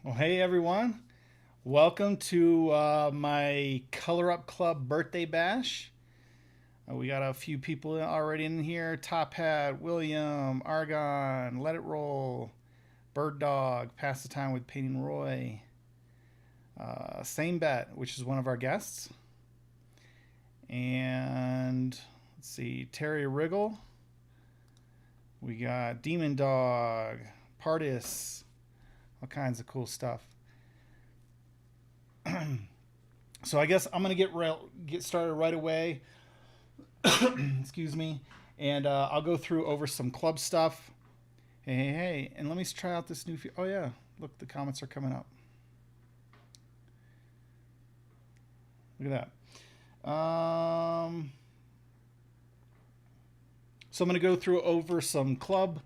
Well, hey everyone. Welcome to my Color Up Club birthday bash. We got a few people already in here. Top Hat, William, Argon, Let It Roll, Bird Dog, Pass the Time with Painting Roy, Same Bet, which is one of our guests. And let's see, Terry Wriggle. We got Demon Dog, Partis, all kinds of cool stuff. So I guess I'm gonna get started right away. Excuse me, and I'll go through over some club stuff. Hey, and let me try out this new. Oh yeah, look, the comments are coming up. Look at that. So I'm gonna go through over some club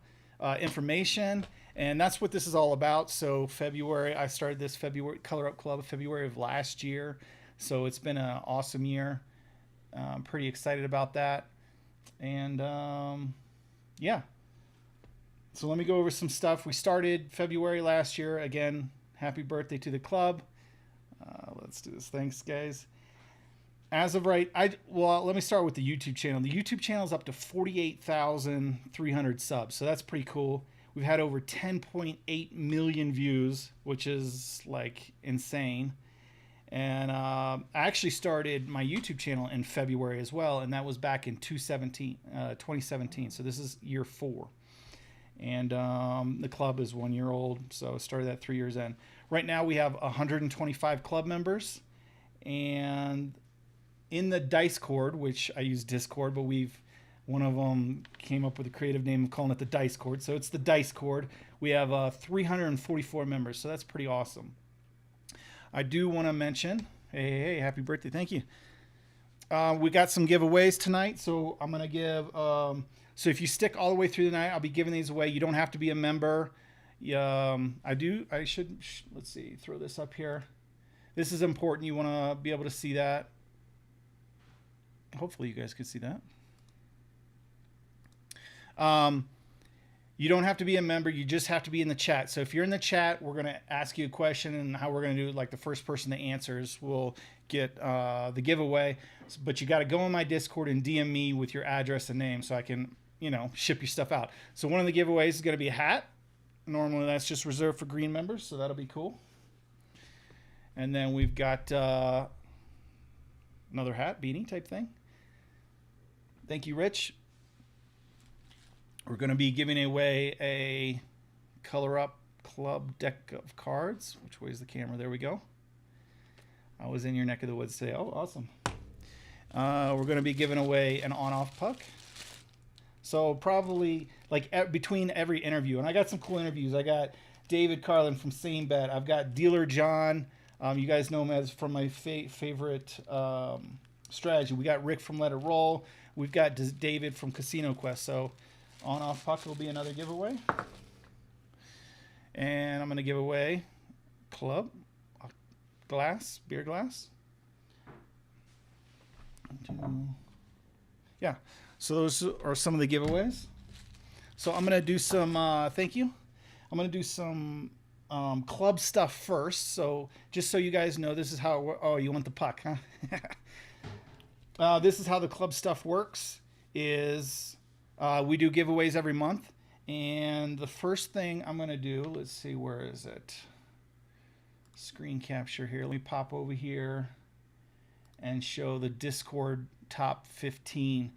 information. And that's what this is all about. So February, I started this February Color Up Club February of last year. So it's been an awesome year. I'm pretty excited about that. And yeah. So let me go over some stuff. We started February last year. Again, happy birthday to the club. Let's do this. Thanks, guys. As of right, let me start with the YouTube channel. The YouTube channel is up to 48,300 subs. So that's pretty cool. We've had over 10.8 million views, which is like insane. And I actually started my YouTube channel in February as well, and that was back in 2017. So this is year 4. And the club is 1 year old, so I started that 3 years in. Right now we have 125 club members, and in the Discord, which I use Discord, but one of them came up with a creative name of calling it the Dice Cord. So it's the Dice Cord. We have 344 members, so that's pretty awesome. I do want to mention, hey, happy birthday, thank you. We got some giveaways tonight, so I'm going to give, so if you stick all the way through the night, I'll be giving these away. You don't have to be a member. I should, let's see, throw this up here. This is important. You want to be able to see that. Hopefully you guys can see that. You don't have to be a member. You just have to be in the chat. So if you're in the chat, we're going to ask you a question, and how we're going to do it, like the first person that answers will get the giveaway. But you got to go on my Discord and DM me with your address and name so I can, ship your stuff out. So one of the giveaways is going to be a hat. Normally that's just reserved for green members, so that'll be cool. And then we've got another hat, beanie type thing. Thank you, Rich. We're going to be giving away a Color Up Club deck of cards. Which way is the camera? There we go. I was in your neck of the woods today. Oh, awesome. We're going to be giving away an on-off puck. So probably like between every interview. And I got some cool interviews. I got David Carlin from Same Bet. I've got Dealer John. You guys know him as from my favorite strategy. We got Rick from Let It Roll. We've got David from Casino Quest. So on-off puck will be another giveaway. And I'm going to give away club glass, beer glass. Yeah, so those are some of the giveaways. So I'm going to do some, thank you. I'm going to do some club stuff first. So just so you guys know, this is how, oh, you want the puck, huh? This is how the club stuff works is we do giveaways every month. And the first thing I'm going to do, let's see, where is it? Screen capture here. Let me pop over here and show the Discord top 15.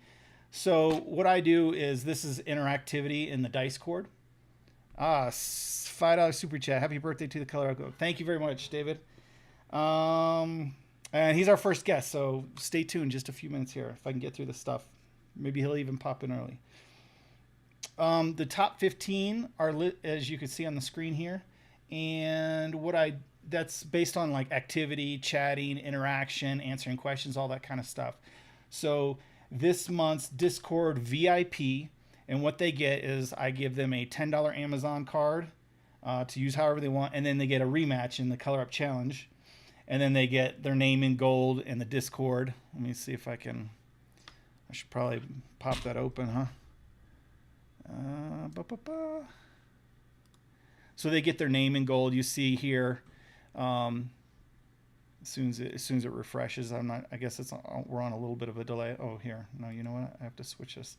So what I do is this is interactivity in the Dice Cord. $5 super chat. Happy birthday to the Color Up Club. Thank you very much, David. And he's our first guest, so stay tuned just a few minutes here if I can get through the stuff. Maybe he'll even pop in early. The top 15 are lit, as you can see on the screen here. And that's based on like activity, chatting, interaction, answering questions, all that kind of stuff. So this month's Discord VIP, and what they get is I give them a $10 Amazon card to use however they want, and then they get a rematch in the Color Up Challenge. And then they get their name in gold in the Discord. Let me see if I should probably pop that open, huh? So they get their name in gold. You see here, as soon as it refreshes. I guess we're on a little bit of a delay. Oh, here. No, you know what? I have to switch this.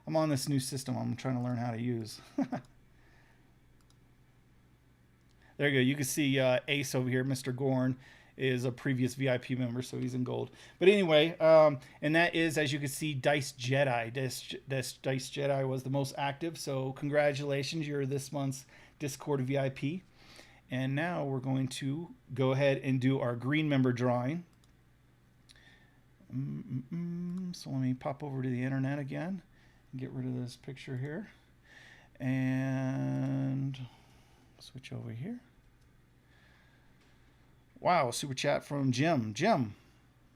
I'm on this new system I'm trying to learn how to use. There you go. You can see Ace over here, Mr. Gorn, is a previous VIP member, so he's in gold. But anyway, and that is, as you can see, Dice Jedi. Dice Jedi was the most active, so congratulations. You're this month's Discord VIP. And now we're going to go ahead and do our green member drawing. So let me pop over to the internet again and get rid of this picture here. And switch over here. Wow, super chat from Jim. Jim,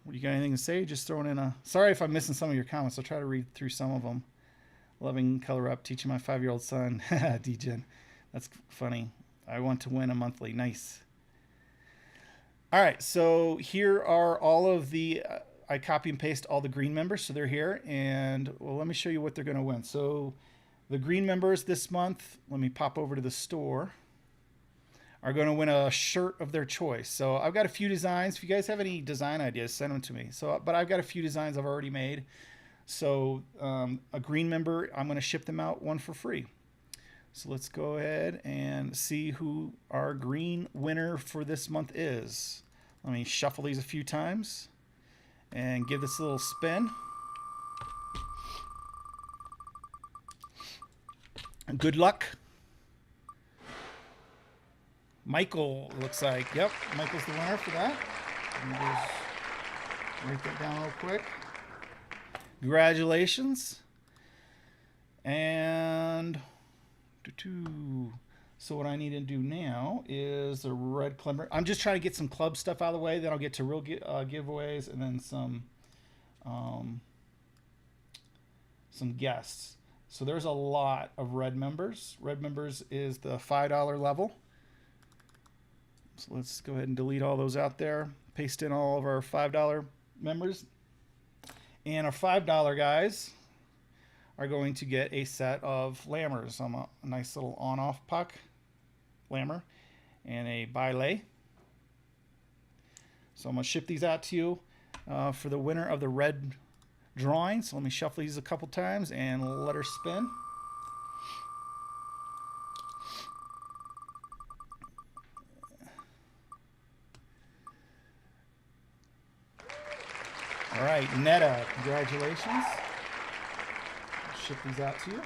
what, you got anything to say? Just throwing in a... Sorry if I'm missing some of your comments. I'll try to read through some of them. Loving color up, teaching my 5-year-old son. D-Gen. That's funny. I want to win a monthly. Nice. All right, so here are all of the... I copy and paste all the green members, so they're here. And, well, let me show you what they're going to win. So the green members this month, let me pop over to the store, are going to win a shirt of their choice. So I've got a few designs. If you guys have any design ideas, send them to me. But I've got a few designs I've already made. So a green member, I'm going to ship them out one for free. So let's go ahead and see who our green winner for this month is. Let me shuffle these a few times and give this a little spin. Good luck. Michael, looks like. Yep, Michael's the winner for that. Let me just write that down real quick. Congratulations. And so what I need to do now is a red club. I'm just trying to get some club stuff out of the way. Then I'll get to real giveaways and then some guests. So there's a lot of red members. Red members is the $5 level. So let's go ahead and delete all those out there. Paste in all of our $5 members. And our $5 guys are going to get a set of lammers. A nice little on-off puck lammer and a billet. So I'm going to ship these out to you for the winner of the red drawing. So let me shuffle these a couple times and let her spin. All right, Netta, congratulations. I'll ship these out to you.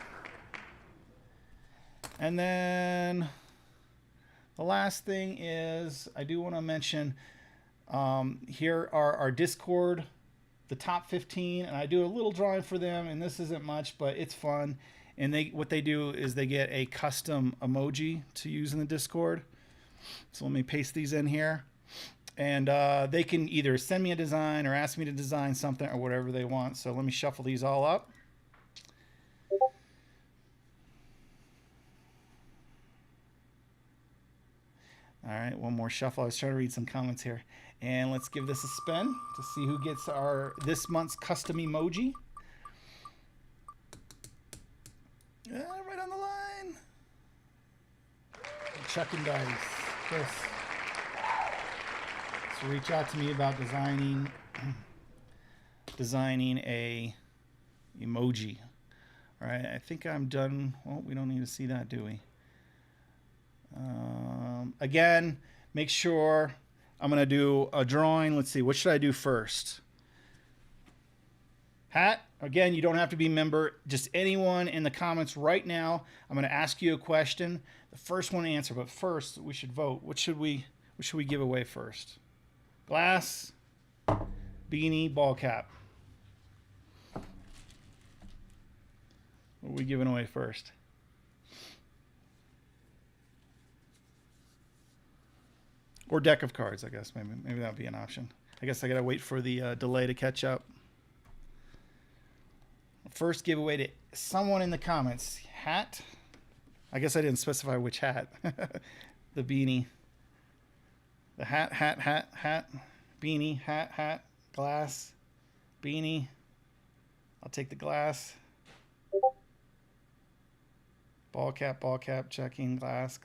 And then the last thing is, I do want to mention, here are our Discord, the top 15, and I do a little drawing for them, and this isn't much, but it's fun. And what they do is they get a custom emoji to use in the Discord. So let me paste these in here. And they can either send me a design or ask me to design something or whatever they want. So let me shuffle these all up. All right, one more shuffle. I was trying to read some comments here. And let's give this a spin to see who gets this month's custom emoji. Right on the line. Chuck and dice. Chris. So reach out to me about designing a emoji. All right, I think I'm done. Well, we don't need to see that, do we? Again, make sure I'm going to do a drawing. Let's see, what should I do first? Hat. Again, you don't have to be a member. Just anyone in the comments right now. I'm going to ask you a question. The first one to answer, but first we should vote. What should we give away first? Glass, beanie, ball cap. What are we giving away first? Or deck of cards, I guess. Maybe that would be an option. I guess I got to wait for the delay to catch up. First giveaway to someone in the comments. Hat. I guess I didn't specify which hat. The beanie. The hat, beanie, hat, glass, beanie. I'll take the glass. ball cap, checking, glass,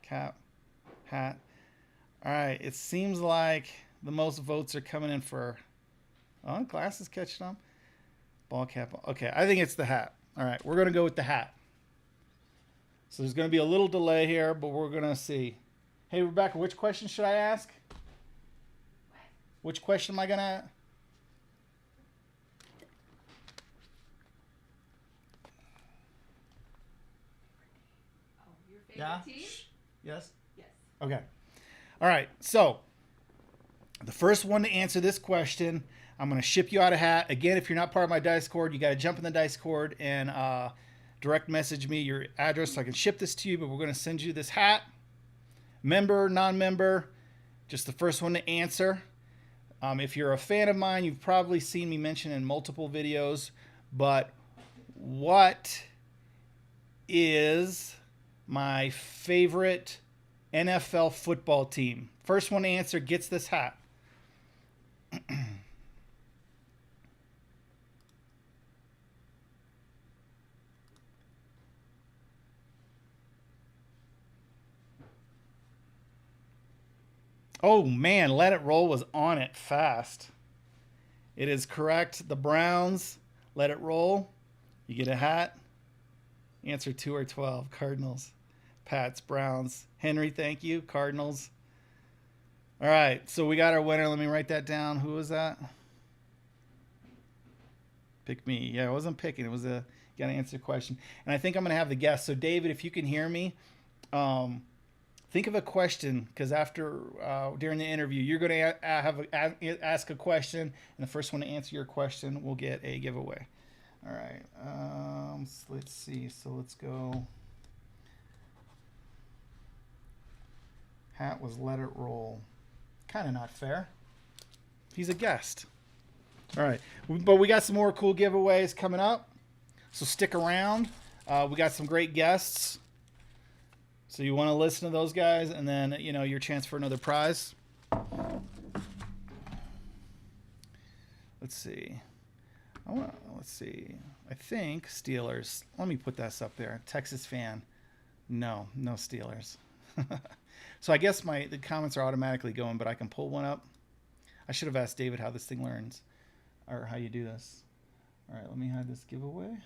cap, hat. All right, it seems like the most votes are coming in for, oh, glasses catching on. Ball cap. Okay, I think it's the hat. All right, we're going to go with the hat. So there's going to be a little delay here, but we're going to see. Hey, Rebecca, which question should I ask? Which question am I going to? Oh, your favorite team? Yes? Yes. Okay. All right, so the first one to answer this question, I'm going to ship you out a hat. Again, if you're not part of my Discord, you got to jump in the Discord and direct message me your address so I can ship this to you, but we're going to send you this hat. Member, non-member, just the first one to answer. If you're a fan of mine, you've probably seen me mention in multiple videos, but what is my favorite NFL football team? First one to answer gets this hat. Oh man, Let It Roll was on it fast. It is correct. The Browns, Let It Roll. You get a hat. Answer 2 or 12. Cardinals. Pats, Browns. Henry, thank you. Cardinals. All right, so we got our winner. Let me write that down. Who was that? Pick me. Yeah, I wasn't picking. It was a, you got to answer the question. And I think I'm going to have the guest. So, David, if you can hear me, think of a question, because after during the interview, you're going to ask a question, and the first one to answer your question will get a giveaway. All right. Let's see. So let's go. Hat was Let It Roll. Kind of not fair. He's a guest. All right. But we got some more cool giveaways coming up. So stick around. We got some great guests. So you want to listen to those guys, and then, you know, your chance for another prize. Let's see. Let's see. I think Steelers. Let me put this up there. Texas fan. No Steelers. So I guess the comments are automatically going, but I can pull one up. I should have asked David how this thing learns, or how you do this. All right, let me hide this giveaway.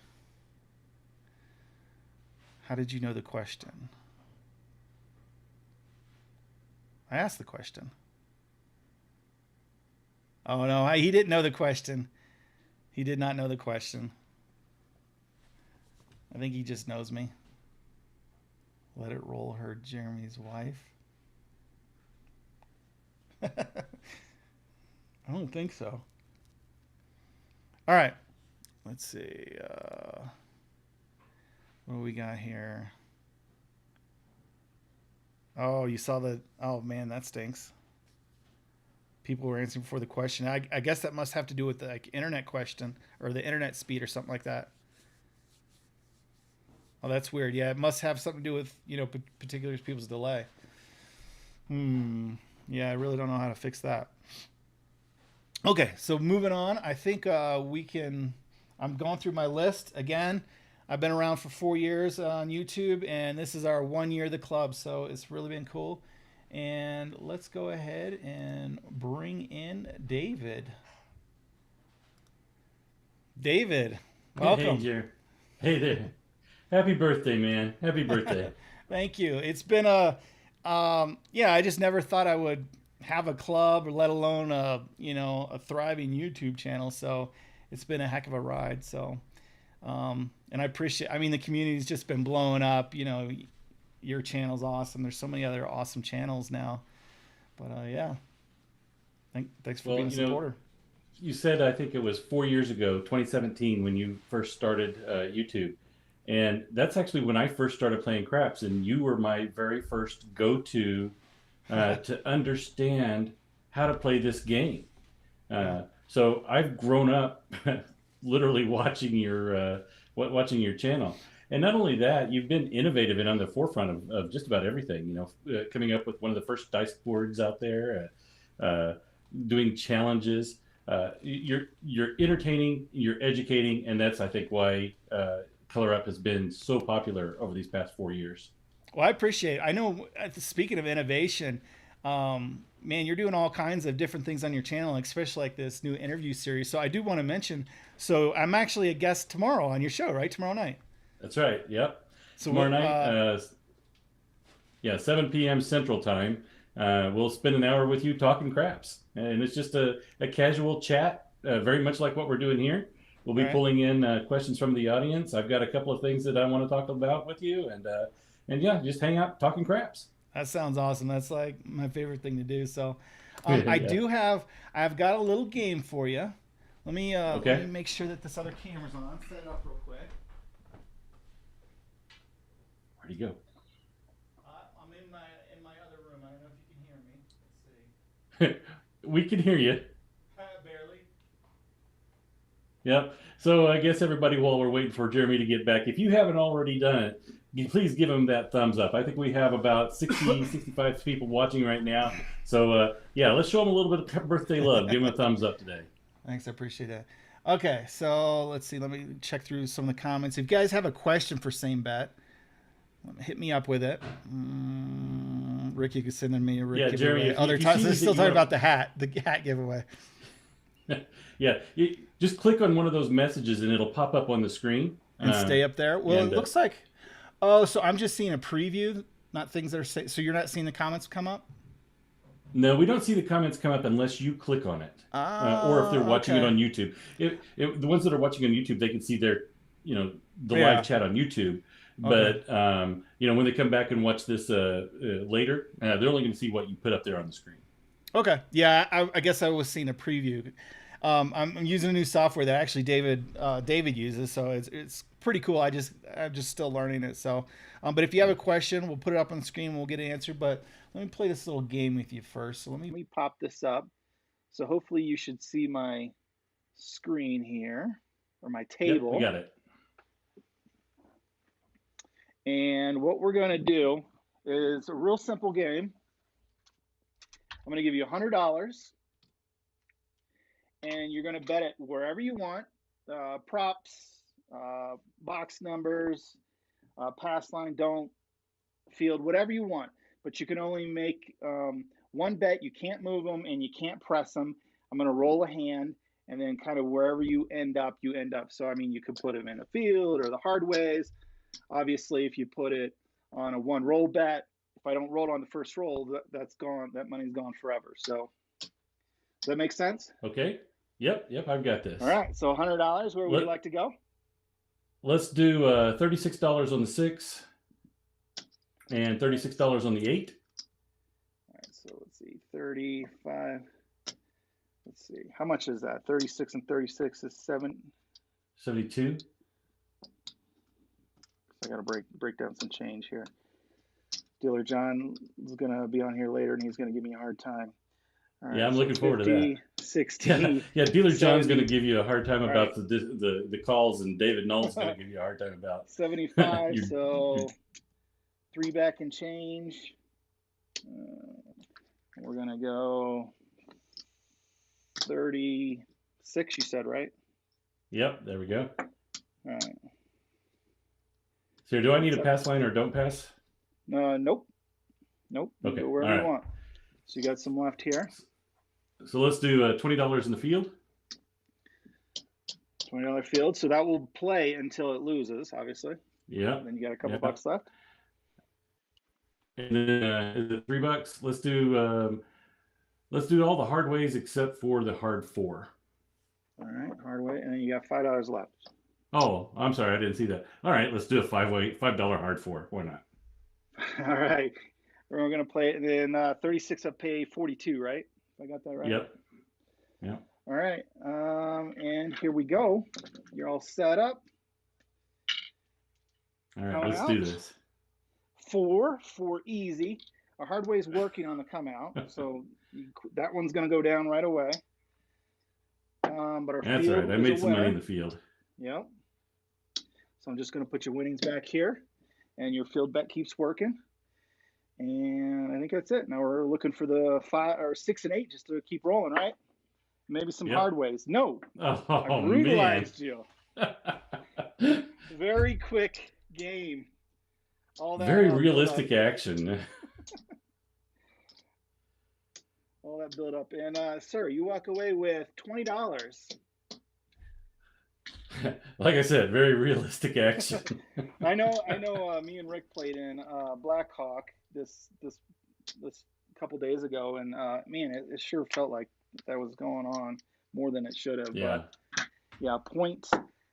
How did you know the question? I asked the question. Oh no, he didn't know the question. He did not know the question. I think he just knows me. Let It Roll heard Jeremy's wife. I don't think so. All right. Let's see. What do we got here? Oh, you saw the... Oh, man, that stinks. People were answering before the question. I guess that must have to do with the internet question or the internet speed or something like that. Oh, that's weird. Yeah, it must have something to do with, particular people's delay. Yeah, I really don't know how to fix that. Okay, so moving on. I think we can... I'm going through my list. Again, I've been around for 4 years on YouTube, and this is our 1 year of the club, so it's really been cool. And let's go ahead and bring in David. David, welcome. Hey, Jer. Hey there. Happy birthday, man. Happy birthday. Thank you. It's been I just never thought I would have a club, or let alone a thriving YouTube channel. So it's been a heck of a ride. So, and I appreciate, the community's just been blowing up. Your channel's awesome. There's so many other awesome channels now, but yeah. Thanks for being a supporter. You said, I think it was 4 years ago, 2017, when you first started YouTube. And that's actually when I first started playing craps, and you were my very first go-to to understand how to play this game. So I've grown up literally watching your channel. And not only that, you've been innovative and on the forefront of just about everything, coming up with one of the first dice boards out there, doing challenges. You're entertaining, you're educating, and that's, I think, why Color Up has been so popular over these past 4 years. Well, I appreciate it. I know, speaking of innovation, man, you're doing all kinds of different things on your channel, especially like this new interview series. So I do want to mention, so I'm actually a guest tomorrow on your show, right? Tomorrow night. That's right. Yep. So Tomorrow night, 7 p.m. Central Time. We'll spend an hour with you talking craps, and it's just a casual chat, very much like what we're doing here. We'll be pulling in questions from the audience. I've got a couple of things that I want to talk about with you, and yeah, just hang out talking craps. That sounds awesome. That's like my favorite thing to do. So, Yeah. I've got a little game for you. Let me Okay. let me make sure that this other camera's on. Set it up real quick. Where'd he go? I'm in my other room. I don't know if you can hear me. Let's see. We can hear you. Barely. Yep. So I guess everybody, while we're waiting for Jeremy to get back, if you haven't already done it, please give him that thumbs up. I think we have about 60, 65 people watching right now. So yeah, let's show them a little bit of birthday love. Give him a thumbs up today. Thanks, I appreciate that. Okay, so let's see. Let me check through some of the comments. If you guys have a question for Same Bet, hit me up with it. Ricky could send me a Rick Yeah, giveaway. Jeremy, Other if you times, see they're that still you talking wanna- about the hat giveaway. Yeah, just click on one of those messages and it'll pop up on the screen. And stay up there. Well, and, it looks like. Oh, so I'm just seeing a preview, not things that are. So you're not seeing the comments come up. No, we don't see the comments come up unless you click on it, or if they're watching it on YouTube. The ones that are watching on YouTube, they can see their, the live chat on YouTube. But when they come back and watch this later, they're only going to see what you put up there on the screen. Okay. Yeah, I guess I was seeing a preview. I'm using a new software that actually David uses, so it's pretty cool. I'm just still learning it. So, but if you have a question, we'll put it up on the screen. We'll get an answer. But let me play this little game with you first. So let me pop this up. So hopefully you should see my screen here, or my table. Yep, we got it. And what we're going to do is a real simple game. I'm going to give you $100, and you're going to bet it wherever you want. Props, box numbers, pass line, don't, field, whatever you want. But you can only make one bet. You can't move them, and you can't press them. I'm going to roll a hand, and then kind of wherever you end up, you end up. So, I mean, you could put them in a field or the hard ways. Obviously, if you put it on a one roll bet, if I don't roll on the first roll, that's gone. That money's gone forever. So, does that make sense? Okay. Yep, I've got this. All right. So, $100. Where would you like to go? Let's do $36 on the 6 and $36 on the 8. All right. So let's see, 35. Let's see, how much is that? 36 and 36 is 72. I got to break down some change here. Dealer John is going to be on here later, and he's going to give me a hard time. All right, I'm looking forward to that. 60. Yeah, Dealer John's going to give you a hard time about the calls, and David Knoll's going to give you a hard time about 75. So 3 back and change. We're going to go 36. You said, right? Yep. There we go. All right. So do I need a pass line or don't pass? Nope. Okay. Go wherever you want. So you got some left here. So let's do $20 in the field. $20 field. So that will play until it loses, obviously. Yeah. Then you got a couple bucks left. And then is it $3? Let's do all the hard ways except for the hard 4. All right, hard way, and then you got $5 left. Oh, I'm sorry, I didn't see that. All right, let's do a $5 hard 4. Why not? All right, we're gonna play it, and then 36 up pay 42, right? I got that right. Yep. Yeah. All right, and here we go. You're all set up. All right, let's do this. 4 easy. Our hard way is working on the come out, so that one's gonna go down right away. But our That's field all right. I made some money in the field. Yep. So I'm just going to put your winnings back here, and your field bet keeps working. And I think that's it. Now we're looking for the 5 or 6 and 8 just to keep rolling, right? Maybe some hard ways. No, Oh, I brutalized you. Very quick game. Very Build up, realistic action. all that build up, and sir, you walk away with $20. Like I said, very realistic action. I know. Me and Rick played in Blackhawk this couple days ago, and man, it sure felt like that was going on more than it should have. Yeah. But yeah, point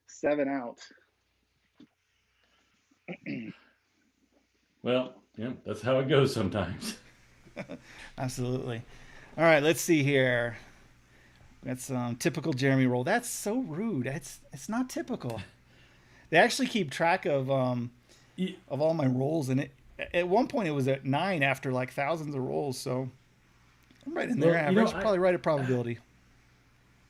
7 out. Well, yeah, that's how it goes sometimes. Absolutely. All right, let's see here. That's typical Jeremy roll. That's so rude. It's not typical. They actually keep track of all my rolls, and it at one point it was at 9 after like thousands of rolls. So I'm right in there. Well, Average, probably right at probability.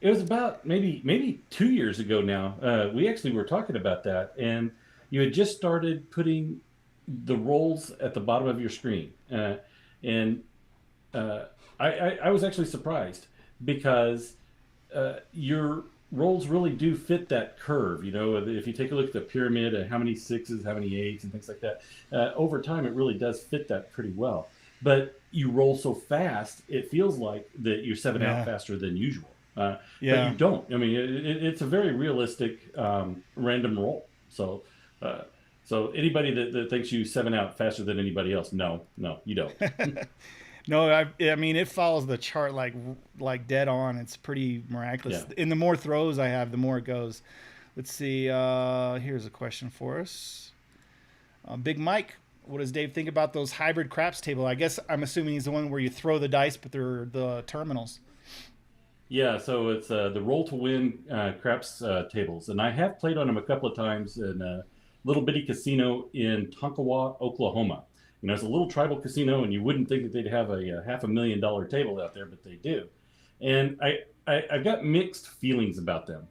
It was about maybe 2 years ago now. We actually were talking about that, and you had just started putting the rolls at the bottom of your screen, and I was actually surprised because your rolls really do fit that curve. You know, if you take a look at the pyramid and how many sixes, how many eights, and things like that, over time it really does fit that pretty well. But you roll so fast, it feels like that you're 7 out faster than usual. But you don't. I mean, it's a very realistic random roll. So anybody that thinks you 7 out faster than anybody else, no, you don't. No, I mean it follows the chart like dead on. It's pretty miraculous. Yeah. And the more throws I have, the more it goes. Let's see. Here's a question for us. Big Mike, what does Dave think about those hybrid craps table? I guess I'm assuming he's the one where you throw the dice, but they're the terminals. Yeah, so it's the roll to win craps tables, and I have played on them a couple of times in a little bitty casino in Tonkawa, Oklahoma. You know, it's a little tribal casino, and you wouldn't think that they'd have a $500,000 table out there, but they do. And I've got mixed feelings about them.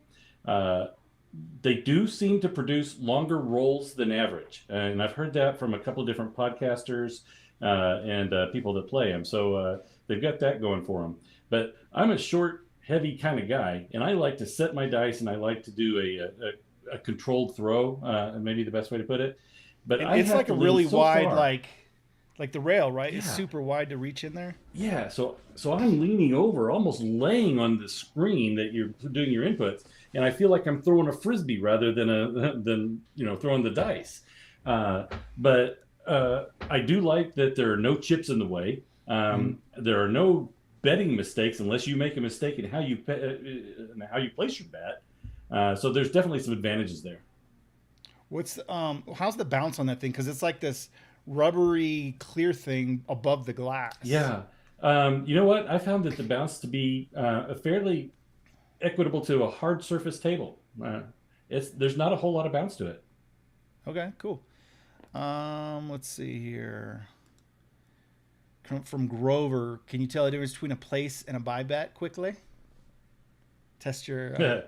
They do seem to produce longer rolls than average, and I've heard that from a couple of different podcasters and people that play them. So they've got that going for them. But I'm a short, heavy kind of guy, and I like to set my dice, and I like to do a controlled throw, maybe the best way to put it. But it's like a really wide, far. like the rail, right? Yeah. It's super wide to reach in there. Yeah, so I'm leaning over, almost laying on the screen that you're doing your inputs, and I feel like I'm throwing a frisbee rather than throwing the dice. But I do like that there are no chips in the way. There are no betting mistakes unless you make a mistake in how you place your bet. So there's definitely some advantages there. What's how's the bounce on that thing? Because it's like this rubbery clear thing above the glass. Yeah. You know what? I found that the bounce to be fairly equitable to a hard surface table. There's not a whole lot of bounce to it. Okay, cool. Let's see here. From Grover, can you tell the difference between a place and a buy bet quickly? Test your.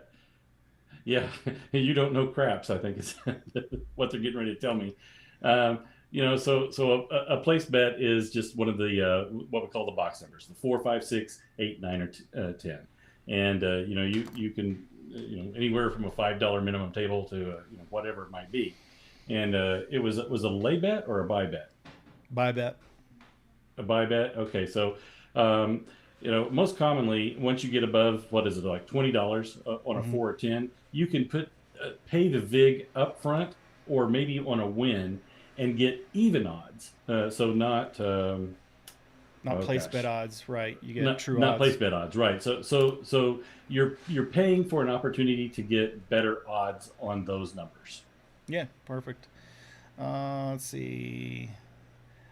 Yeah, you don't know craps, I think is what they're getting ready to tell me. So a place bet is just one of the what we call the box numbers, the 4, 5, 6, 8, 9, or 10, and you can anywhere from a $5 minimum table to whatever it might be, and it was a lay bet or a buy bet. Buy bet. A buy bet. Okay, so most commonly once you get above what is it like $20 on a 4 or 10, you can pay the vig up front or maybe on a win and get even odds. So not place bet odds, right? You get not, true not odds. place bet odds, right? So you're paying for an opportunity to get better odds on those numbers. Yeah, perfect. Let's see.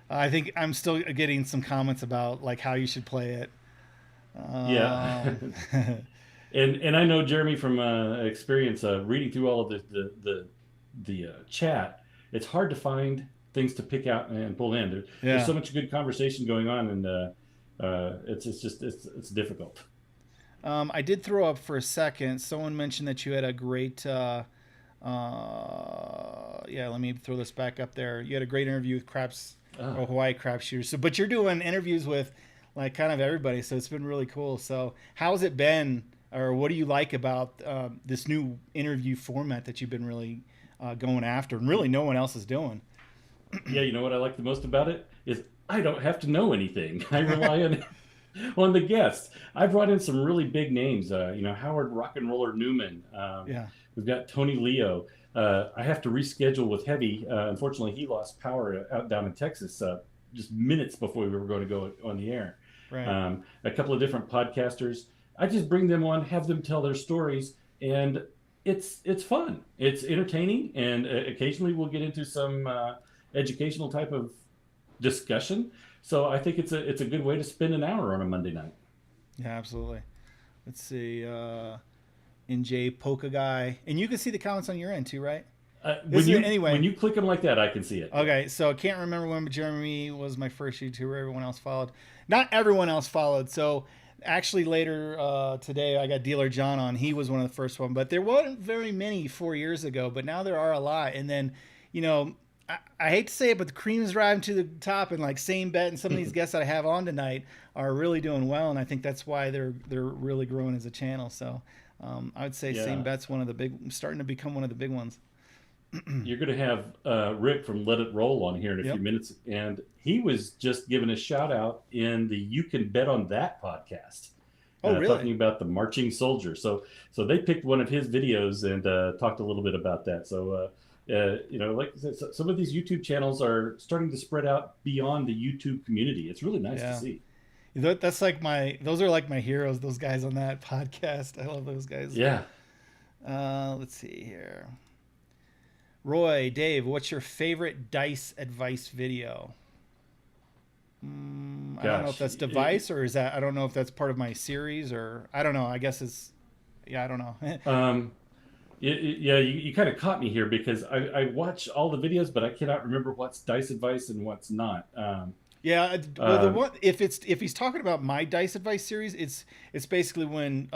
I think I'm still getting some comments about like how you should play it. Yeah. And I know Jeremy from experience reading through all of the chat. It's hard to find things to pick out and pull in. There's so much good conversation going on, and it's difficult. I did throw up for a second. Someone mentioned that you had a great. Let me throw this back up there. You had a great interview with Craps or Hawaii Crap Shooters. So, but you're doing interviews with like kind of everybody, so it's been really cool. So, how's it been, or what do you like about this new interview format that you've been really going after, and really no one else is doing. Yeah, you know what I like the most about it is I don't have to know anything. I rely on the guests. I brought in some really big names. Howard Rock and Roller Newman. Yeah. We've got Tony Leo. I have to reschedule with Heavy. Unfortunately, he lost power out down in Texas just minutes before we were going to go on the air. Right. A couple of different podcasters. I just bring them on, have them tell their stories, and it's fun. It's entertaining, and occasionally we'll get into some educational type of discussion. So I think it's a good way to spend an hour on a Monday night. Yeah, absolutely. Let's see. NJ Polka Guy. And you can see the comments on your end too, right? Anyway, when you click them like that, I can see it. Okay, so I can't remember when, but Jeremy was my first YouTuber. Everyone else followed. Not everyone else followed. So actually later today, I got Dealer John on. He was one of the first one, but there wasn't very many 4 years ago. But now there are a lot. And then, I hate to say it, but the cream's rising to the top, and like Same Bet and some of these guests that I have on tonight are really doing well, and I think that's why they're really growing as a channel. So I would say Same Bet's starting to become one of the big ones. You're going to have Rick from Let It Roll on here in a few minutes, and he was just given a shout out in the You Can Bet on That podcast. Oh, really? Talking about the marching soldier. So they picked one of his videos and talked a little bit about that. So like I said, some of these YouTube channels are starting to spread out beyond the YouTube community. It's really nice to see. Those are like my heroes. Those guys on that podcast. I love those guys. Yeah. Let's see here. Roy, Dave, what's your favorite dice advice video? I don't know if that's device or is that, I don't know if that's part of my series or I don't know. I guess I don't know. You kind of caught me here because I watch all the videos, but I cannot remember what's dice advice and what's not. The one if he's talking about my dice advice series, it's basically when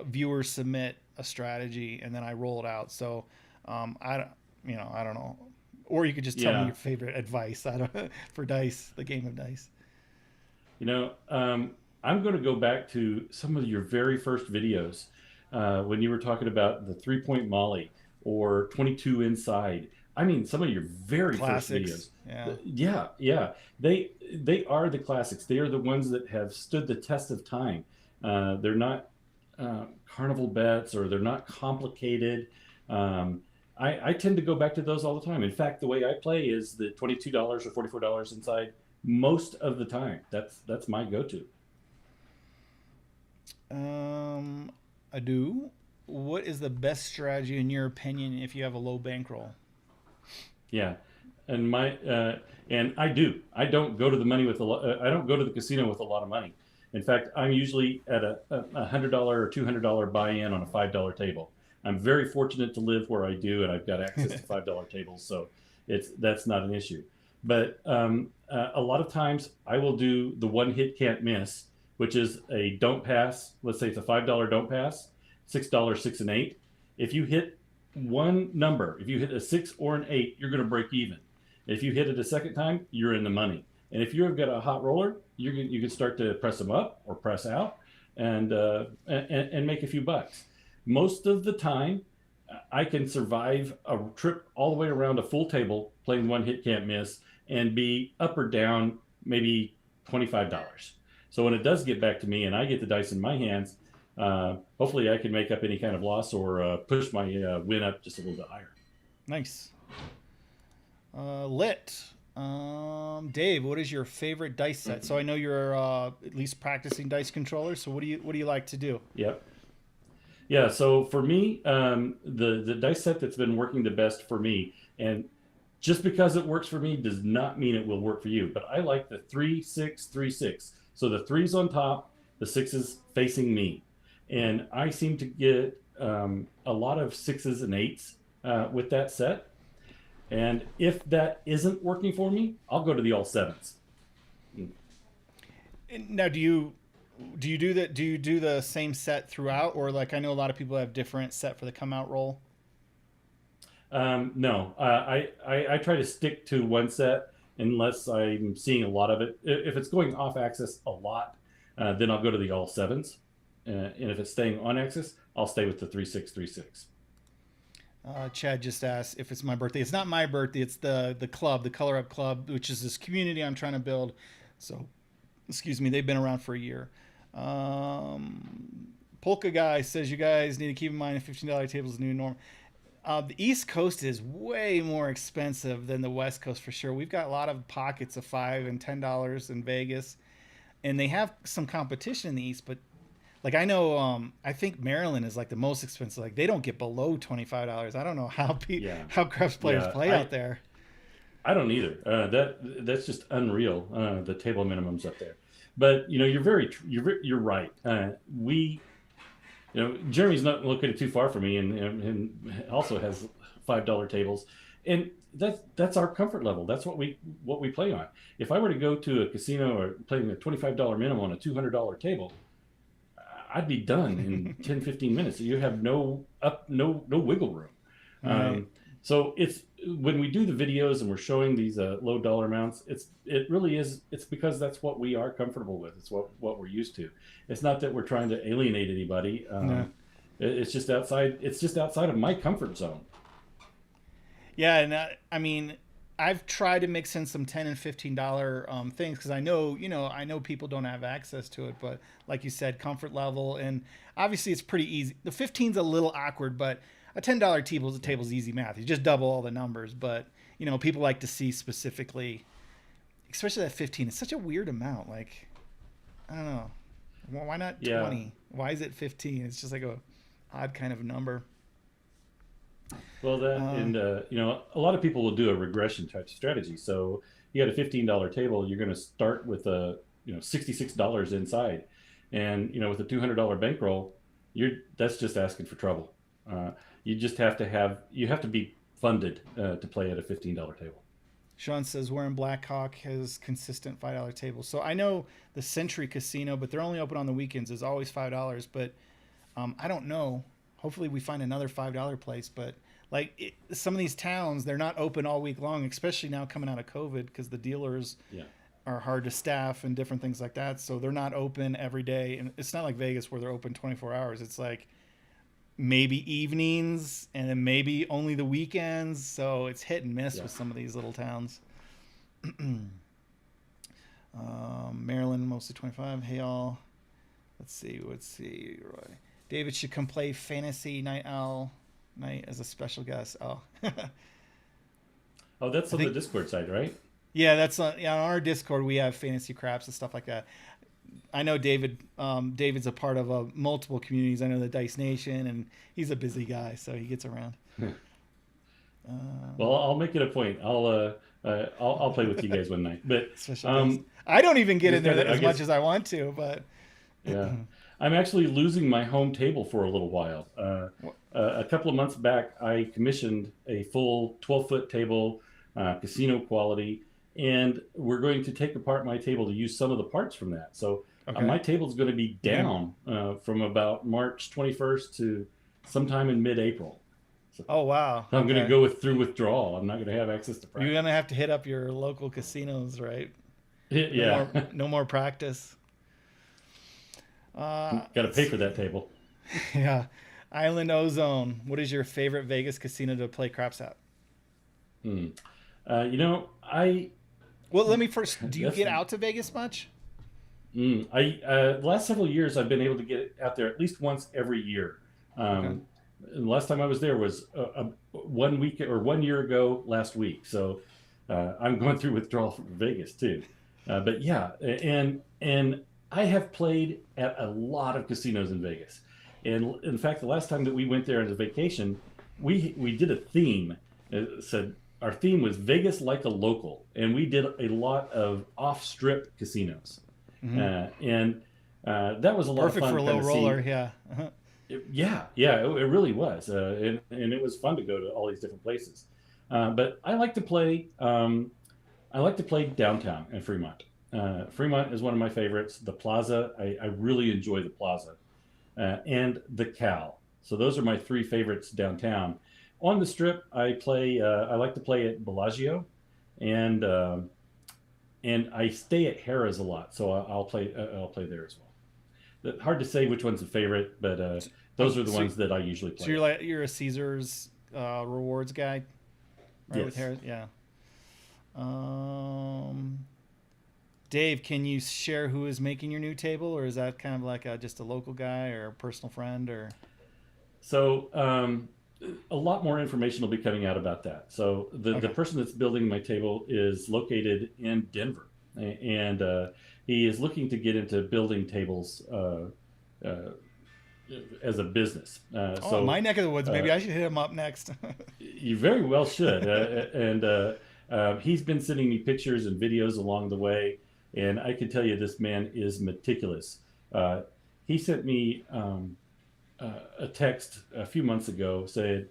viewers submit a strategy and then I roll it out. So I don't know. Or you could just tell me your favorite advice for dice, the game of dice. I'm going to go back to some of your very first videos when you were talking about the 3-point Molly or 22 inside. I mean, some of your very classics. First videos. Yeah. They are the classics. They are the ones that have stood the test of time. They're not carnival bets or they're not complicated. I tend to go back to those all the time. In fact, the way I play is the $22 or $44 inside most of the time. That's my go-to. I do. What is the best strategy in your opinion if you have a low bankroll? Yeah, and I do. I don't go to the money with I don't go to the casino with a lot of money. In fact, I'm usually at a $100 or $200 buy-in on a $5 table. I'm very fortunate to live where I do, and I've got access to $5 tables, so that's not an issue. But a lot of times I will do the one hit can't miss, which is a don't pass. Let's say it's a $5 don't pass, $6, 6 and 8. If you hit one number, if you hit a 6 or an 8, you're going to break even. If you hit it a second time, you're in the money. And if you've got a hot roller, you can start to press them up or press out and make a few bucks. Most of the time, I can survive a trip all the way around a full table playing one hit can't miss and be up or down maybe $25. So when it does get back to me and I get the dice in my hands, hopefully I can make up any kind of loss or push my win up just a little bit higher. Nice. Lit. Dave, what is your favorite dice set? So I know you're at least practicing dice controllers. So what do you like to do? Yep. Yeah, so for me, the dice set that's been working the best for me, and just because it works for me does not mean it will work for you, but I like the 3-6-3-6. So the 3's on top, the 6's facing me. And I seem to get a lot of 6's and 8's with that set. And if that isn't working for me, I'll go to the all 7's. Now, do you do that? Do you do the same set throughout, or like I know a lot of people have different set for the come out roll? No, I try to stick to one set unless I'm seeing a lot of it. If it's going off axis a lot, then I'll go to the all 7's. And if it's staying on axis, I'll stay with the 3-6-3-6. Chad just asked if it's my birthday. It's not my birthday. It's the club, the Color Up Club, which is this community I'm trying to build. So, excuse me, they've been around for a year. Polka Guy says you guys need to keep in mind a $15 table is the new norm. The East Coast is way more expensive than the West Coast for sure. We've got a lot of pockets of $5 and $10 in Vegas, and they have some competition in the East. But like I know, I think Maryland is like the most expensive. Like they don't get below $25. I don't know how Yeah, how craps players yeah. play out there. I don't either. That's just unreal. The table minimums up there. But you're you're right. We Jeremy's not located too far from me, and also has $5 tables, and that's our comfort level. That's what we play on. If I were to go to a casino or playing a $25 minimum on a $200 table, I'd be done in 10, 15 minutes. You have no wiggle room. All right. So it's when we do the videos and we're showing these low dollar amounts, it really is. It's because that's what we are comfortable with. It's what we're used to. It's not that we're trying to alienate anybody. No. It's just outside. It's just outside of my comfort zone. Yeah, and I mean, I've tried to mix in some $10 and $15 things because I know people don't have access to it, but like you said, comfort level, and obviously it's pretty easy. The 15's a little awkward, but a $10 table's easy math. You just double all the numbers, but people like to see specifically, especially that 15. It's such a weird amount. Like, I don't know, why not Yeah. 20? Why is it 15? It's just like a odd kind of number. Well, that and a lot of people will do a regression type strategy. So you got a $15 table, you're going to start with $66 inside, and with a $200 bankroll, that's just asking for trouble. You just have to be funded to play at a $15 table. Sean says we're in Blackhawk has consistent $5 tables. So I know the Century Casino, but they're only open on the weekends. Is always $5, but I don't know. Hopefully we find another $5 place. But some of these towns, they're not open all week long, especially now coming out of COVID because the dealers Yeah. are hard to staff and different things like that. So they're not open every day, and it's not like Vegas where they're open 24 hours. It's like maybe evenings and then maybe only the weekends. So it's hit and miss Yeah. with some of these little towns. Maryland, mostly 25. Hey, all. Let's see. Roy. David should come play Fantasy Night Owl Night as a special guest. Oh. Oh, that's on the Discord side, right? Yeah, that's on our Discord. We have fantasy craps and stuff like that. I know David. David's a part of multiple communities. I know the Dice Nation, and he's a busy guy, so he gets around. Well, I'll make it a point. I'll play with you guys one night. But I don't even get in there I as guess- much as I want to, but yeah, I'm actually losing my home table for a little while. A couple of months back, I commissioned a full 12-foot table, casino quality, and we're going to take apart my table to use some of the parts from that. So my table is going to be down from about March 21st to sometime in mid-April. So oh wow, I'm going to go through withdrawal. I'm not going to have access to practice. You're gonna have to hit up your local casinos, right? Yeah. No more practice. Got to pay for that table. Yeah. Island Ozone. What is your favorite Vegas casino to play craps at? I Well, let me first. Do you That's- get out to Vegas much? the last several years I've been able to get out there at least once every year. And the last time I was there was 1 week or 1 year ago last week. So I'm going through withdrawal from Vegas too. But yeah, and I have played at a lot of casinos in Vegas. And in fact, the last time that we went there as a vacation, we did a theme. It said our theme was Vegas like a local, and we did a lot of off-strip casinos. And that was a lot Perfect of fun. for a low kinda roller. seeing- Yeah. it really was, and it was fun to go to all these different places. But I like to play. I like to play downtown in Fremont. Fremont is one of my favorites. The Plaza, I really enjoy the Plaza, and the Cal. So those are my three favorites downtown. On the Strip, I like to play at Bellagio, and I stay at Harrah's a lot. So I'll play there as well. Hard to say which one's the favorite, but those are the ones that I usually play. So you're a Caesars rewards guy, right? Yes. With Harris, yeah. Dave, can you share who is making your new table, or is that kind of like just a local guy or a personal friend, or? So a lot more information will be coming out about that. So the Okay. person that's building my table is located in Denver, and he is looking to get into building tables uh, as a business. Oh, my neck of the woods. Uh, Maybe I should hit him up next. you very well should. And he's been sending me pictures and videos along the way, and I can tell you this man is meticulous. Uh, he sent me a text a few months ago saying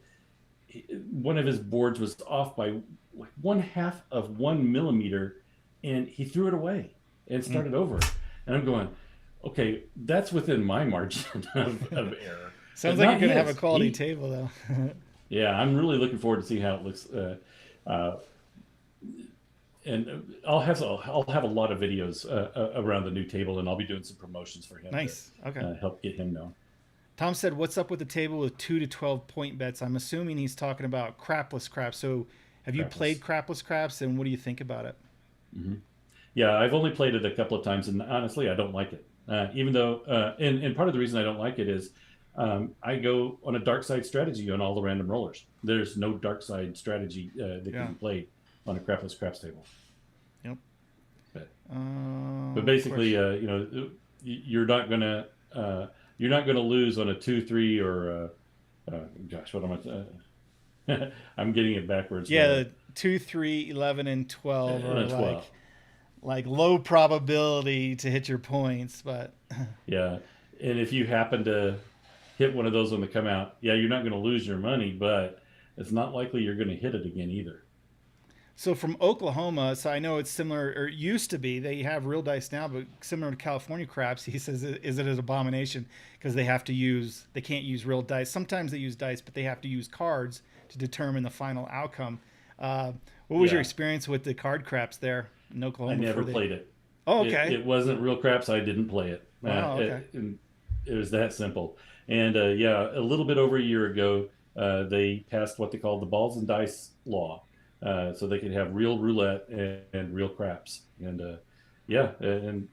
one of his boards was off by like 1/2 of 1 millimeter, and he threw it away and Mm. started over. And I'm going, okay, that's within my margin of error. Sounds But like not you're gonna have a his. quality table, though. Yeah, I'm really looking forward to see how it looks. Uh, and I'll have a lot of videos around the new table, and I'll be doing some promotions for him Nice. Okay. to help get him known. Tom said, "What's up with the table with 2 to 12 point bets?" I'm assuming he's talking about crapless craps. So, have you played Crapless. crapless craps, and what do you think about it? Hmm. Yeah, I've only played it a couple of times, and honestly, I don't like it. Even though, and part of the reason I don't like it is I go on a dark side strategy on all the random rollers. There's no dark side strategy that Yeah. can be played on a crapless craps table. Yep. But, but Of basically, course. you're not gonna you're not gonna lose on a 2-3 or gosh, what am I? I'm getting it backwards. Yeah, the 2, 3, 11, and 12 And are a 12. like low probability to hit your points, but Yeah, and if you happen to hit one of those on the come out, yeah, you're not going to lose your money, but it's not likely you're going to hit it again either. so from Oklahoma, so I know it's similar, or it used to be. They have real dice now, but similar to California craps, he says, is it an abomination because they can't use real dice. Sometimes they use dice, but they have to use cards to determine the final outcome. Uh, what was your Yeah, experience with the card craps there in I Oklahoma never before they? played it. Oh, It, okay. it wasn't real craps. I didn't play it. Wow, okay. It was that simple. And yeah, a little bit over a year ago, they passed what they called the balls and dice law, so they could have real roulette and real craps. And yeah, and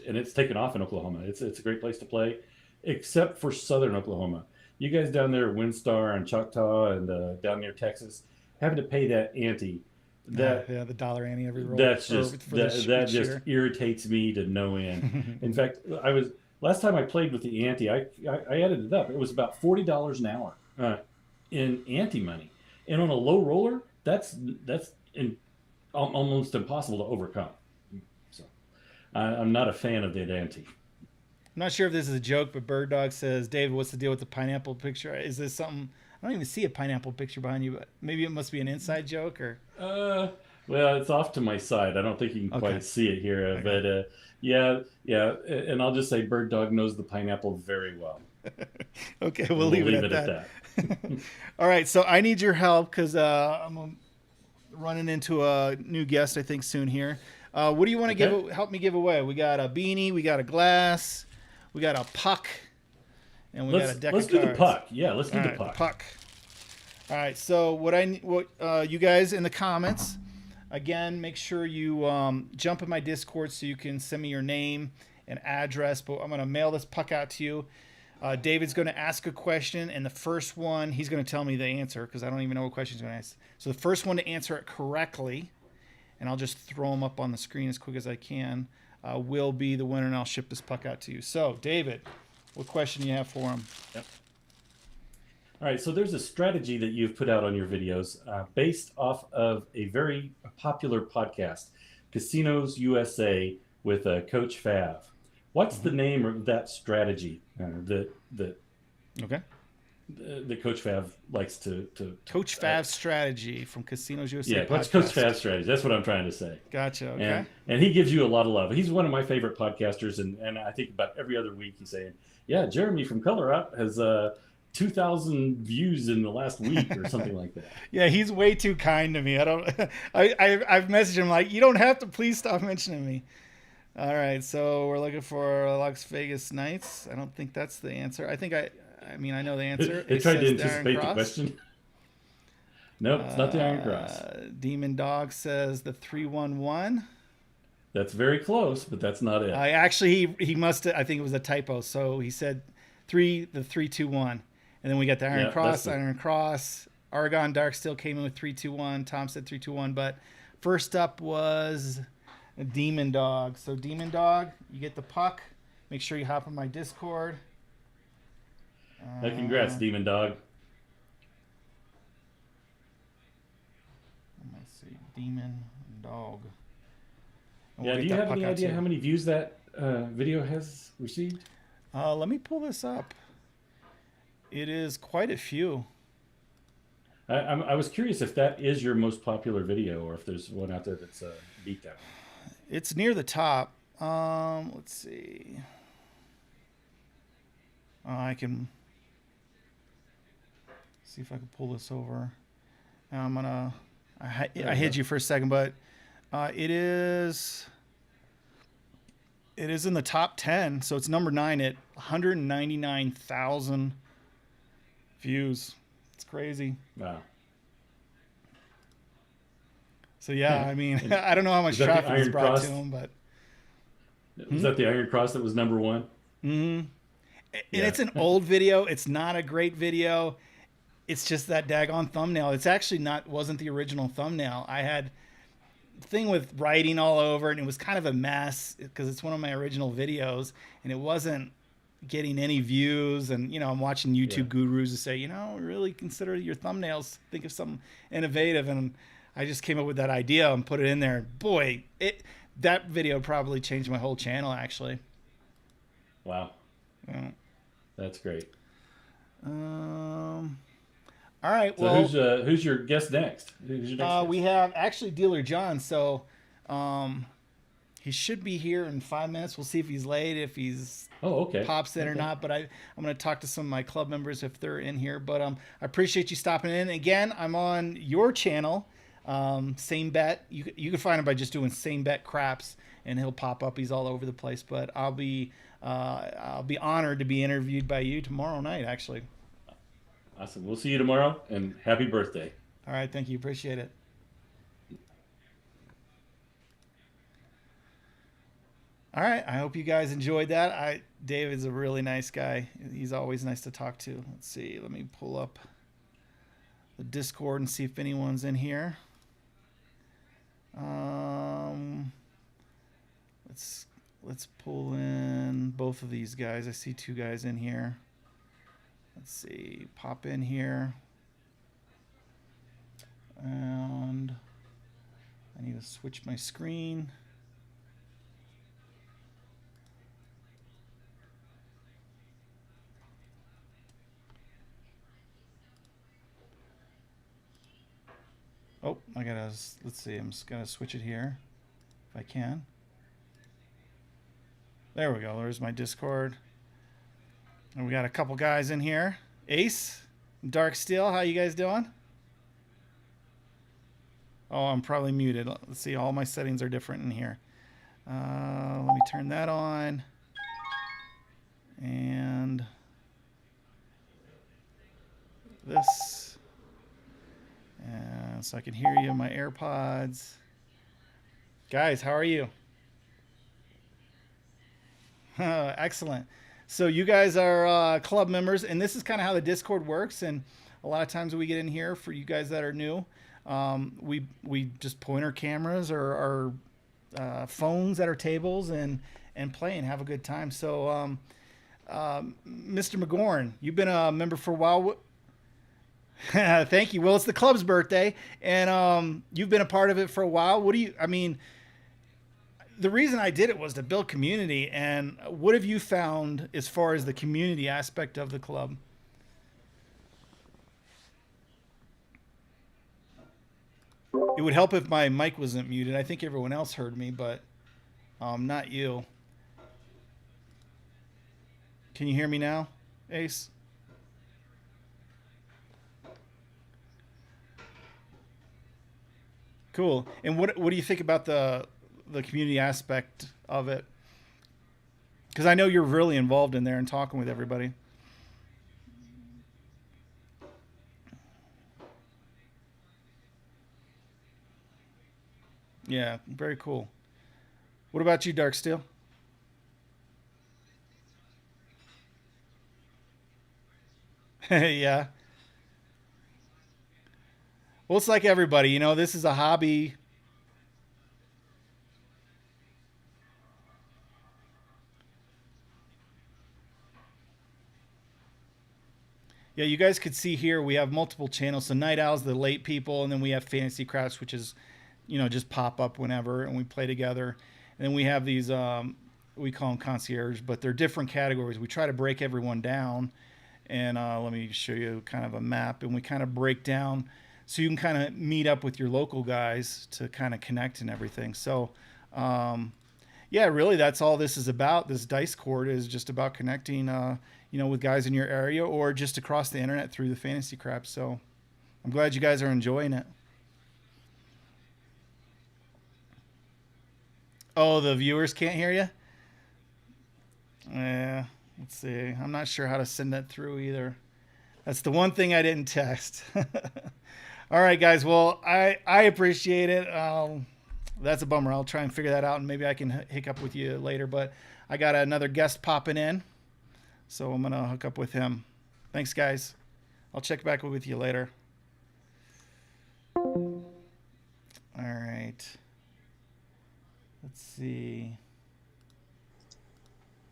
it's taken off in Oklahoma. It's a great place to play, except for southern Oklahoma. You guys down there at Windstar and Choctaw and down near Texas, having to pay that ante, that Yeah, the dollar ante every roll that's or just for that each just year. irritates me to no end. In fact, I was last time I played with the ante, I added it up. It was about $40 an hour in ante money, and on a low roller, that's almost impossible to overcome. So I'm not a fan of that ante. I'm not sure if this is a joke, but Bird Dog says, "David, what's the deal with the pineapple picture? Is this something? I don't even see a pineapple picture behind you, but maybe it must be an inside joke or." Uh, well, it's off to my side. I don't think you can Okay. quite see it here, Okay. but yeah, yeah. And I'll just say, Bird Dog knows the pineapple very well, Okay, we'll and we'll leave it leave at it at that. that. All right, so I need your help because I'm running into a new guest, I think, soon here. What do you want to Okay. help me give away? We got a beanie, we got a glass, we got a puck, and we got a deck Let's of do the cards. puck. Yeah, let's do All the right, the puck. puck. All right, so what you guys in the comments, again, make sure you jump in my Discord so you can send me your name and address. But I'm going to mail this puck out to you. David's going to ask a question, and the first one, he's going to tell me the answer because I don't even know what question he's going to ask. So the first one to answer it correctly, and I'll just throw them up on the screen as quick as I can, will be the winner, and I'll ship this puck out to you. So, David, what question do you have for him? Yep. All right, so there's a strategy that you've put out on your videos based off of a very popular podcast, Casinos USA, with Coach Fav. What's the name of that strategy that Okay. that Coach Fav likes to Coach Fav's strategy from Casinos USA yeah, what's podcast. Coach Fav's strategy? That's what I'm trying to say. Gotcha. Okay. And he gives you a lot of love. He's one of my favorite podcasters, and I think about every other week he's saying, "Yeah, Jeremy from Color Up has 2,000 views in the last week or something like that." Yeah, he's way too kind to me. I don't. I've messaged him like, you don't have to. Please stop mentioning me. All right, so we're looking for Las Vegas Knights. I don't think that's the answer. I mean, I know the answer. It tried to says Darren anticipate the Cross. question. Nope, it's not the Iron Cross. Demon Dog says the 311. That's very close, but that's not it. Actually, he must have, I think it was a typo. So he said the 321. And then we got the Iron Yeah, Cross, that's Iron Cross. Argon Dark still came in with 321. Tom said 321. But first up was Demon Dog. So Demon Dog, you get the puck. Make sure you hop on my Discord. Congrats, Demon Dog. Let's see, Demon Dog. And Yeah, we'll do get you that have puck any out idea too. how many views that video has received? Let me pull this up. It is quite a few. I was curious if that is your most popular video, or if there's one out there that's beat that one. It's near the top. Let's see. I can see if I can pull this over. Now I'm gonna. I hid you for a second, but it is in the top 10. So it's number 9 at 199,000 views. It's crazy. Wow. So yeah, I mean, I don't know how much Is that the traffic it's Iron brought Cross? to them, but Was that the Iron Cross that was number 1? and Yeah. it's an old video. It's not a great video. It's just that daggone thumbnail. It's actually wasn't the original thumbnail. I had thing with writing all over, and it was kind of a mess because it's one of my original videos, and it wasn't getting any views. And I'm watching YouTube gurus who say, really consider your thumbnails. Think of something innovative, and I just came up with that idea and put it in there. Boy, that video probably changed my whole channel, actually. Wow. Yeah. That's great. All right. So Well, who's your guest next? Who's your next guest? we have actually Dealer John. So he should be here in 5 minutes. We'll see if he's late, if he's okay. pops in or Okay. not. But I'm going to talk to some of my club members if they're in here. But I appreciate you stopping in. Again, I'm on your channel, Same Bet. You can find him by just doing Same Bet Craps, and he'll pop up. He's all over the place. But I'll be honored to be interviewed by you tomorrow night, actually. Awesome. We'll see you tomorrow, and happy birthday. All right. Thank you. Appreciate it. All right. I hope you guys enjoyed that. David's a really nice guy. He's always nice to talk to. Let's see. Let me pull up the Discord and see if anyone's in here. Let's pull in both of these guys. I see 2 guys in here. Let's see. Pop in here. And I need to switch my screen. Oh, let's see, I'm just gonna switch it here if I can. There we go, there's my Discord. And we got a couple guys in here. Ace, Dark Steel, how you guys doing? Oh, I'm probably muted. Let's see, all my settings are different in here. Let me turn that on. And this. And so I can hear you in my AirPods. Guys, how are you? Excellent. So you guys are club members, and this is kind of how the Discord works. And a lot of times we get in here, for you guys that are new, we just point our cameras or our phones at our tables and play and have a good time. So Mr. McGorn, you've been a member for a while. Thank you. Well, it's the club's birthday, and you've been a part of it for a while. The reason I did it was to build community. And what have you found as far as the community aspect of the club? It would help if my mic wasn't muted. I think everyone else heard me, but not you. Can you hear me now, Ace? Cool. And what do you think about the community aspect of it? Because I know you're really involved in there and talking with everybody. Yeah, very cool. What about you, Dark Steel? Yeah. Well, it's like everybody, you know, this is a hobby. Yeah, you guys could see here we have multiple channels. So Night Owls, the late people, and then we have Fantasy Crafts, which is, you know, just pop up whenever and we play together. And then we have these, we call them concierge, but they're different categories. We try to break everyone down. And let me show you kind of a map, and we kind of break down so you can kind of meet up with your local guys to kind of connect and everything. So, yeah, really, that's all this is about. This dice court is just about connecting, you know, with guys in your area or just across the internet through the fantasy crap. So I'm glad you guys are enjoying it. Oh, the viewers can't hear you? Yeah, let's see. I'm not sure how to send that through either. That's the one thing I didn't test. All right, guys. Well, I appreciate it. That's a bummer. I'll try and figure that out, and maybe I can hiccup with you later. But I got another guest popping in, so I'm gonna hook up with him. Thanks, guys. I'll check back with you later. All right. Let's see.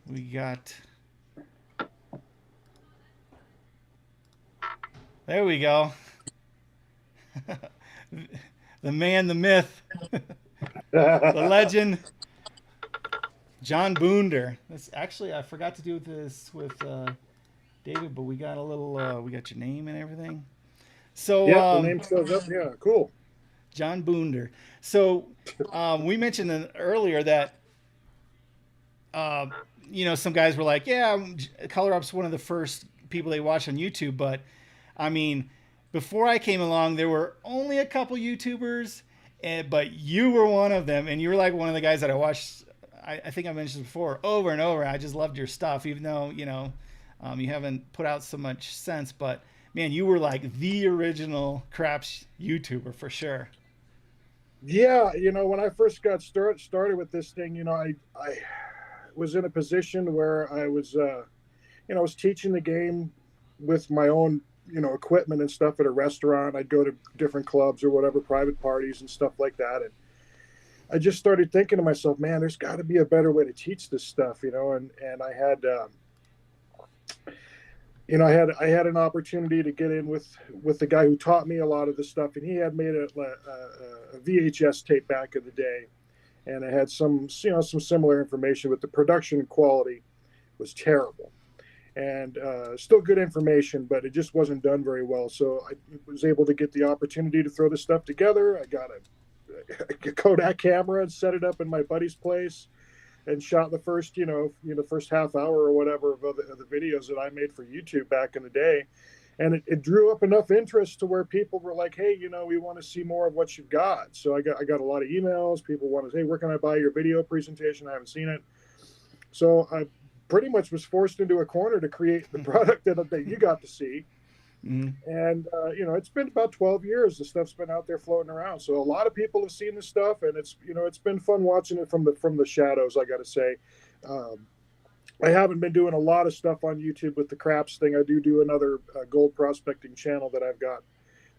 We got. There we go. The man, the myth, the legend, John Boonder. That's actually I forgot to do this with David, but we got a little. We got your name and everything. So Yeah, the name shows up. Yeah, cool. John Boonder. So we mentioned earlier that uh, you know some guys were like, yeah, Color Up's one of the first people they watch on YouTube, but I mean, before I came along, there were only a couple YouTubers, but you were one of them, and you were like one of the guys that I watched. I think I mentioned before over and over. I just loved your stuff, even though you know you haven't put out so much since. But man, you were like the original craps YouTuber for sure. Yeah, when I first got started with this thing, I was in a position where I was, I was teaching the game with my own, equipment and stuff at a restaurant. I'd go to different clubs or whatever, private parties and stuff like that. And I just started thinking to myself, man, there's got to be a better way to teach this stuff, and I had, I had an opportunity to get in with the guy who taught me a lot of the stuff, and he had made a VHS tape back in the day, and it had some similar information, but the production quality was terrible, and still good information, but it just wasn't done very well. So I was able to get the opportunity to throw this stuff together. I got a Kodak camera and set it up in my buddy's place and shot the first, first half hour or whatever of the videos that I made for YouTube back in the day. And it drew up enough interest to where people were like, hey, we want to see more of what you've got. So I got a lot of emails. People want to say, hey, where can I buy your video presentation? I haven't seen it. So I pretty much was forced into a corner to create the product that you got to see. Mm-hmm. And it's been about 12 years. The stuff's been out there floating around, so a lot of people have seen this stuff, and it's been fun watching it from the shadows, I gotta say. I haven't been doing a lot of stuff on YouTube with the craps thing. I do another gold prospecting channel that I've got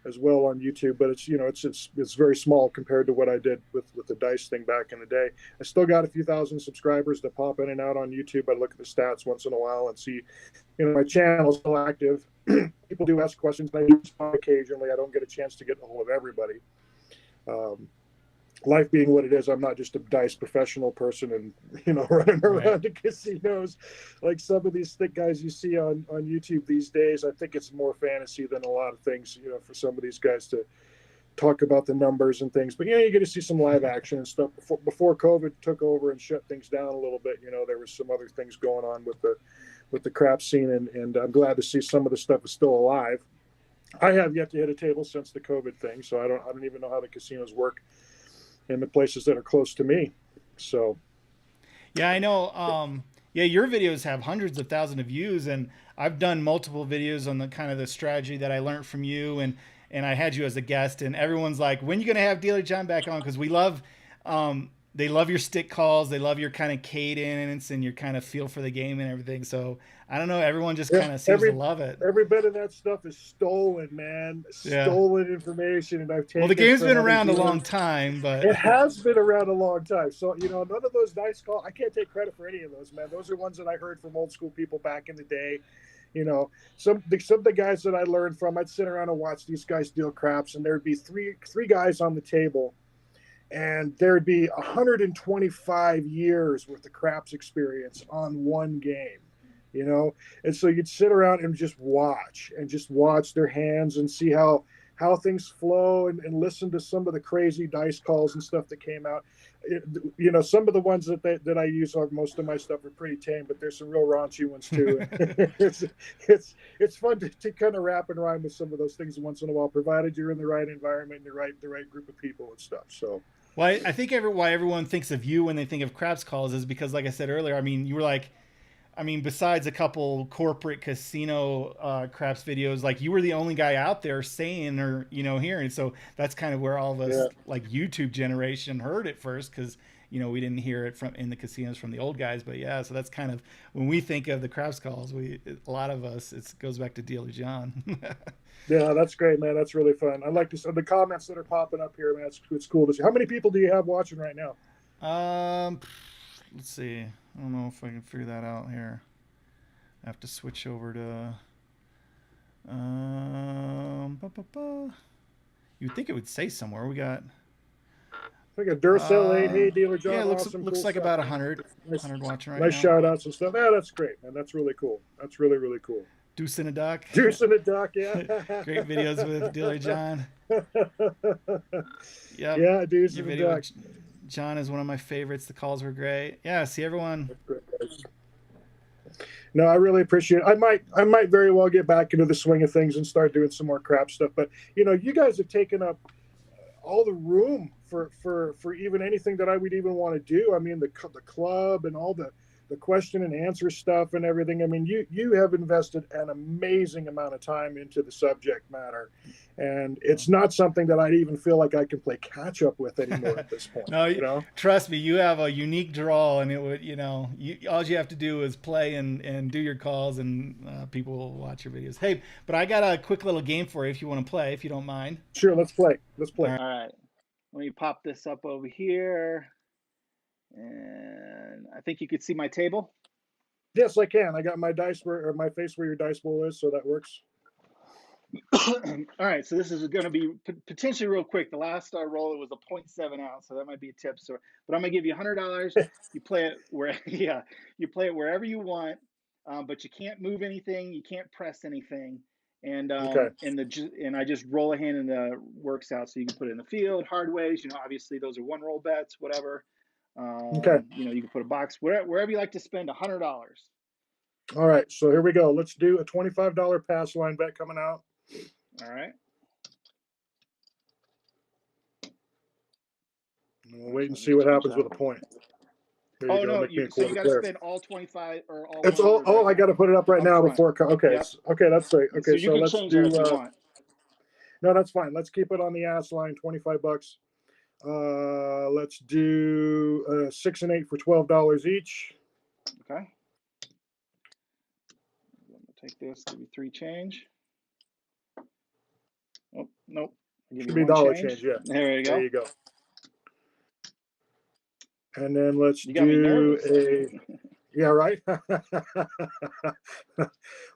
as well on YouTube, but it's very small compared to what I did with the dice thing back in the day. I still got a few thousand subscribers that pop in and out on YouTube. I look at the stats once in a while and see, my channel's still active. People do ask questions, and I do respond occasionally. I don't get a chance to get a hold of everybody. Life being what it is, I'm not just a dice professional person and running around the casinos like some of these thick guys you see on YouTube these days. I think it's more fantasy than a lot of things, for some of these guys to talk about the numbers and things. But you get to see some live action and stuff. Before COVID took over and shut things down a little bit, there was some other things going on with the crap scene, and I'm glad to see some of the stuff is still alive. I have yet to hit a table since the COVID thing, so I don't even know how the casinos work in the places that are close to me. So Yeah, I know. Yeah, your videos have hundreds of thousands of views, and I've done multiple videos on the kind of the strategy that I learned from you, and I had you as a guest, and everyone's like, when are you gonna have Dealer John back on? Because we love. They love your stick calls. They love your kind of cadence and your kind of feel for the game and everything. So I don't know. Everyone just Yeah, kind of seems to love it. every bit of that stuff is stolen, man. Yeah. Stolen information, and I've Well, the taken game's from been other around a long dealers. time, but It has been around a long time. So, you know, none of those dice calls, I can't take credit for any of those, man. Those are ones that I heard from old school people back in the day. You know, some of the guys that I learned from, I'd sit around and watch these guys deal craps, and there'd be three guys on the table, and there'd be 125 years worth of craps experience on one game, you know. And so you'd sit around and just watch their hands and see how things flow, and listen to some of the crazy dice calls and stuff that came out. You know, some of the ones that I use are, most of my stuff are pretty tame, but there's some real raunchy ones too. It's fun to kind of rap and rhyme with some of those things once in a while, provided you're in the right environment and the right group of people and stuff. So well, I think why everyone thinks of you when they think of craps calls is because, like I said earlier, I mean, you were like, I mean, besides a couple corporate casino craps videos, like you were the only guy out there saying or hearing. So that's kind of where all of us, yeah. like YouTube generation, heard it first, because we didn't hear it from in the casinos from the old guys. But yeah, so that's kind of when we think of the craps calls. A lot of us, it goes back to Dealer John. Yeah, that's great, man. That's really fun. I like the comments that are popping up here, man. It's cool to see. How many people do you have watching right now? Let's see. I don't know if I can figure that out here. I have to switch over to. You'd think it would say somewhere. We got. I got Duracell 8. Hey, Dealer John. Yeah, it looks Awesome. looks Cool like stuff, about man. 100. Nice, 100 watching right nice now. shout outs and stuff. Yeah, that's great, man. That's really cool. That's really, really cool. Deuce in a duck. Juice in the duck, yeah. Great videos with Dealer John. Yep. Yeah, Deuce Your in the video duck. with John is one of my favorites. The calls were great. Yeah, see everyone. No, I really appreciate it. I might very well get back into the swing of things and start doing some more crap stuff. But you guys have taken up all the room for even anything that I would even want to do. I mean, the club and all the question and answer stuff and everything. I mean, you have invested an amazing amount of time into the subject matter, and it's not something that I even feel like I can play catch up with anymore at this point. No, trust me, you have a unique draw, and it would, all you have to do is play and do your calls, and people will watch your videos. Hey, but I got a quick little game for you if you want to play, if you don't mind. Sure, let's play. All right, let me pop this up over here. And I think you could see my table. Yes, I can. I got my dice my face where your dice bowl is, so that works. All right, so this is going to be potentially real quick. The last roll, it was a 0.7 ounce, so that might be a tip. So, but I'm going to give you $100. You play it you play it wherever you want, but you can't move anything, you can't press anything, and Okay. and I just roll a hand and it works out. So you can put it in the field, hard ways. Obviously those are one roll bets, whatever. Okay. You can put a box wherever you like to spend $100. All right, so here we go. Let's do a $25 pass line bet coming out. All right. We'll wait and see what happens with a point. There you go. No, so you got to spend all 25 or all. It's all. Oh, I got to put it up right now before. Okay, yep. Okay, that's right. Okay, so let's do. No, that's fine. Let's keep it on the ass line. $25. Let's do 6 and 8 for $12 each. Okay. I'm gonna take this. Give you 3 change. Oh nope. Should be $1 change. Yeah. There you go. There you go. And then let's do a. Yeah, right.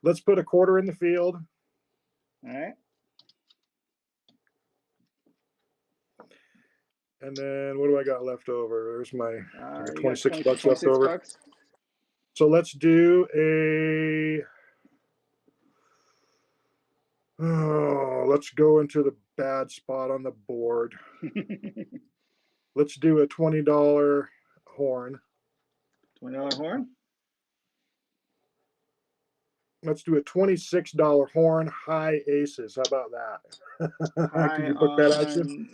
Let's put a quarter in the field. All right. And then what do I got left over? There's my I got $26 left over. Bucks. So let's do a. Oh, let's go into the bad spot on the board. Let's do a $20 horn. $20 horn. Let's do a $26 horn, high aces. How about that? Can you book that action?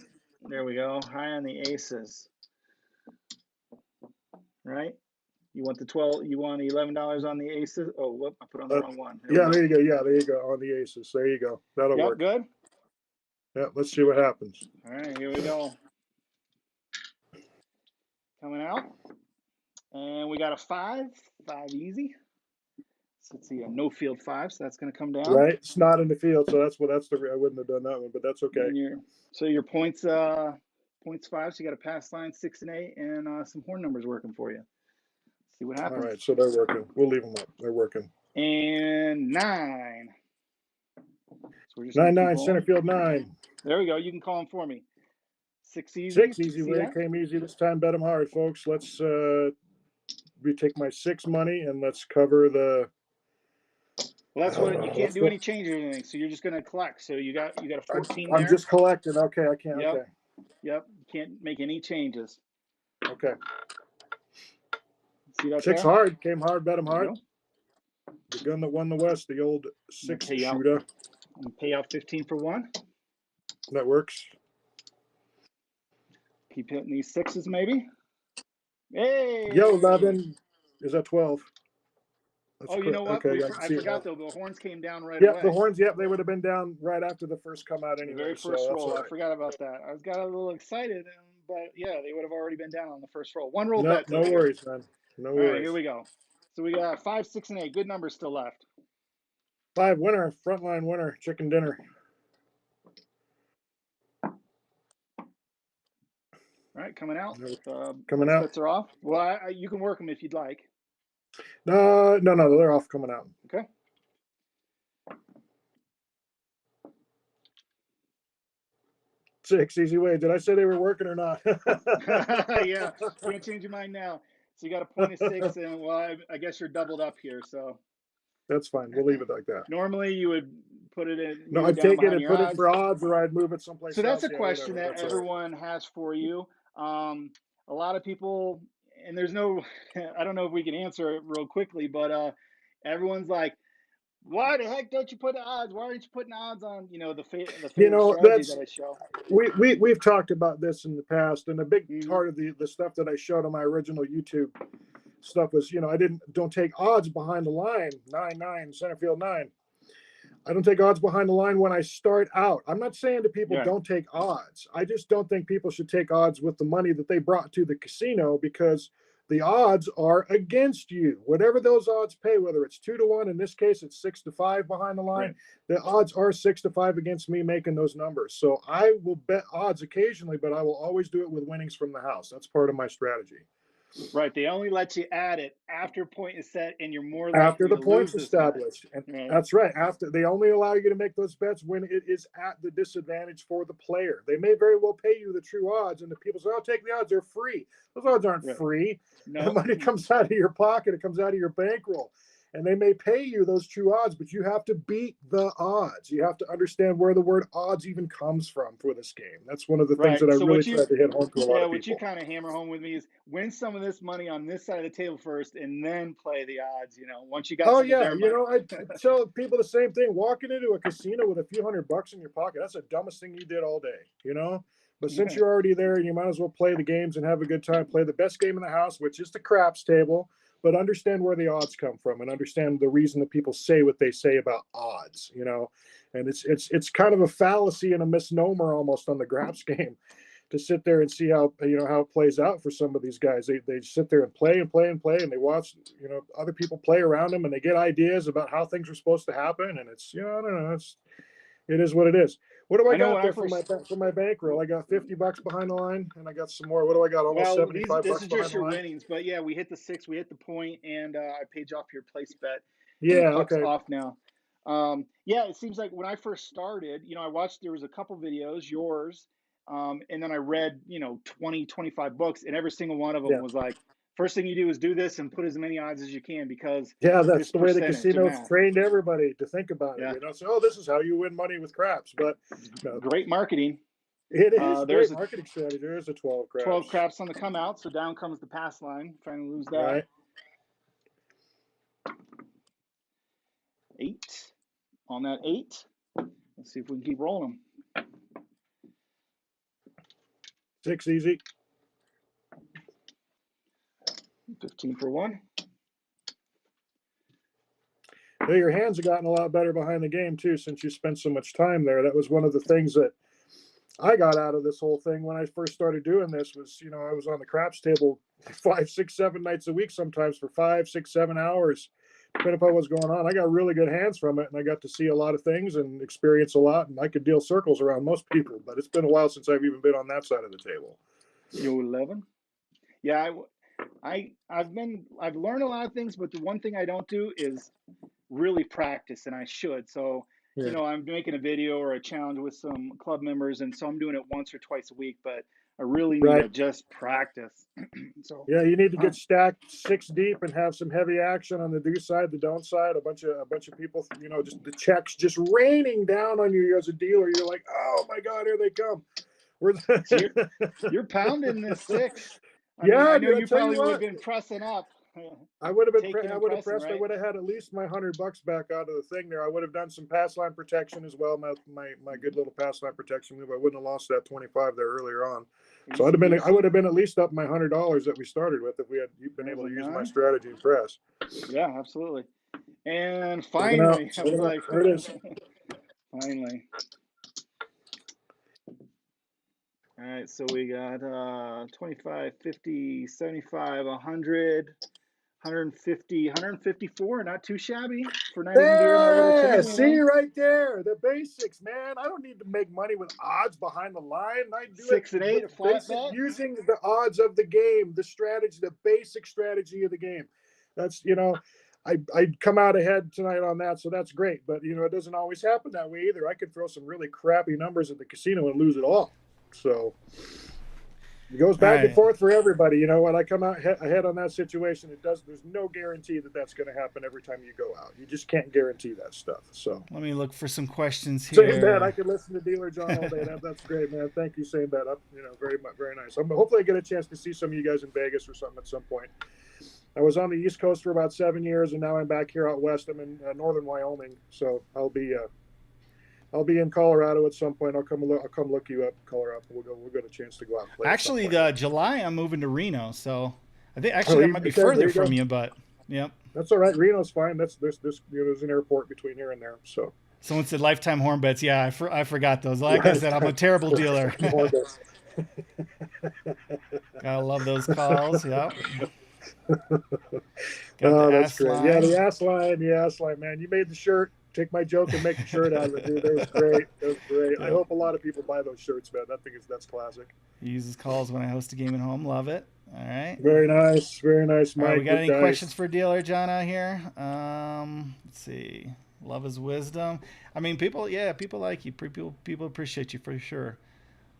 There we go. High on the aces. Right? You want the 12? You want $11 on the aces? Oh, whoop! I put on the wrong one. There you go. Yeah, there you go. On the aces. There you go. That'll work. Good. Yeah. Let's see what happens. All right. Here we go. Coming out. And we got a 5 easy. So let's see, a no field 5, so that's going to come down. Right, it's not in the field, so that's I wouldn't have done that one, but that's okay. So your points 5, so you got a pass line 6 and 8, and some horn numbers working for you. Let's see what happens. All right, so they're working. We'll leave them up. They're working. And 9. So we're just 9-9, center field 9. There we go. You can call them for me. 6 easy. 6 easy. Way came easy this time. Bet them hard, folks. Let's retake my 6 money and let's cover the. Well, that's what you can't do any changes or anything. So you're just going to collect. So you got a 14 there. I'm just collecting. Okay, I can't. Yep. Okay. Yep. You can't make any changes. Okay. See that 6 there? hard. Came hard. Bet them hard. The gun that won the West, the old 6 shooter. Pay out 15 for 1. That works. Keep hitting these 6s maybe. Hey! Yo, 11. Is that 12? That's you know what? Okay, I forgot though. The horns came down right away. away. The horns. Yep, they would have been down right after the first come out anyway. The very first roll. Right. I forgot about that. I got a little excited, but yeah, they would have already been down on the first roll. 1 roll bet. No worries, man. No worries. All right, here we go. So we got 5, 6, and 8. Good numbers still left. 5 winner, frontline winner, chicken dinner. All right, coming out. Coming out. Bets are off. Well, you can work them if you'd like. No, they're off coming out. Okay. Six easy way. Did I say they were working or not? Yeah, can't change your mind now. So you got a point of 6, and well, I guess you're doubled up here. So that's fine. We'll leave it like that. Normally, you would put it in. No, I'd take it and put it for odds, or I'd move it someplace. So that's else. a question that everyone has for you. A lot of people, and there's no, I don't know if we can answer it real quickly, but everyone's like, why the heck don't you put the odds? Why aren't you putting odds on, the strategy that I show? We've talked about this in the past, and a big part of the stuff that I showed on my original YouTube stuff was, don't take odds behind the line. 9-9, center field 9. I don't take odds behind the line when I start out. I'm not saying to people don't take odds. I just don't think people should take odds with the money that they brought to the casino, because the odds are against you. Whatever those odds pay, whether it's 2-1, in this case, it's 6-5 behind the line. Right. The odds are 6-5 against me making those numbers. So I will bet odds occasionally, but I will always do it with winnings from the house. That's part of my strategy. Right. They only let you add it after a point is set, and you're more likely after the to points lose established. And that's right. After they only allow you to make those bets when it is at the disadvantage for the player. They may very well pay you the true odds, and the people say, "I'll take the odds. They're free." Those odds aren't free. No. The money comes out of your pocket. It comes out of your bankroll. And they may pay you those true odds, but you have to beat the odds. You have to understand where the word odds even comes from for this game. That's one of the things that I really tried to hit home to a lot of people. Yeah, what you kind of hammer home with me is win some of this money on this side of the table first, and then play the odds. Once you got. Oh yeah, I tell people the same thing. Walking into a casino with a few $100 in your pocket—that's the dumbest thing you did all day. But since you're already there, and you might as well play the games and have a good time. Play the best game in the house, which is the craps table. But understand where the odds come from, and understand the reason that people say what they say about odds, and it's kind of a fallacy and a misnomer almost on the craps game to sit there and see how it plays out for some of these guys. They sit there and play, and they watch other people play around them, and they get ideas about how things are supposed to happen, and it's I don't know, it is what it is. What do I got there for my bankroll? I got $50 behind the line, and I got some more. What do I got? Almost $75 this is just your winnings, but yeah, we hit the 6, we hit the point, and I paid you off your place bet. Yeah, okay. Off now. Yeah, it seems like when I first started, I watched, there was a couple videos, yours, and then I read, 20, 25 books, and every single one of them was like, first thing you do is do this and put as many odds as you can, because that's the way the casinos trained everybody to think about it. So this is how you win money with craps. But great marketing. It is great marketing strategy. There is a 12 craps. 12 craps on the come out, so down comes the pass line. Trying to lose that. Right. 8 on that 8. Let's see if we can keep rolling. 6 easy. 15 for 1. Your hands have gotten a lot better behind the game too since you spent so much time there. That was one of the things that I got out of this whole thing when I first started doing this was, I was on the craps table 5, 6, 7 nights a week, sometimes for 5, 6, 7 hours, depending upon what's going on. I got really good hands from it, and I got to see a lot of things and experience a lot, and I could deal circles around most people, but it's been a while since I've even been on that side of the table. You 11? Yeah, I've learned a lot of things, but the one thing I don't do is really practice, and I should. So, Yeah. I'm making a video or a challenge with some club members, and so I'm doing it once or twice a week, but I really need to Right. just practice. So Yeah, you need to get stacked 6 deep and have some heavy action on the do side, the don't side. A bunch of people, just the checks just raining down on you as a dealer. You're like, oh my God, here they come. so you're pounding this 6. Yeah, I know dude, I you tell you probably would have what, been pressing up. I would have been, Taking I and would have pressing, pressed. I right? would have had at least my $100 back out of the thing there. I would have done some pass line protection as well. My good little pass line protection move. I wouldn't have lost that 25 there earlier on. So I would have been at least up my $100 that we started with if we had been able to use my strategy and press. Yeah, absolutely. And Looking out, finally, I was like, there it is. finally. All right, so we got 25, 50, 75, 100, 150, 154. Not too shabby for not even doing a little There, trading. see right there, the basics, man. I don't need to make money with odds behind the line. I do 6 it and 8, with flat bet. using the odds of the game, the strategy, the basic strategy of the game. That's I'd come out ahead tonight on that, so that's great. But it doesn't always happen that way either. I could throw some really crappy numbers at the casino and lose it all. So it goes back and forth for everybody. When I come out ahead on that situation, there's no guarantee that that's going to happen every time you go out. You just can't guarantee that stuff. So let me look for some questions here. Same bet. I could listen to Dealer John all day. That's great, man. Thank you. Same bet. Very much, very nice. Hopefully I get a chance to see some of you guys in Vegas or something at some point. I was on the East Coast for about 7 years, and now I'm back here out west. I'm in northern Wyoming, so I'll be in Colorado at some point. I'll come look you up, Colorado. We'll get a chance to go out and play. Actually, July I'm moving to Reno, so I think that might be further from you, but yep. That's all right. Reno's fine. There's an airport between here and there. So someone said lifetime horn bets. Yeah, I forgot those. Like I said, I'm a terrible dealer. Gotta love those calls. Yep. Oh, that's great. Yeah, the ass line, man. You made the shirt. Take my joke and make a shirt out of it, dude. That was great. Yeah. I hope a lot of people buy those shirts, man. That's classic. He uses calls when I host a game at home. Love it. All right. Very nice, Mike. Right, we got any questions for Dealer John out here? Let's see. Love his wisdom. People like you. People appreciate you for sure.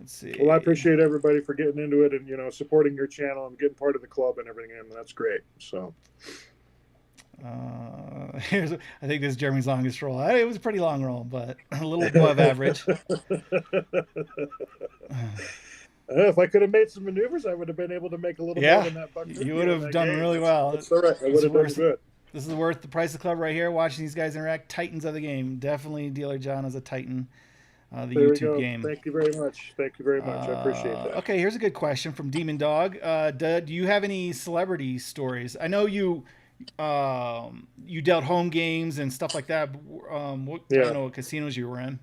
Let's see. Well, I appreciate everybody for getting into it and supporting your channel and getting part of the club and everything, and that's great. So. I think this is Jeremy's longest roll. It was a pretty long roll, but a little above average. If I could have made some maneuvers, I would have been able to make a little more than that buck. You would have done really well. That's all right. I would have done good. This is worth the price of the club right here. Watching these guys interact, titans of the game. Definitely Dealer John is a titan. The there YouTube game. Thank you very much. I appreciate that. Okay, here's a good question from Demon Dog. Do you have any celebrity stories? I know you dealt home games and stuff like that. I don't know what casinos you were in.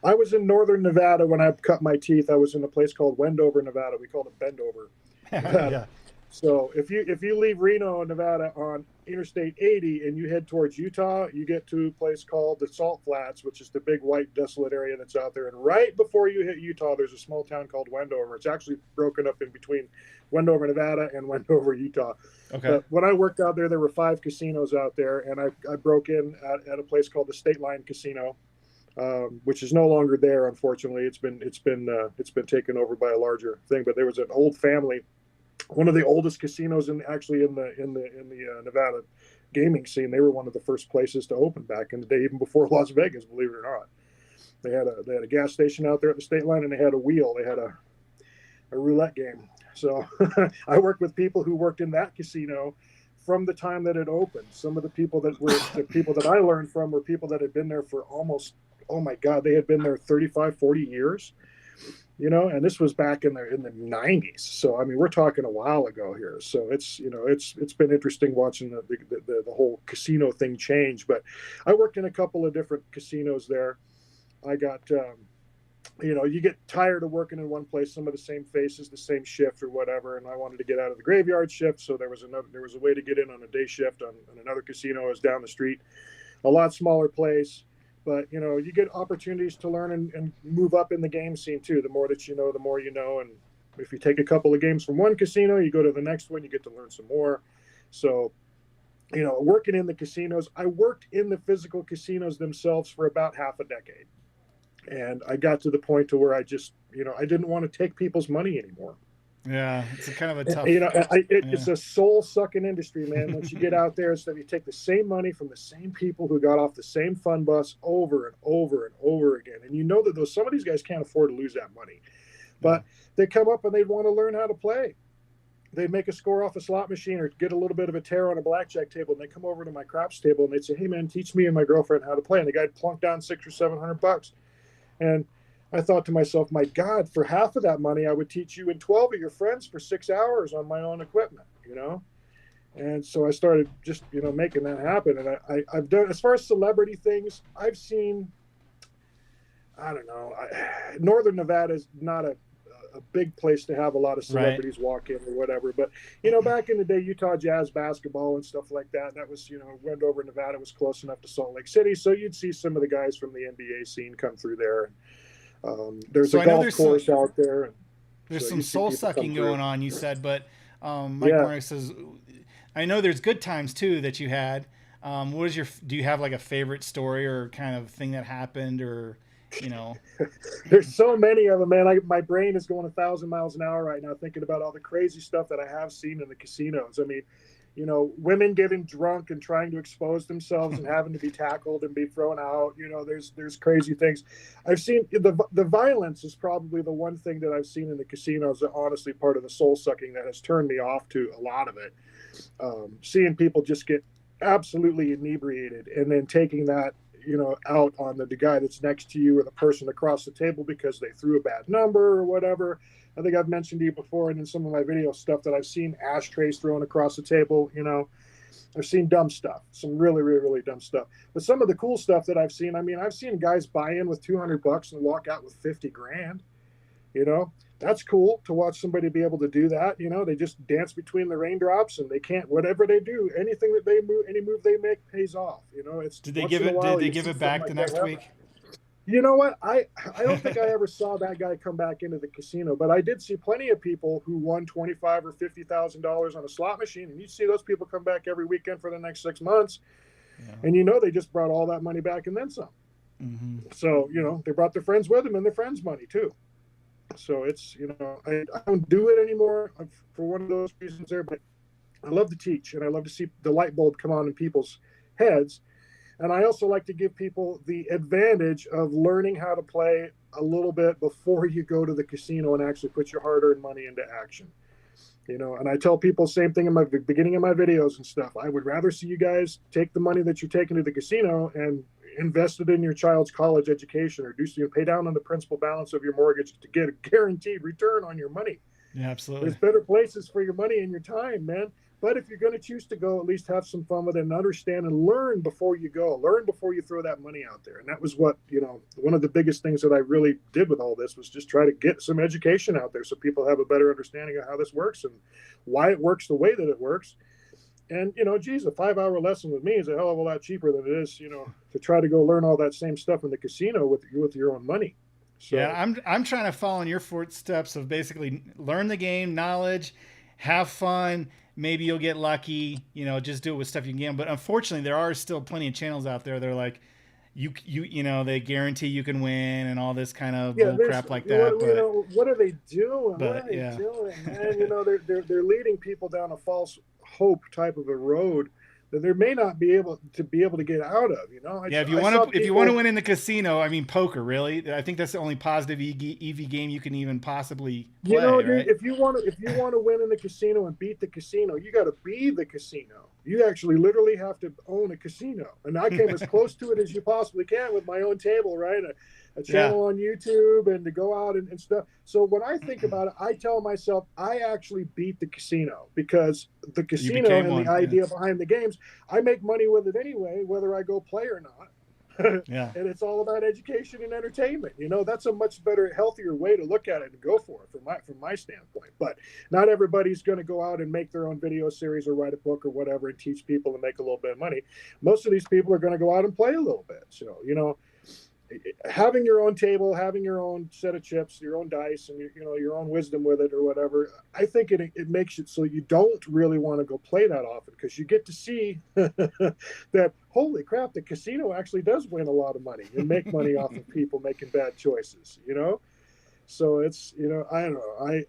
I was in northern Nevada when I cut my teeth. I was in a place called Wendover, Nevada. We called it Bendover. Yeah. So if you leave Reno, Nevada on Interstate 80 and you head towards Utah, you get to a place called the Salt Flats, which is the big white desolate area that's out there. And right before you hit Utah, there's a small town called Wendover. It's actually broken up in between Wendover, Nevada and Wendover, Utah. Okay. But when I worked out there were 5 casinos out there, and I broke in at a place called the State Line Casino, which is no longer there, unfortunately. It's been taken over by a larger thing. But there was an old family, one of the oldest casinos in the Nevada gaming scene. They were one of the first places to open back in the day, even before Las Vegas, believe it or not. They had a gas station out there at the State Line, and they had a wheel. They had a roulette game. So I worked with people who worked in that casino from the time that it opened. Some of the people that I learned from were people that had been there for almost, oh my God, they had been there 35, 40 years. And this was back in the 90s. So I mean, we're talking a while ago here. So it's been interesting watching the whole casino thing change. But I worked in a couple of different casinos there. I got you get tired of working in one place, some of the same faces, the same shift or whatever. And I wanted to get out of the graveyard shift. So there was a way to get in on a day shift on another casino. It was down the street, a lot smaller place. But, you get opportunities to learn and move up in the game scene too. The more that you know, the more you know. And if you take a couple of games from one casino, you go to the next one, you get to learn some more. So, working in the casinos, I worked in the physical casinos themselves for about half a decade. And I got to the point to where I just, I didn't want to take people's money anymore. Yeah, it's a kind of a tough. It's a soul sucking industry, man. Once you get out there, so you take the same money from the same people who got off the same fun bus over and over and over again. And you know that some of these guys can't afford to lose that money, but they come up and they want to learn how to play. They'd make a score off a slot machine or get a little bit of a tear on a blackjack table. And they come over to my craps table and they'd say, "Hey man, teach me and my girlfriend how to play." And the guy'd plunk down $600 or $700. And I thought to myself, my God, for half of that money, I would teach you and 12 of your friends for 6 hours on my own equipment, And so I started just, making that happen. And I've done, as far as celebrity things, I've seen, I don't know, Northern Nevada is not a big place to have a lot of celebrities walk in or whatever. But, back in the day, Utah Jazz basketball and stuff like that, that was, Wendover, Nevada was close enough to Salt Lake City. So you'd see some of the guys from the NBA scene come through there. There's a golf course out there. And there's some soul sucking going on, you said, but Mike Murray says, I know there's good times too that you had. Do you have like a favorite story or kind of thing that happened or, There's so many of them, man. My brain is going 1,000 miles an hour right now thinking about all the crazy stuff that I have seen in the casinos. I mean, women getting drunk and trying to expose themselves and having to be tackled and be thrown out. There's crazy things. I've seen the violence is probably the one thing that I've seen in the casinos that honestly part of the soul sucking that has turned me off to a lot of it. Seeing people just get absolutely inebriated and then taking that, out on the guy that's next to you or the person across the table because they threw a bad number or whatever. I think I've mentioned to you before, and in some of my video stuff that I've seen ashtrays thrown across the table. I've seen dumb stuff, some really, really, really dumb stuff. But some of the cool stuff that I've seen, I've seen guys buy in with $200 and walk out with 50 grand. That's cool to watch somebody be able to do that. They just dance between the raindrops and they can't, whatever they do, anything that they move, any move they make pays off. Did they give it back the next week? You know what? I don't think I ever saw that guy come back into the casino, but I did see plenty of people who won $25,000 or $50,000 on a slot machine, and you see those people come back every weekend for the next 6 months, and they just brought all that money back and then some. Mm-hmm. So they brought their friends with them and their friends' money too. So it's I don't do it anymore for one of those reasons there, but I love to teach and I love to see the light bulb come on in people's heads. And I also like to give people the advantage of learning how to play a little bit before you go to the casino and actually put your hard-earned money into action. And I tell people the same thing in my beginning of my videos and stuff. I would rather see you guys take the money that you're taking to the casino and invest it in your child's college education or pay down on the principal balance of your mortgage to get a guaranteed return on your money. Yeah, absolutely. There's better places for your money and your time, man. But if you're going to choose to go, at least have some fun with it and understand and learn before you go. Learn before you throw that money out there. And that was what, one of the biggest things that I really did with all this was just try to get some education out there so people have a better understanding of how this works and why it works the way that it works. And, a 5-hour lesson with me is a hell of a lot cheaper than it is, to try to go learn all that same stuff in the casino with your own money. So, yeah, I'm trying to follow in your footsteps of basically learn the game, knowledge, have fun. Maybe you'll get lucky, just do it with stuff you can get. But unfortunately, there are still plenty of channels out there. They're like, they guarantee you can win and all this kind of bull crap like that. What are they doing? What are they doing, man? They're leading people down a false hope type of a road that they may not be able to get out of. If you want to win in the casino, poker, really, I think that's the only positive EV game you can even possibly play. Right? if you want to win in the casino and beat the casino, you got to be the casino. You actually literally have to own a casino, and I came as close to it as you possibly can with my own table, right? A channel on YouTube and to go out and stuff. So when I think about it, I tell myself I actually beat the casino because the casino and the idea behind the games, I make money with it anyway, whether I go play or not. Yeah. And it's all about education and entertainment. You know, that's a much better, healthier way to look at it and go for it from my standpoint. But not everybody's going to go out and make their own video series or write a book or whatever and teach people and make a little bit of money. Most of these people are going to go out and play a little bit. So, you know, having your own table, having your own set of chips, your own dice, and you know your own wisdom with it or whatever, I think it makes it so you don't really want to go play that often, because you get to see that, holy crap, the casino actually does win a lot of money and make money off of people making bad choices, you know. So it's, you know, I don't know,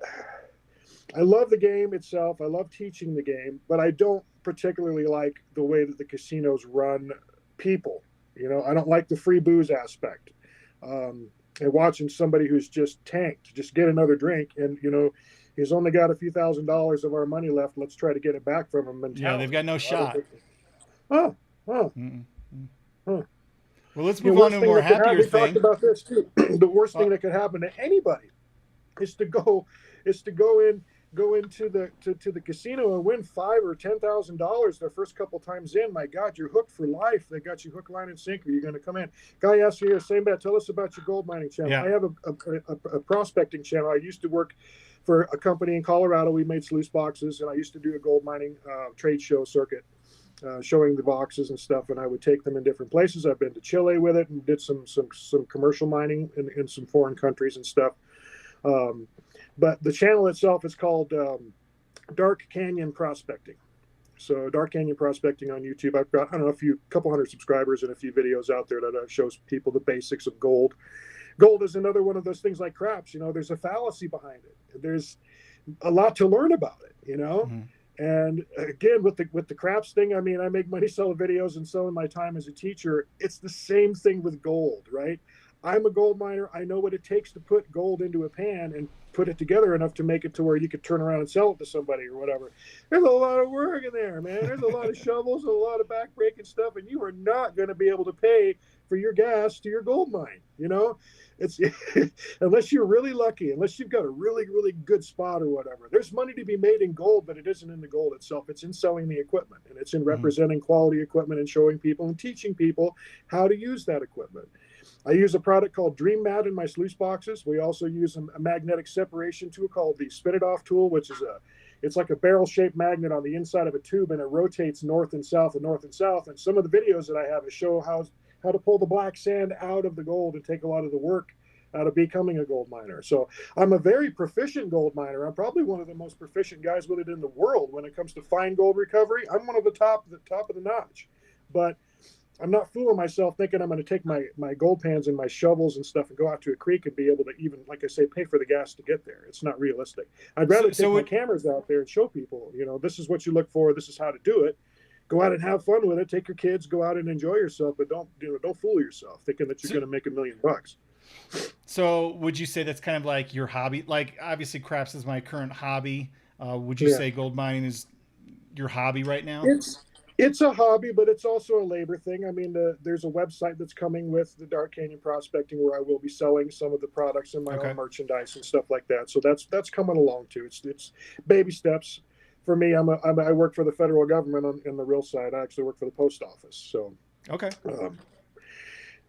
I love the game itself, I love teaching the game, but I don't particularly like the way that the casinos run people. You know, I don't like the free booze aspect. And watching somebody who's just tanked, just get another drink, and you know, he's only got a few $1,000s of our money left. Let's try to get it back from him. Yeah, they've got no shot. Oh, Mm-mm. huh. Well, let's The move on worst to a thing more that could happen, happier we talked thing. about this too. The worst thing that could happen to anybody is to go into the casino and win $5,000 or $10,000 their first couple times in. My God, you're hooked for life. They got you hook, line, and sinker. You're going to come in. Guy asked you here, same bet. Tell us about your gold mining channel. Yeah. I have a prospecting channel. I used to work for a company in Colorado. We made sluice boxes, and I used to do a gold mining trade show circuit. Showing the boxes and stuff, and I would take them in different places. I've been to Chile with it and did some commercial mining in some foreign countries and stuff. But the channel itself is called Dark Canyon Prospecting. So Dark Canyon Prospecting on YouTube. I've got, I don't know, couple hundred subscribers and a few videos out there that shows people the basics of gold. Gold is another one of those things like craps. You know, there's a fallacy behind it. There's a lot to learn about it, you know. Mm-hmm. And again, with the craps thing, I mean, I make money selling videos and selling my time as a teacher. It's the same thing with gold, right? I'm a gold miner. I know what it takes to put gold into a pan and put it together enough to make it to where you could turn around and sell it to somebody or whatever. There's a lot of work in there, man. There's a lot of shovels, a lot of backbreaking stuff, and you are not going to be able to pay for your gas to your gold mine. You know, it's unless you're really lucky, unless you've got a really, really good spot or whatever. There's money to be made in gold, but it isn't in the gold itself. It's in selling the equipment, and it's in representing quality equipment and showing people and teaching people how to use that equipment. I use a product called Dream Mat in my sluice boxes. We also use a magnetic separation tool called the Spin It Off tool, which is it's like a barrel-shaped magnet on the inside of a tube, and it rotates north and south and north and south. And some of the videos that I have show how to pull the black sand out of the gold and take a lot of the work out of becoming a gold miner. So I'm a very proficient gold miner. I'm probably one of the most proficient guys with it in the world when it comes to fine gold recovery. I'm one of the top of the notch. But I'm not fooling myself thinking I'm going to take my gold pans and my shovels and stuff and go out to a creek and be able to even, like I say, pay for the gas to get there. It's not realistic. I'd rather take my cameras out there and show people, you know, this is what you look for. This is how to do it. Go out and have fun with it. Take your kids, go out and enjoy yourself, but don't fool yourself thinking that you're going to make $1 million. So would you say that's kind of like your hobby? Like obviously craps is my current hobby. Would you say gold mining is your hobby right now? It's a hobby, but it's also a labor thing. I mean, there's a website that's coming with the Dark Canyon Prospecting where I will be selling some of the products and my own merchandise and stuff like that. So that's coming along too. It's baby steps. For me, I work for the federal government in the real side. I actually work for the post office. So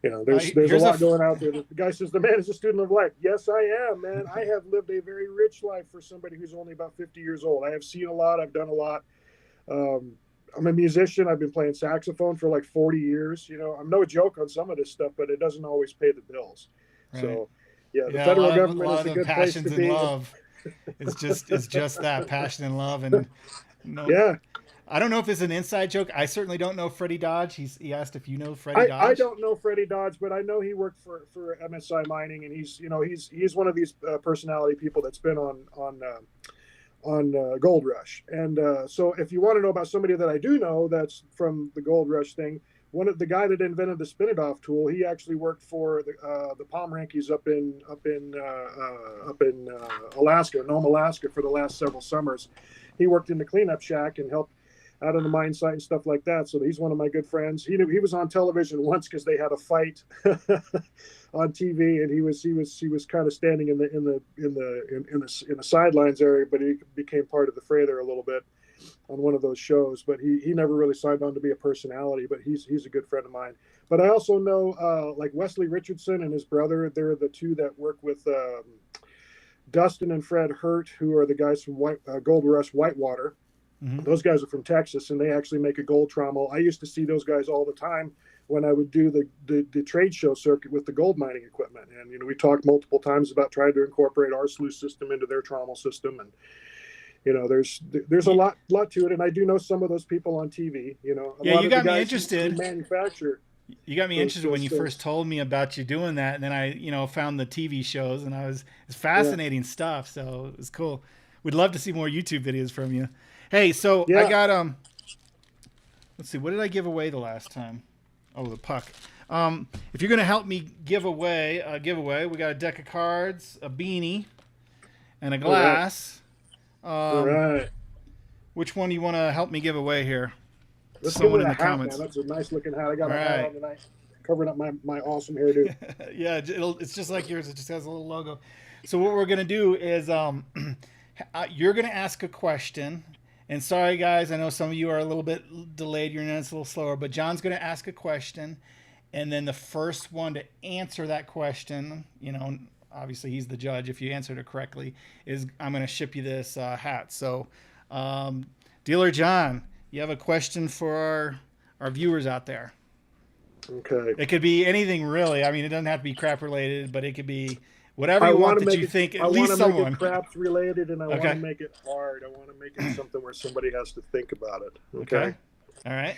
you know, there's a lot going out there. The guy says the man is a student of life. Yes, I am, man. I have lived a very rich life for somebody who's only about 50 years old. I have seen a lot. I've done a lot. I'm a musician. I've been playing saxophone for like 40 years. You know, I'm no joke on some of this stuff, but it doesn't always pay the bills. Right. So, the federal government is a good place to be. Love. It's just that passion and love, and I don't know if it's an inside joke. I certainly don't know Freddie Dodge. He asked if you know Freddie Dodge. I don't know Freddie Dodge, but I know he worked for MSI Mining, and he's one of these personality people that's been on Gold Rush. And so if you want to know about somebody that I do know that's from the Gold Rush thing, the guy that invented the Spin It Off tool, he actually worked for the Pomerankies up in Alaska, Nome, Alaska, for the last several summers. He worked in the cleanup shack and helped out on the mine site and stuff like that. So he's one of my good friends. He was on television once because they had a fight on TV, and he was kind of standing in the sidelines area, but he became part of the fray there a little bit. on one of those shows, but he never really signed on to be a personality, but he's a good friend of mine. But I also know like Wesley Richardson and his brother. They're the two that work with Dustin and Fred Hurt, who are the guys from Gold Rush Whitewater. Mm-hmm. Those guys are from Texas, and they actually make a gold trommel. I used to see those guys all the time when I would do the trade show circuit with the gold mining equipment. And, you know, we talked multiple times about trying to incorporate our sluice system into their trommel system. And, you know, there's a lot to it. And I do know some of those people on TV, you know. Yeah, you got me interested. Manufacture. You got me interested when you first told me about you doing that. And then I, you know, found the TV shows, and it's fascinating stuff. So it was cool. We'd love to see more YouTube videos from you. Hey, so I got, let's see, what did I give away the last time? Oh, the puck. If you're going to help me give away a giveaway, we got a deck of cards, a beanie, and a glass. All right. Which one do you want to help me give away here? Let's Someone give it in a the hat, comments. man. That's a nice looking hat. I got All a hat on tonight, covering up my awesome hairdo. Yeah, it's just like yours. It just has a little logo. So what we're going to do is you're going to ask a question. And sorry, guys, I know some of you are a little bit delayed. Your internet's a little slower. But John's going to ask a question. And then the first one to answer that question, you know, obviously he's the judge. If you answered it correctly, I'm going to ship you this hat. So, Dealer John, you have a question for our viewers out there. Okay. It could be anything, really. I mean, it doesn't have to be crap related, but it could be whatever you want that you think at least someone. I want to make it craps related, and I want to make it hard. I want to make it something where somebody has to think about it. Okay. All right.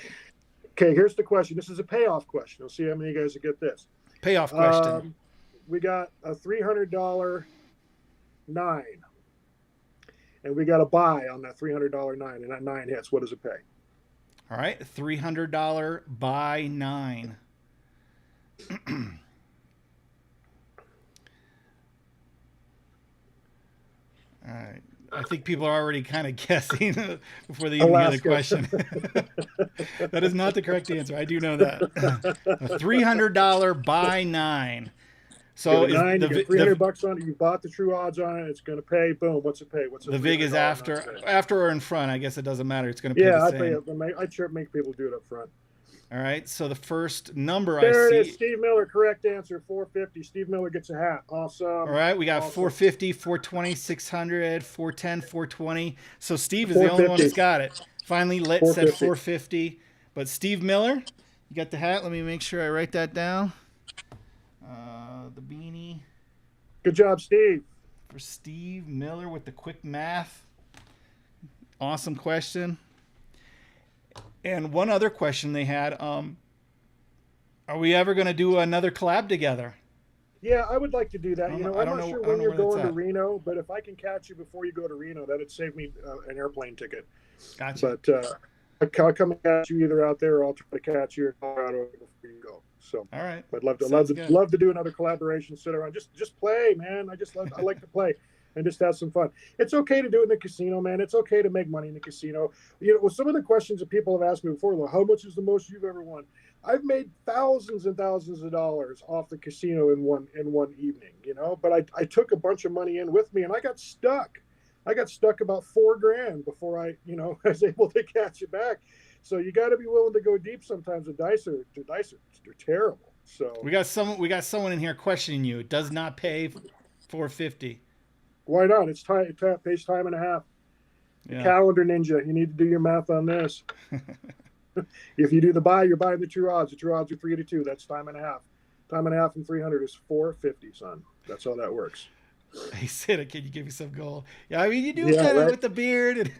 Okay, here's the question. This is a payoff question. We'll see how many of you guys will get this. Payoff question. We got a $300 9. And we got a buy on that $300 9. And that 9 hits. What does it pay? All right. $300 buy 9. All right. I think people are already kind of guessing before they even hear the question. That is not the correct answer. I do know that. A $300 buy 9. So you get $300 on it. You bought the true odds on it. It's going to pay. Boom. What's it pay? What's the VIG is after or in front? I guess it doesn't matter. It's going to pay the same. I try to make people do it up front. All right. So the first number there I see. It is. Steve Miller. Correct answer. 450. Steve Miller gets a hat. Awesome. All right. We got 450, 420, 600, 410, 420. So Steve is the only one that's got it. Finally, Lit said 450. But Steve Miller, you got the hat. Let me make sure I write that down. The beanie. Good job, Steve. For Steve Miller with the quick math. Awesome question. And one other question they had, are we ever going to do another collab together? Yeah, I would like to do that. I'm not sure when you're going to Reno, but if I can catch you before you go to Reno, that'd save me an airplane ticket. Gotcha. But I'll come and catch you either out there, or I'll try to catch you in Colorado before you go. So, all right. I'd love to do another collaboration. Sit around, just play, man. I like to play and just have some fun. It's okay to do it in the casino, man. It's okay to make money in the casino. You know, some of the questions that people have asked me before, well, how much is the most you've ever won? I've made thousands and thousands of dollars off the casino in one evening, you know, but I took a bunch of money in with me and I got stuck. I got stuck about $4,000 before I was able to catch it back. So you got to be willing to go deep sometimes. The dice are terrible. So we got someone in here questioning you. It does not pay $450. Why not? It pays time and a half. Yeah. Calendar ninja, you need to do your math on this. If you do the buy, you're buying the true odds. The true odds are 3 to 2. That's time and a half. Time and a half and 300 is 450, son. That's how that works. He said, "Can you give me some gold?" Yeah, I mean, you do kind of with the beard.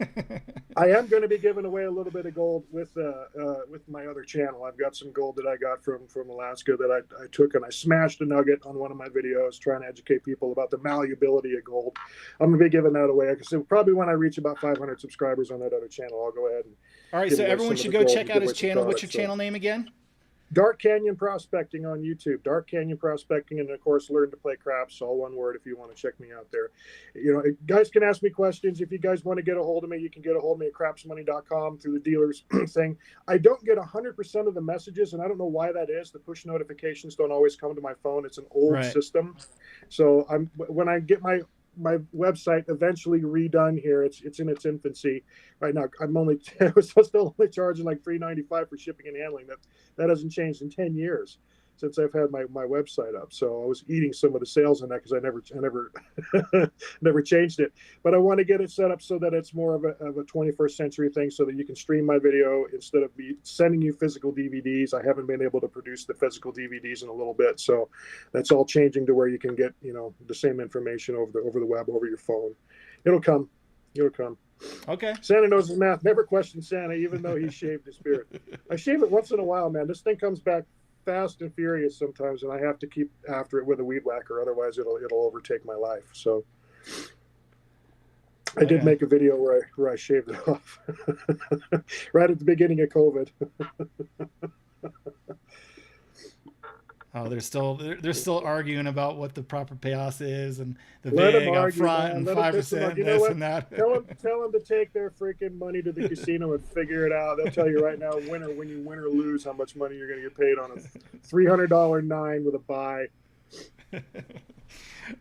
I am going to be giving away a little bit of gold with my other channel. I've got some gold that I got from Alaska that I took and I smashed a nugget on one of my videos trying to educate people about the malleability of gold. I'm going to be giving that away. Like I said, probably when I reach about 500 subscribers on that other channel, I'll go ahead and. All right, so everyone should go check out his channel. What's your channel name again? Dark Canyon Prospecting on YouTube. Dark Canyon Prospecting, and of course, Learn to Play Craps. All one word. If you want to check me out there, guys can ask me questions. If you guys want to get a hold of me, you can get a hold of me at crapsmoney.com through the dealers thing. I don't get 100% of the messages, and I don't know why that is. The push notifications don't always come to my phone. It's an old system, so when I get my my website eventually redone here. It's in its infancy right now. I was still only charging like $3.95 for shipping and handling. That hasn't changed in 10 years since I've had my website up. So I was eating some of the sales on that because I never never changed it. But I want to get it set up so that it's more of a 21st century thing, so that you can stream my video instead of me sending you physical DVDs. I haven't been able to produce the physical DVDs in a little bit, so that's all changing to where you can get the same information over the web, over your phone. It'll come. It'll come. Okay. Santa knows his math. Never question Santa, even though he shaved his beard. I shave it once in a while, man. This thing comes back fast and furious sometimes, and I have to keep after it with a weed whacker, otherwise it'll overtake my life. So I did make a video where I shaved it off right at the beginning of COVID. Oh, they're still arguing about what the proper payoff is, and the Let VIG them up argue, front man. and Let them 5% piss them off. You know this what? and that. Tell them to take their freaking money to the casino and figure it out. They'll tell you right now, when you win or lose, how much money you're going to get paid on a $300 9 with a buy.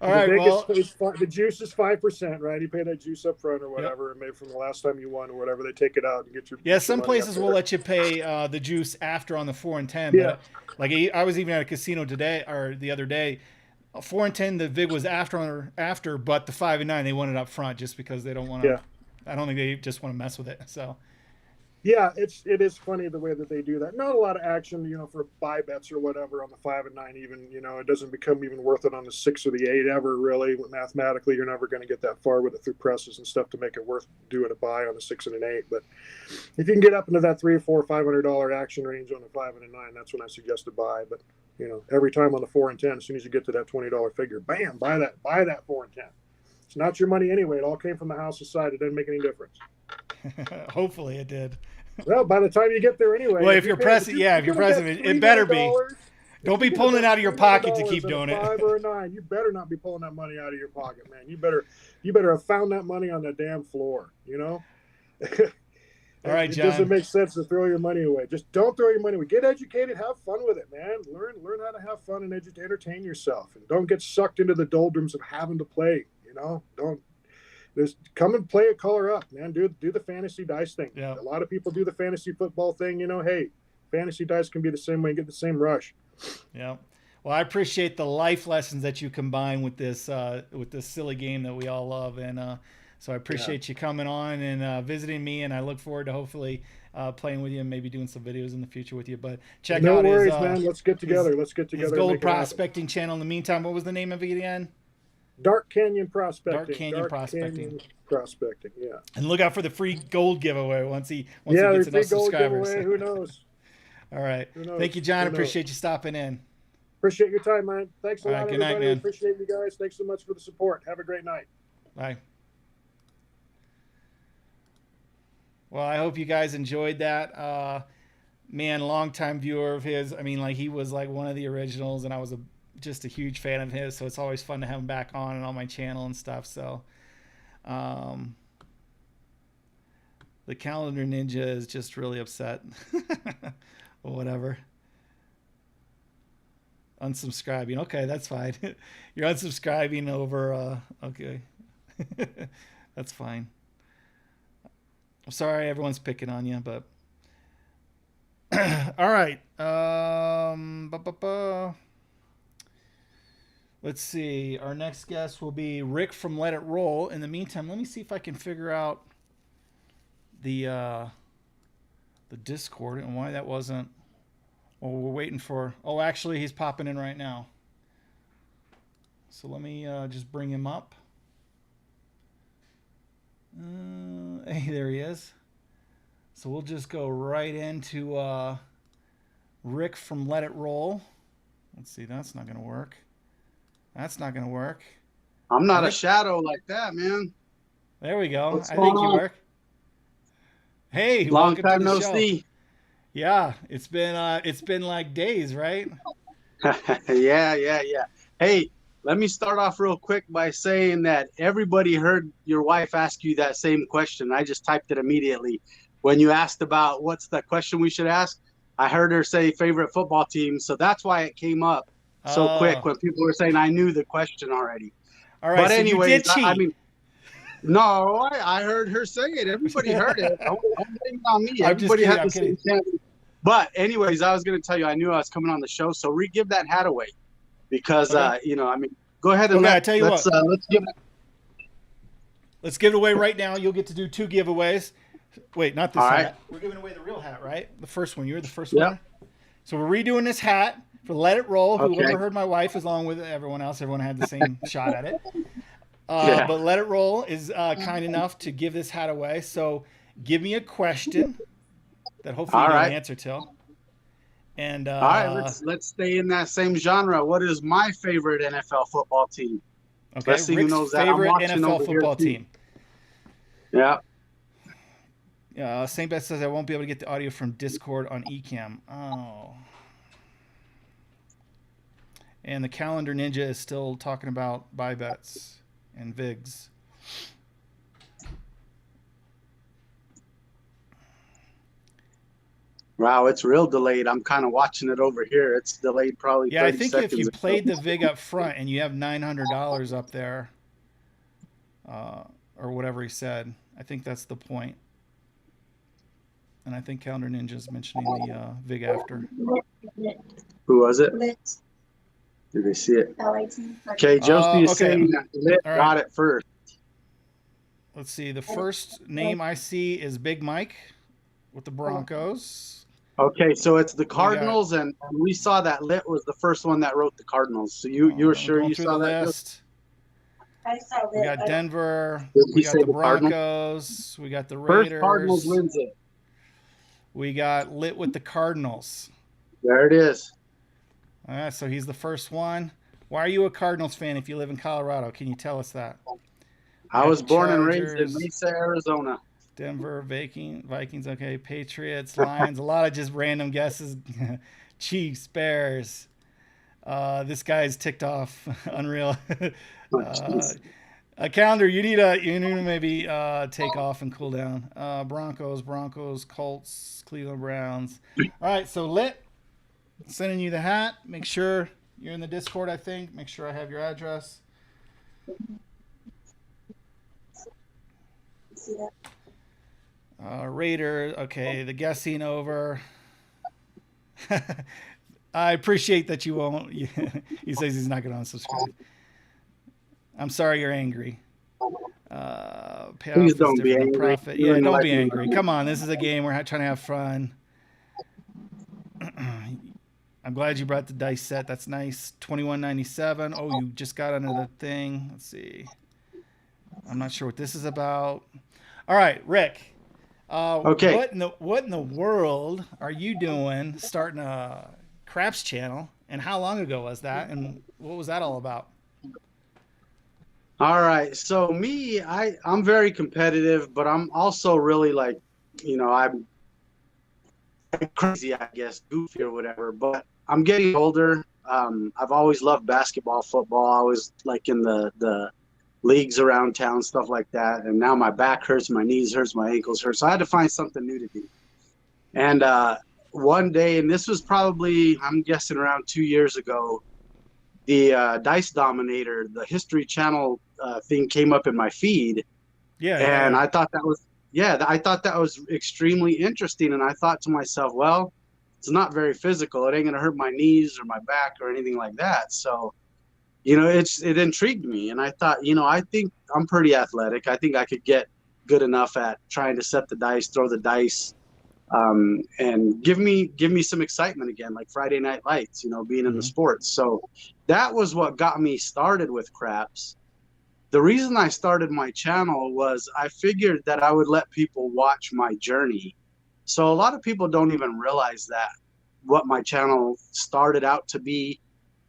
All right, well, the juice is 5%, right? You pay that juice up front or whatever, and maybe from the last time you won or whatever, they take it out and get your some money places up will there. let you pay the juice after on the 4 and 10. Yeah. But like I was even at a casino today or the other day, 4 and 10 the VIG was after, but the 5 and 9 they want it up front just because they don't want to. Yeah. I don't think they just want to mess with it. So. Yeah, it is funny the way that they do that. Not a lot of action, for buy bets or whatever on the 5 and 9. Even it doesn't become even worth it on the 6 or the 8 ever. Really, mathematically, you're never going to get that far with it through presses and stuff to make it worth doing a buy on the 6 and an 8. But if you can get up into that $300 or $500 action range on the 5 and a 9, that's when I suggest a buy. But every time on the 4 and 10, as soon as you get to that $20 figure, bam, buy that 4 and 10. It's not your money anyway. It all came from the house's side. It didn't make any difference. Hopefully it did. Well, by the time you get there anyway. Well, if you're pressing it, it better be. Don't be pulling it out of your pocket to keep doing it. 5 or a 9, you better not be pulling that money out of your pocket, man. You better have found that money on the damn floor. All right, John. It doesn't make sense to throw your money away. Just don't throw your money away. Get educated. Have fun with it, man. Learn how to have fun and entertain yourself, and don't get sucked into the doldrums of having to play. Come and play a color up, man. Do the fantasy dice thing. Yeah. A lot of people do the fantasy football thing. Hey, fantasy dice can be the same way and get the same rush. Yeah. Well, I appreciate the life lessons that you combine with this silly game that we all love, and so I appreciate you coming on and visiting me, and I look forward to hopefully playing with you and maybe doing some videos in the future with you. But check out his man. Let's get together. His gold prospecting channel. In the meantime, what was the name of it again? Dark Canyon Prospecting. Dark Canyon Prospecting. Yeah. And look out for the free gold giveaway once he gets enough subscribers. Giveaway. Who knows? All right. Thank you, John. Appreciate you stopping in. Appreciate your time, man. Thanks a lot, good everybody. Night, man. Appreciate you guys. Thanks so much for the support. Have a great night. Bye. Well, I hope you guys enjoyed that. Man, longtime viewer of his. I mean, he was one of the originals, and I was just a huge fan of his, so it's always fun to have him back on my channel and stuff. So the calendar ninja is just really upset. Or whatever. Unsubscribing. Okay, that's fine. You're unsubscribing over okay. That's fine. I'm sorry everyone's picking on you, but all right. Let's see. Our next guest will be Rick from Let It Roll. In the meantime, let me see if I can figure out the Discord and why that wasn't. Well, we're waiting for. Oh, actually, he's popping in right now. So let me just bring him up. Hey, there he is. So we'll just go right into Rick from Let It Roll. Let's see. That's not going to work. That's not going to work. I'm not a shadow like that, man. There we go. What's I think you going on? work. Hey, long welcome time to the no show. see. Yeah, it's been like days, right? Yeah. Hey, let me start off real quick by saying that everybody heard your wife ask you that same question. I just typed it immediately. When you asked about what's the question we should ask, I heard her say favorite football team. So that's why it came up so quick when people were saying I knew the question already. All right, But so you did anyways, cheat. I mean, no, I heard her say it. Everybody heard it. Don't blame it on me. I'm just Everybody kidding. had the same chance. But anyways, I was going to tell you, I knew I was coming on the show, so re-give that hat away because Okay. you know, I mean, go ahead and Okay, I tell you let's what. let's give it. Let's give it away right now. You'll get to do 2 giveaways. Wait, not this All hat. right. We're giving away the real hat, right? The first one. You were the first Yep. one. So we're redoing this hat for Let It Roll. Who Okay. overheard my wife, along with everyone else. Everyone had the same shot at it. Yeah. But Let It Roll is kind enough to give this hat away. So give me a question that hopefully All you know right. the answer to. And All right, let's stay in that same genre. What is my favorite NFL football team? okay, let's see who Rick's knows that. I'm favorite watching NFL over here, football too. team. Yeah. St. Beth says I won't be able to get the audio from Discord on Ecamm. Oh. And the Calendar Ninja is still talking about buy bets and VIGs. Wow, it's real delayed. I'm kind of watching it over here. It's delayed probably Yeah, I 30 think seconds. if you or so. played the VIG up front and you have $900 up there, or whatever he said, I think that's the point. And I think Calendar Ninja's mentioning the VIG after. Who was it? Did they see it? Okay, Josie is okay. saying that Lit All right. got it first. Let's see. The first name I see is Big Mike with the Broncos. Okay, so it's the Cardinals, and we saw that Lit was the first one that wrote the Cardinals. So you were sure going you through saw the that? list. I saw We got Denver. Did We he got say the the Cardinals? Broncos. We got the First Raiders. Cardinals wins it. We got Lit with the Cardinals. There it is. All right, so he's the first one. Why are you a Cardinals fan if you live in Colorado? Can you tell us that? I was the born and raised in Chargers. Mesa, Arizona. Denver, Vikings, okay. Patriots, Lions, a lot of just random guesses. Chiefs, Bears. This guy's ticked off. Unreal. A calendar, you need to maybe take off and cool down. Broncos, Colts, Cleveland Browns. All right, so Lit, sending you the hat. Make sure you're in the Discord, I think. Make sure I have your address. See that? Raiders, okay, the guessing over. I appreciate that you won't. He says he's not going to unsubscribe. I'm sorry you're angry. Please don't be angry. Profit. Yeah, don't be angry. Come on, this is a game. We're trying to have fun. I'm glad you brought the dice set. That's nice. $21.97. Oh, you just got under the thing. Let's see. I'm not sure what this is about. All right, Rick. Okay. What in the world are you doing starting a craps channel? And how long ago was that? And what was that all about? All right. So me, I'm very competitive, but I'm also really like, I'm crazy, I guess, goofy or whatever, but I'm getting older. I've always loved basketball, football. I was like in the leagues around town, stuff like that. And now my back hurts, my knees hurts, my ankles hurt. So I had to find something new to do. And one day, and this was probably, I'm guessing around 2 years ago, the Dice Dominator, the History Channel thing came up in my feed. And I thought that was extremely interesting. And I thought to myself, well, it's not very physical. It ain't going to hurt my knees or my back or anything like that. So, it intrigued me. And I thought, I think I'm pretty athletic. I think I could get good enough at trying to set the dice, throw the dice, and give me some excitement again, like Friday Night Lights, being in the sports. So that was what got me started with craps. The reason I started my channel was I figured that I would let people watch my journey. So a lot of people don't even realize that what my channel started out to be.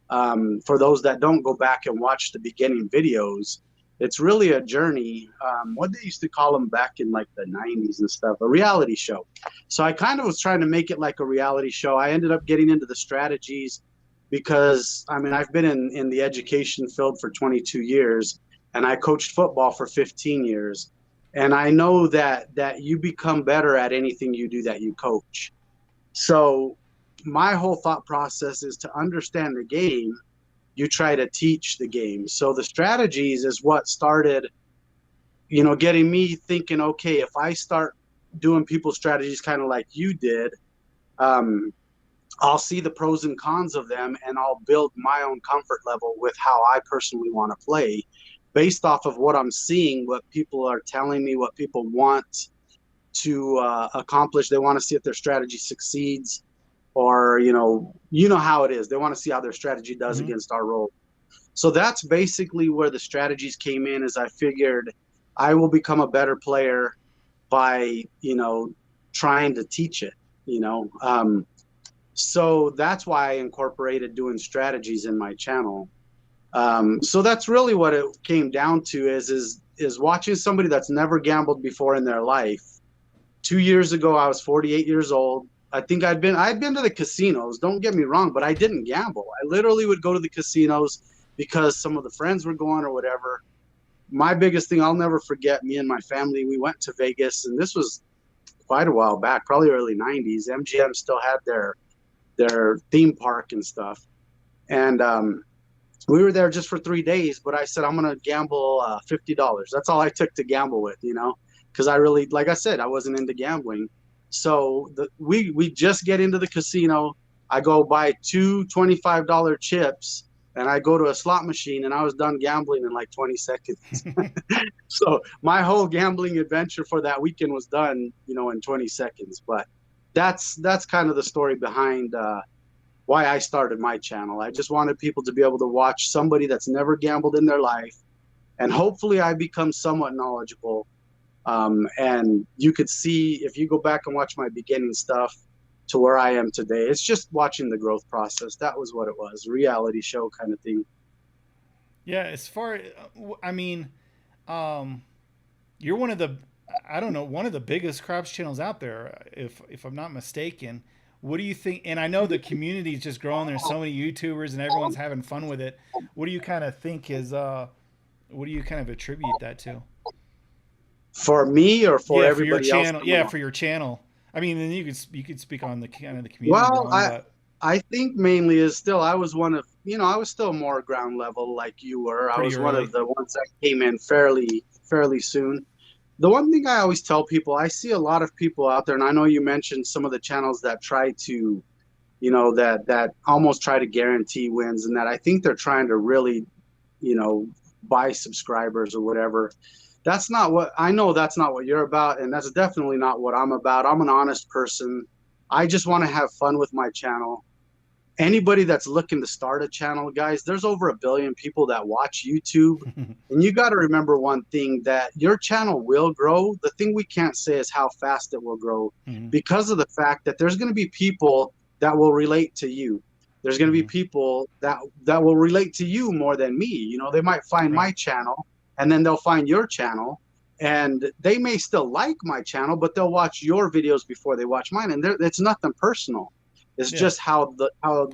For those that don't go back and watch the beginning videos, it's really a journey. What they used to call them back in like the 90s and stuff, a reality show. So I kind of was trying to make it like a reality show. I ended up getting into the strategies because, I've been in the education field for 22 years and I coached football for 15 years. And I know that you become better at anything you do that you coach. So my whole thought process is to understand the game you try to teach the game. So the strategies is what started, you know, getting me thinking, okay, if I start doing people's strategies kind of like you did, I'll see the pros and cons of them, and I'll build my own comfort level with how I personally want to play based off of what I'm seeing, what people are telling me, what people want to accomplish. They want to see if their strategy succeeds, or you know how it is. They want to see how their strategy does against our role. So that's basically where the strategies came in. Is I figured I will become a better player by trying to teach it. So that's why I incorporated doing strategies in my channel. So that's really what it came down to is watching somebody that's never gambled before in their life. 2 years ago, I was 48 years old. I think I'd been to the casinos, don't get me wrong, but I didn't gamble. I literally would go to the casinos because some of the friends were going or whatever. My biggest thing, I'll never forget, me and my family, we went to Vegas, and this was quite a while back, probably early 90s. MGM still had their theme park and stuff. And we were there just for 3 days, but I said, I'm going to gamble $50. That's all I took to gamble with, because I really, like I said, I wasn't into gambling. So we just get into the casino. I go buy two $25 chips, and I go to a slot machine, and I was done gambling in like 20 seconds. So my whole gambling adventure for that weekend was done, in 20 seconds. But that's kind of the story behind why I started my channel. I just wanted people to be able to watch somebody that's never gambled in their life, and hopefully I become somewhat knowledgeable. And you could see, if you go back and watch my beginning stuff to where I am today, it's just watching the growth process. That was what it was, reality show kind of thing. Yeah, as far, I mean, you're one of the, I don't know, one of the biggest craps channels out there, if I'm not mistaken. What do you think? And I know the community is just growing. There's so many YouTubers and everyone's having fun with it. What do you kind of think is, what do you kind of attribute that to? For me or for Yeah, for your everybody else? channel. Yeah, for your channel. I mean, then you could speak on the kind of the community. Well, growing, but I think mainly is still, I was one of, I was still more ground level like you were. I pretty was one early. of the ones that came in fairly soon. The one thing I always tell people, I see a lot of people out there, and I know you mentioned some of the channels that try to, that almost try to guarantee wins, and that I think they're trying to really, buy subscribers or whatever. That's not what I know. That's not what you're about, and that's definitely not what I'm about. I'm an honest person. I just want to have fun with my channel. Anybody that's looking to start a channel, guys, there's over 1 billion people that watch YouTube. And you got to remember one thing, that your channel will grow. The thing we can't say is how fast it will grow, because of the fact that there's going to be people that will relate to you. There's going to be people that will relate to you more than me. They might find my channel, and then they'll find your channel, and they may still like my channel, but they'll watch your videos before they watch mine. And it's nothing personal. It's just how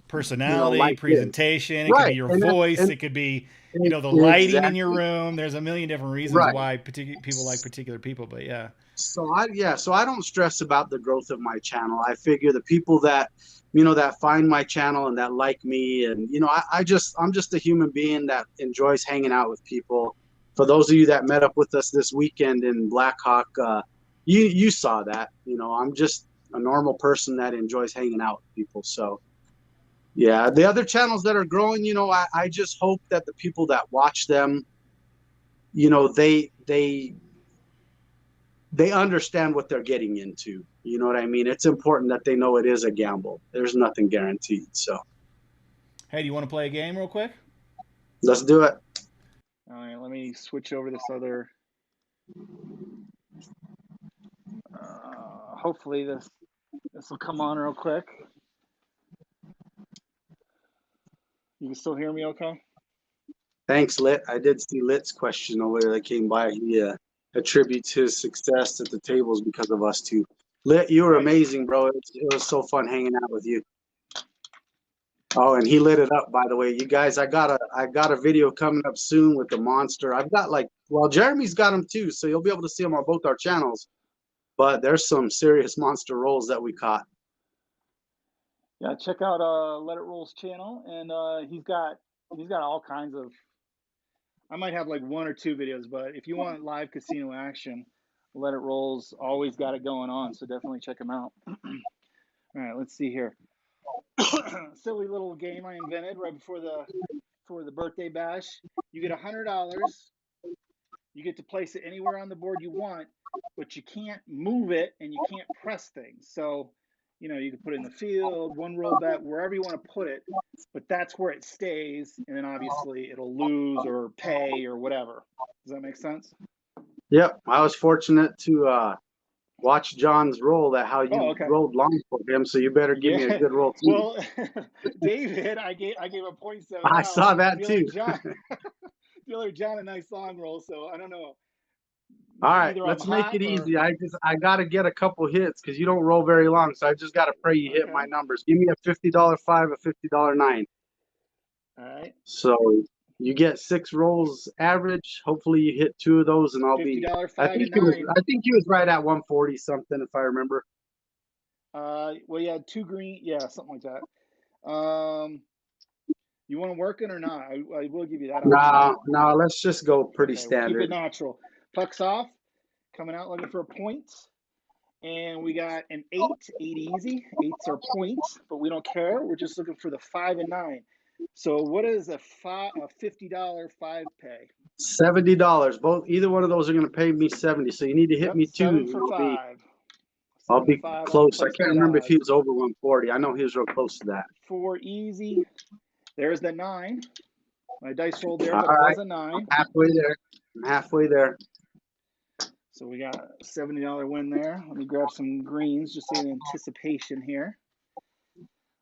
personality, life presentation. is. It could Right. be your voice. It could be, the lighting in your room. There's a million different reasons why people like particular people. But yeah. So I don't stress about the growth of my channel. I figure the people that, that find my channel and that like me, and I'm just a human being that enjoys hanging out with people. For those of you that met up with us this weekend in Blackhawk, you saw that. I'm just a normal person that enjoys hanging out with people. So yeah, the other channels that are growing, I just hope that the people that watch them, they understand what they're getting into. You know what I mean? It's important that they know it is a gamble. There's nothing guaranteed. So hey, do you want to play a game real quick? Let's do it. All right, let me switch over this other. Hopefully this will come on real quick. You can still hear me okay? Thanks, Lit. I did see Lit's question over there that came by. He attributes his success at the tables because of us two. Lit, you were amazing, bro. It was so fun hanging out with you. Oh, and he lit it up, by the way. You guys, I got a video coming up soon with the monster. I've got Jeremy's got them too, so you'll be able to see them on both our channels. But there's some serious monster rolls that we caught. Yeah, check out Let It Roll's channel, and he's got He's got all kinds of. I might have like 1 or 2 videos, but if you want live casino action, Let It Roll's always got it going on. So definitely check him out. All right, let's see here. Silly little game I invented right before the birthday bash. You get $100. You get to place it anywhere on the board you want, but you can't move it and you can't press things. So, you know, you can put it in the field, one roll bet, wherever you want to put it, but that's where it stays. And then obviously it'll lose or pay or whatever. Does that make sense? Yep, I was fortunate to watch John's roll. That how you okay. rolled long for him. So you better give me a good roll too. Well, David, I gave a 0.7. I saw that Dealer too. Dealer John, a nice long roll. So I don't know. All right, Either let's I'm make hot it or- easy. I got to get a couple hits because you don't roll very long. So I just got to pray you hit my numbers. Give me a $50 5, a $50 9. All right. So you get 6 rolls average. Hopefully you hit 2 of those, and I'll be. $50 I 5 think and 9. I think he was right at 140 something if I remember. Well, yeah, 2 green, yeah, something like that. You want to work it or not? I will give you that option. No, let's just go pretty Okay, we'll keep standard. it natural. Pucks off, coming out looking for a point. And we got an 8, 8 easy. 8s are points, but we don't care. We're just looking for the 5 and 9. So what is a $50 5 pay? $70. Either one of those are going to pay me 70. So you need to hit me 2. 7 for 5. I'll be close. I can't remember if he was was over 140. I know he was real close to that. 4 easy. There's the 9. My dice rolled there, All but it right. was a 9. I'm halfway there. So we got a $70 win there. Let me grab some greens just in anticipation here.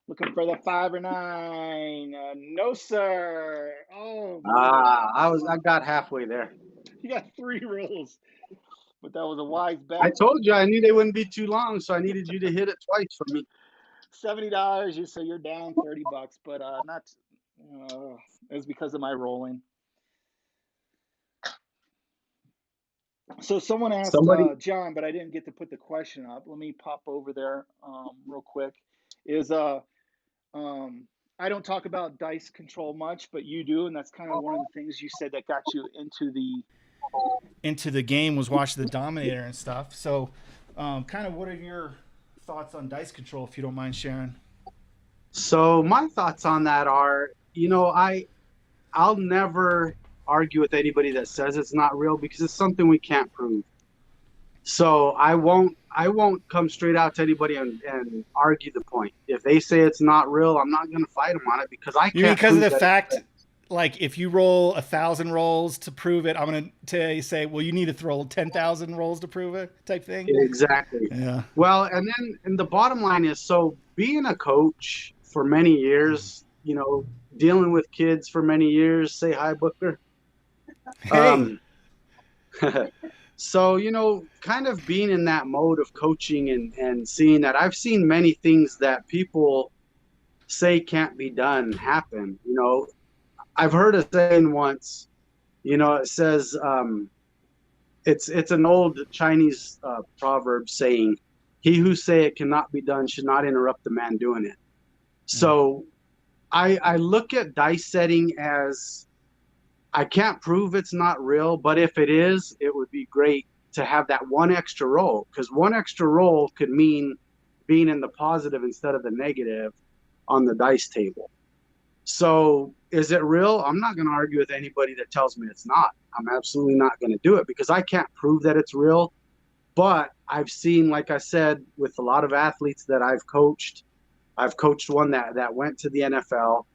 Looking for the 5 or 9. No, sir. Oh, I got halfway there. you got 3 rolls. But that was a wise bet. I told you I knew they wouldn't be too long, so I needed you to hit it twice for me. $70, so you're down $30, but not. It was because of my rolling. So someone asked John, but I didn't get to put the question up. Let me pop over there real quick. I don't talk about dice control much, but you do, and that's kind of one of the things you said that got you into the game was watching the Dominator and stuff. So, kind of what are your thoughts on dice control, if you don't mind sharing? So my thoughts on that are, I'll never argue with anybody that says it's not real because it's something we can't prove. So I won't come straight out to anybody and argue the point. If they say it's not real, I'm not going to fight them on it because I can't. Because of the fact, like if you roll 1,000 rolls to prove it, I'm going to say, well, you need to throw 10,000 rolls to prove it, type thing. Exactly. Yeah. Well, and the bottom line is, so being a coach for many years, dealing with kids for many years. Say hi, Booker. Hey. So, kind of being in that mode of coaching and seeing that I've seen many things that people say can't be done happen. I've heard a saying once, it says, it's an old Chinese proverb saying, he who say it cannot be done should not interrupt the man doing it. So I look at dice setting as, I can't prove it's not real, but if it is, it would be great to have that one extra roll, because one extra roll could mean being in the positive instead of the negative on the dice table. So is it real? I'm not going to argue with anybody that tells me it's not. I'm absolutely not going to do it because I can't prove that it's real. But I've seen, like I said, with a lot of athletes that I've coached one that went to the NFL.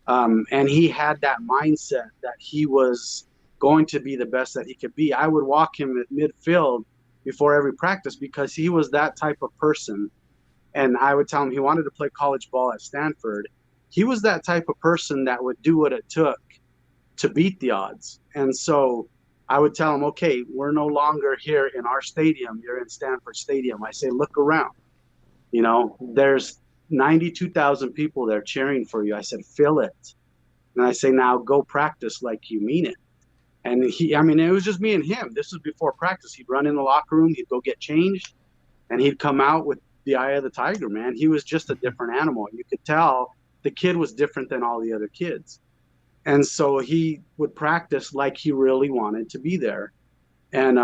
And he had that mindset that he was going to be the best that he could be. I would walk him at midfield before every practice because he was that type of person. And I would tell him he wanted to play college ball at Stanford. He was that type of person that would do what it took to beat the odds. And so I would tell him, okay, we're no longer here in our stadium. You're in Stanford Stadium. I say, look around. There's 92,000 people there cheering for you. I said, fill it. And I say, now go practice like you mean it. And it was just me and him. This was before practice. He'd run in the locker room. He'd go get changed. And he'd come out with the eye of the tiger, man. He was just a different animal. You could tell the kid was different than all the other kids. And so he would practice like he really wanted to be there. And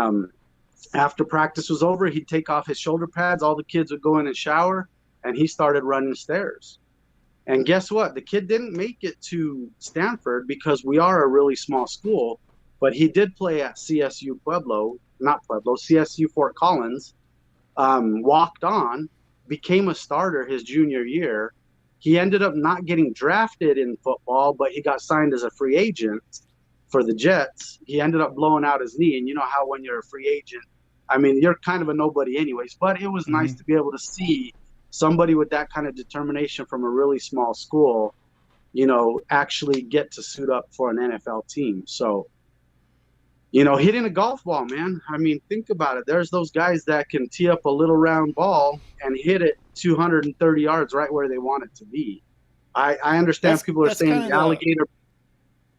after practice was over, he'd take off his shoulder pads. All the kids would go in and shower, and he started running stairs. And guess what? The kid didn't make it to Stanford because we are a really small school, but he did play at CSU CSU Fort Collins, walked on, became a starter his junior year. He ended up not getting drafted in football, but he got signed as a free agent for the Jets. He ended up blowing out his knee. And you know how when you're a free agent, I mean, you're kind of a nobody anyways, but it was nice to be able to see somebody with that kind of determination from a really small school, you know, actually get to suit up for an NFL team. So, you know, hitting a golf ball, man. I mean, think about it. There's those guys that can tee up a little round ball and hit it 230 yards right where they want it to be. I understand people are saying the alligator.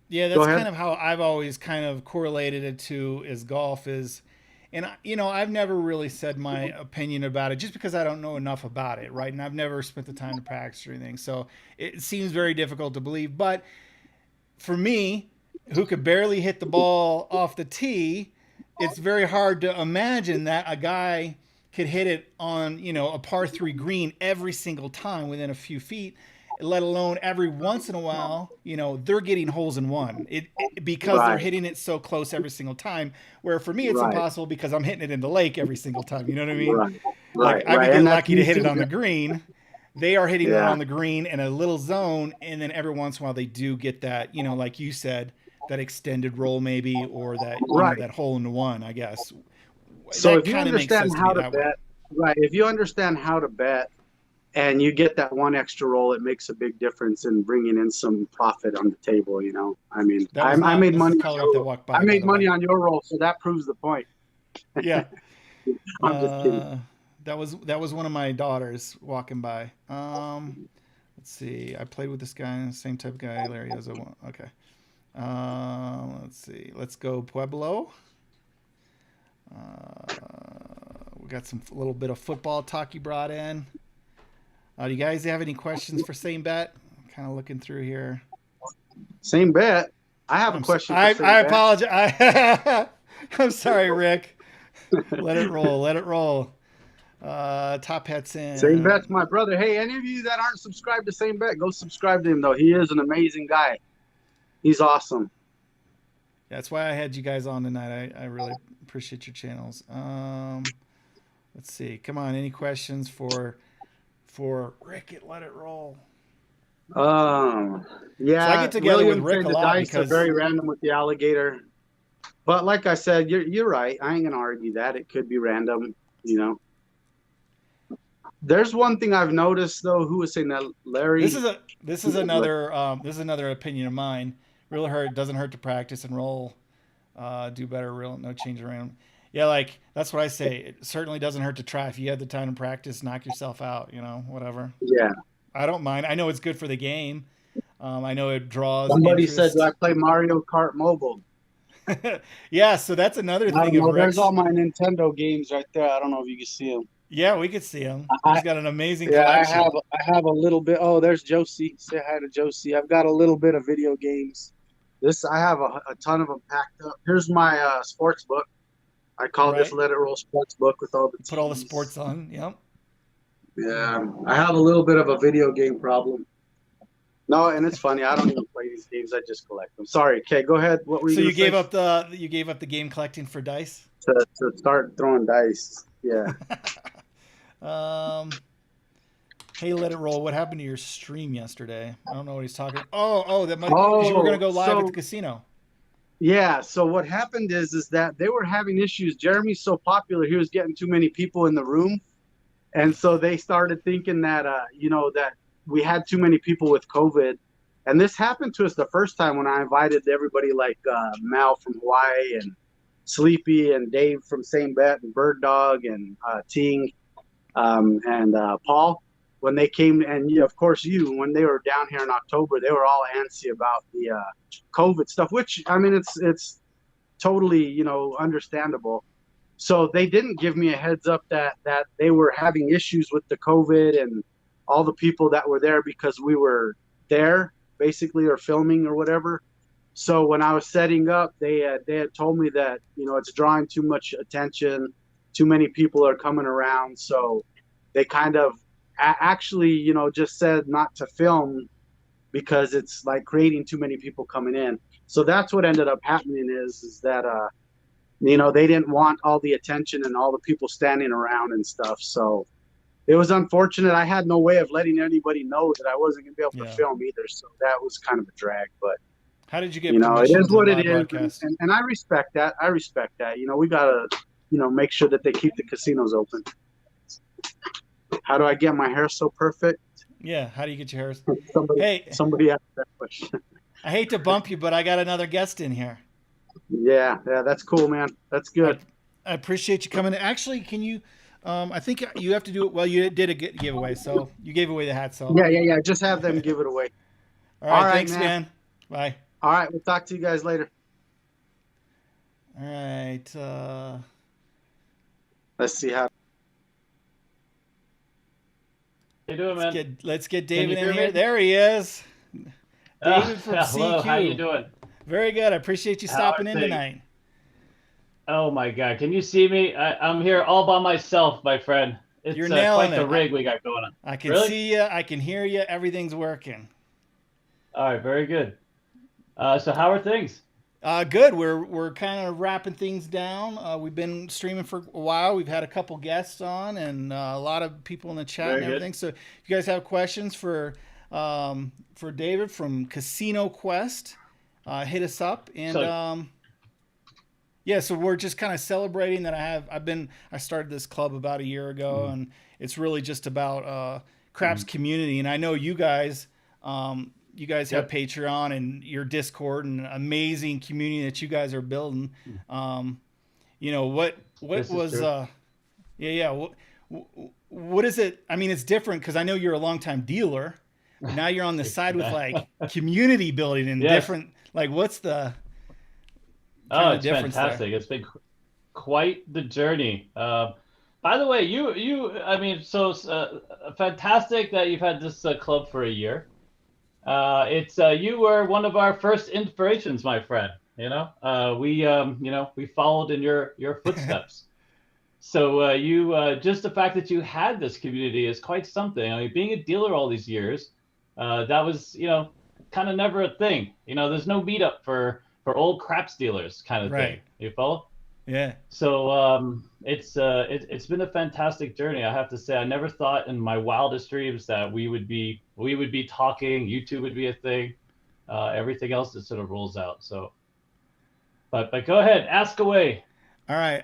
Yeah, that's kind of how I've always kind of correlated it to is golf is. And, you know, I've never really said my opinion about it just because I don't know enough about it, right? And I've never spent the time to practice or anything. So it seems very difficult to believe. But for me, who could barely hit the ball off the tee, it's very hard to imagine that a guy could hit it on, you know, a par 3 green every single time within a few feet, let alone every once in a while, you know, they're getting holes in one because they're hitting it so close every single time. Where for me, it's impossible because I'm hitting it in the lake every single time. You know what I mean? Like I get lucky to hit it on the green. They are hitting it on the green in a little zone. And then every once in a while they do get that, you know, like you said, that extended roll maybe, or that, you know, that hole in the one, I guess. So that if you understand how to bet, if you understand how to bet, and you get that one extra roll, it makes a big difference in bringing in some profit on the table. You know, I mean, I made money. I made money on your roll, so that proves the point. Yeah, I'm just kidding. That was one of my daughters walking by. Let's see. I played with this guy, same type of guy, Larry. As okay. Let's see. Let's go Pueblo. We got some little bit of football talk you brought in. Do you guys have any questions for Same Bet? I'm kind of looking through here. Same Bet. I have a question. I apologize. I'm sorry, Rick. Let it roll. Let it roll. Top Hat's in. Same Bet's my brother. Hey, any of you that aren't subscribed to Same Bet, go subscribe to him, though. He is an amazing guy. He's awesome. That's why I had you guys on tonight. I really appreciate your channels. Let's see. Come on. Any questions for Rick at Let It Roll? Yeah. So I get together with Rick a lot the dice are very random with the alligator. But like I said, you're right. I ain't gonna argue that. It could be random, you know. There's one thing I've noticed though. Who was saying that, Larry? This is another opinion of mine. Really doesn't hurt to practice and roll. Do better, no change around. Yeah, like that's what I say. It certainly doesn't hurt to try. If you have the time to practice, knock yourself out, you know, whatever. Yeah. I don't mind. I know it's good for the game. I know it draws. Somebody interest. said, do I play Mario Kart Mobile? Yeah, so that's another thing. There's all my Nintendo games right there. I don't know if you can see them. Yeah, we could see him. He's got an amazing collection. I have a little bit. Oh, there's Josie. Say hi to Josie. I've got a little bit of video games. I have a ton of them packed up. Here's my sports book. I call this Let It Roll sports book with all the teams. Put all the sports on. Yep. Yeah, I have a little bit of a video game problem. No, and it's funny. I don't even play these games. I just collect them. Sorry. Okay, go ahead. What were you? So you gave up the game collecting for dice? To start throwing dice. Yeah. Hey, Let It Roll. What happened to your stream yesterday? I don't know what he's talking. Because you were gonna go live at the casino. Yeah. So what happened is that they were having issues. Jeremy's so popular, he was getting too many people in the room, and so they started thinking that that we had too many people with COVID. And this happened to us the first time when I invited everybody like Mal from Hawaii and Sleepy and Dave from Same Bet and Bird Dog and Ting and Paul. When they came, and of course when they were down here in October, they were all antsy about the COVID stuff, which I mean it's totally understandable. So they didn't give me a heads up that they were having issues with the COVID and all the people that were there because we were there basically or filming or whatever. So when I was setting up, they had told me that, you know, it's drawing too much attention, too many people are coming around. So they kind of actually, you know, just said not to film because it's like creating too many people coming in. So that's what ended up happening is that you know, they didn't want all the attention and all the people standing around and stuff. So it was unfortunate. I had no way of letting anybody know that I wasn't gonna be able to Yeah. film either. So that was kind of a drag, but How did you get you know, it permission is to what it live is. broadcast? And I respect that. I respect that. You know, we gotta, you know, make sure that they keep the casinos open. How do I get my hair so perfect? Yeah. How do you get your hair? Somebody, Hey, somebody asked that question. I hate to bump you, but I got another guest in here. Yeah, that's cool, man. That's good. I appreciate you coming in. Actually, can you? I think you have to do it. Well, you did a giveaway, so you gave away the hat. So Yeah. Just have them give it away. all right, All right, thanks, man. man. Bye. All right, we'll talk to you guys later. All right. Let's see how. How you doing, man? Let's get Can you David in hear here. me? There he is. David from Hello, CQ. how you doing? Very good. I appreciate you How stopping are in things? tonight. Oh my God, can you see me? I'm here all by myself, my friend. It's You're nailing quite the it. rig we got going on. I can Really? see you. I can hear you. Everything's working. All right, very good. So how are things? Good. We're kind of wrapping things down. We've been streaming for a while. We've had a couple guests on and a lot of people in the chat Very and good. everything. So if you guys have questions for David from Casino Quest, hit us up. And So- yeah, so we're just kind of celebrating that I started this club about a year ago, and it's really just about craps community. And I know you guys. You guys have Yep. Patreon and your Discord and amazing community that you guys are building. You know what This is was true. what is it? I mean, it's different because I know you're a longtime dealer. But now you're on the side with like community building and Yes. different. Like, what's the Oh, kind of it's difference fantastic. It's been quite the journey. By the way, I mean, so fantastic that you've had this club for a year. You were one of our first inspirations, my friend. You know, we followed in your footsteps. So just the fact that you had this community is quite something. I mean, being a dealer all these years, that was kind of never a thing. You know, there's no meetup for old craps dealers kind of Right. thing. You follow? Yeah. So it's been a fantastic journey. I have to say, I never thought in my wildest dreams that we would be talking. YouTube would be a thing. Everything else just sort of rolls out. So, but go ahead, ask away. All right.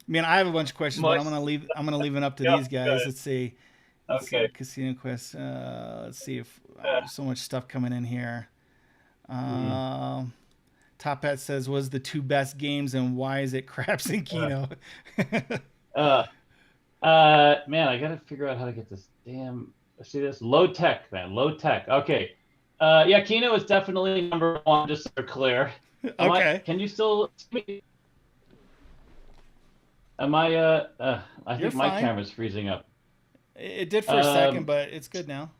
Man, I have a bunch of questions, but I'm gonna leave it up to Yeah, these go guys. ahead. Let's see. Okay. Casino Quest. Let's see if so much stuff coming in here. Top Hat says, "Was the two best games, and why is it Craps and Keno?" Man, I gotta figure out how to get this damn. See this low tech, man. Low tech. Okay. Yeah, Keno is definitely number one. Just so we're clear. Okay. Can you still see me? Am I? I You're think my fine. camera's freezing up. It did for a second, but it's good now.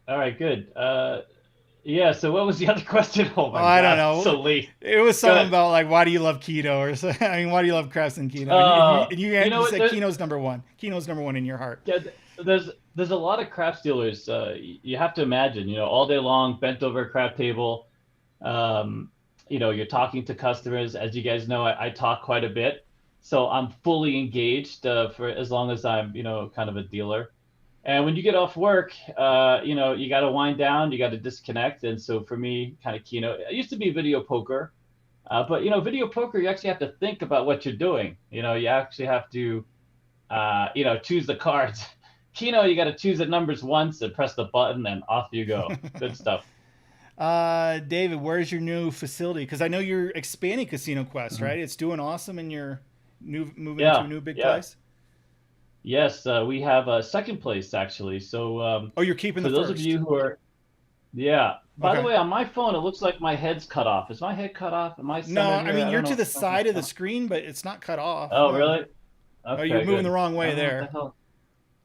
All right, good. Yeah. So what was the other question? Oh my I God, don't know. so late. It was something ahead. about like, why do you love keto, or so, I mean, why do you love Craps and Keno? And you You know what, said there- Keno's number one. Keno's number one in your heart. Yeah, there's a lot of craft dealers. You have to imagine, all day long, bent over a craft table. You're talking to customers. As you guys know, I talk quite a bit, so I'm fully engaged for as long as I'm, kind of a dealer. And when you get off work, you got to wind down, you got to disconnect. And so for me, kind of Keno, it used to be video poker, but video poker, you actually have to think about what you're doing. You actually have to, choose the cards. Keno, you got to choose the numbers once and press the button, and off you go. Good stuff. David, where's your new facility? Because I know you're expanding Casino Quest, right? It's doing awesome, and you're moving into a new big place. Yes, we have a second place actually. So Oh, you're keeping for the those first. of you who are, yeah. By the Okay. way, on my phone, it looks like my head's cut off. Is my head cut off? Am I No, centered I here? mean don't you're know to the what's side going of the on. screen, but it's not cut off. Oh, No. really? Oh, Okay, you're moving good. the wrong way I don't know what there. the hell.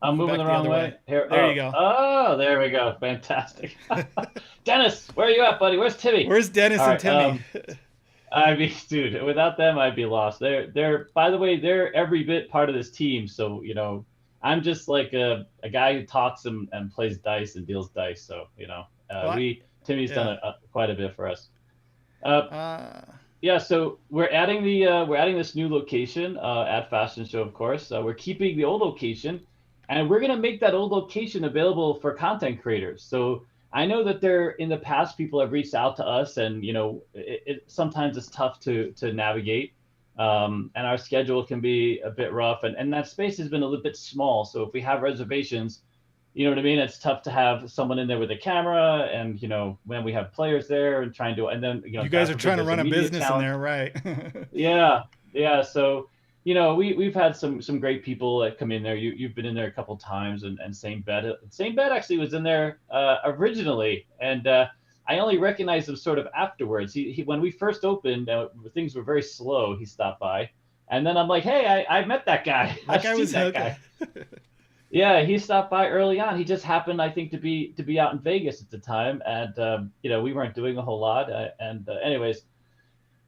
I'm Go moving back the the wrong other way. way. Here. There you go. Oh, there we go. Fantastic. Dennis, where are you at, buddy? Where's Timmy? Where's Dennis All and right. Timmy? I mean, dude, without them, I'd be lost. By the way, they're every bit part of this team. So, I'm just like a guy who talks and plays dice and deals dice. So, Well, Timmy's done yeah. quite a bit for us. Uh, Uh, yeah, so we're adding this new location at Fashion Show, of course. We're keeping the old location, and we're gonna make that old location available for content creators. So I know that in the past people have reached out to us, and sometimes it's tough to navigate, and our schedule can be a bit rough, and that space has been a little bit small. So if we have reservations, you know what I mean? It's tough to have someone in there with a camera, and when we have players there and trying to, and then you God guys are forbid, trying to there's run a media business in challenge. there, right? Yeah, yeah. So we've had some great people that come in there. You've been in there a couple times, and same bed actually was in there originally, and I only recognized him sort of afterwards. He when we first opened, things were very slow. He stopped by, and then I'm like, hey, I met that guy. That I've guy seen was that okay. guy. Yeah, he stopped by early on. He just happened, I think, to be out in Vegas at the time, and we weren't doing a whole lot. Anyways,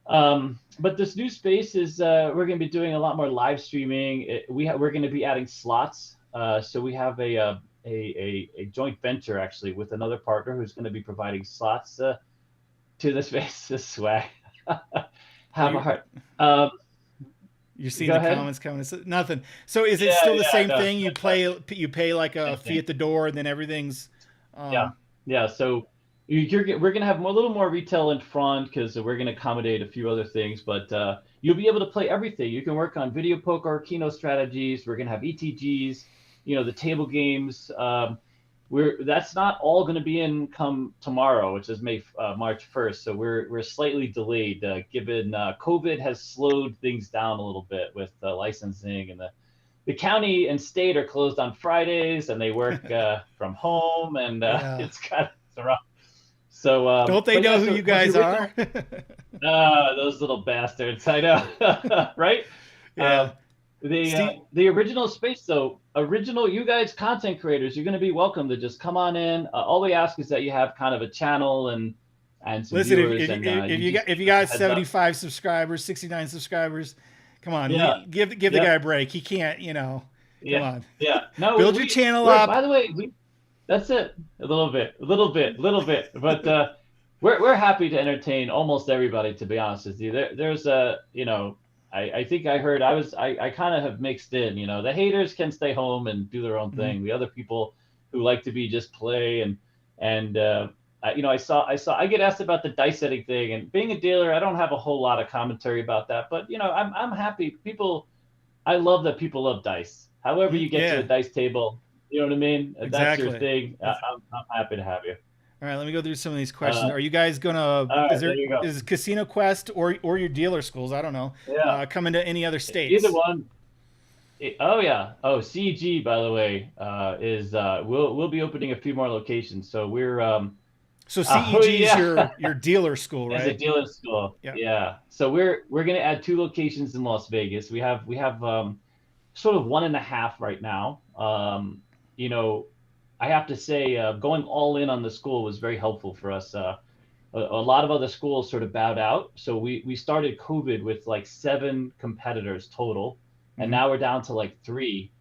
but this new space is we're going to be doing a lot more live streaming. We're going to be adding slots. So we have a joint venture actually with another partner who's going to be providing slots to the space. This swag. Have a heart. You're seeing Go the ahead. comments coming. Nothing. So is it Yeah, still the yeah, same no, thing? You pay like a same fee thing. at the door, and then everything's. Yeah. So we're gonna have a little more retail in front because we're gonna accommodate a few other things, but you'll be able to play everything. You can work on video poker, Keno strategies. We're gonna have ETGs, the table games. That's not all going to be in come tomorrow, which is March 1st. So we're slightly delayed, given COVID has slowed things down a little bit with licensing, and the county and state are closed on Fridays, and they work from home, and Yeah. it's rough. So Don't they know who you guys are? those little bastards, I know, right? Yeah. The original space, though, you guys content creators, you're going to be welcome to just come on in. All we ask is that you have kind of a channel and some Listen, viewers. if you got 75 subscribers, 69 subscribers, come on, Yeah. give the guy a break. He can't, come on. Yeah. No, Build your channel up. By the way, that's it. A little bit. But we're happy to entertain almost everybody. To be honest with you, there's I think I heard I kind of have mixed in. The haters can stay home and do their own thing. The other people who like to be just play and I get asked about the dice setting thing, and being a dealer, I don't have a whole lot of commentary about that. But I'm happy. I love that people love dice. However you get to a dice table, you know what I mean? Exactly. That's your thing. I'm happy to have you. All right, let me go through some of these questions. Are you guys gonna? There you go. Is Casino Quest or your dealer schools? I don't know. Yeah. Coming to any other states? Either one. Oh yeah. Oh, CG, by the way, is we'll be opening a few more locations. So we're So CEG is yeah. your dealer school, right? It's a dealer school. Yeah. Yeah. So we're gonna add 2 locations in Las Vegas. We have sort of 1.5 right now. I have to say, going all in on the school was very helpful for us. A lot of other schools sort of bowed out. So we started COVID with like 7 competitors total, and now we're down to like 3.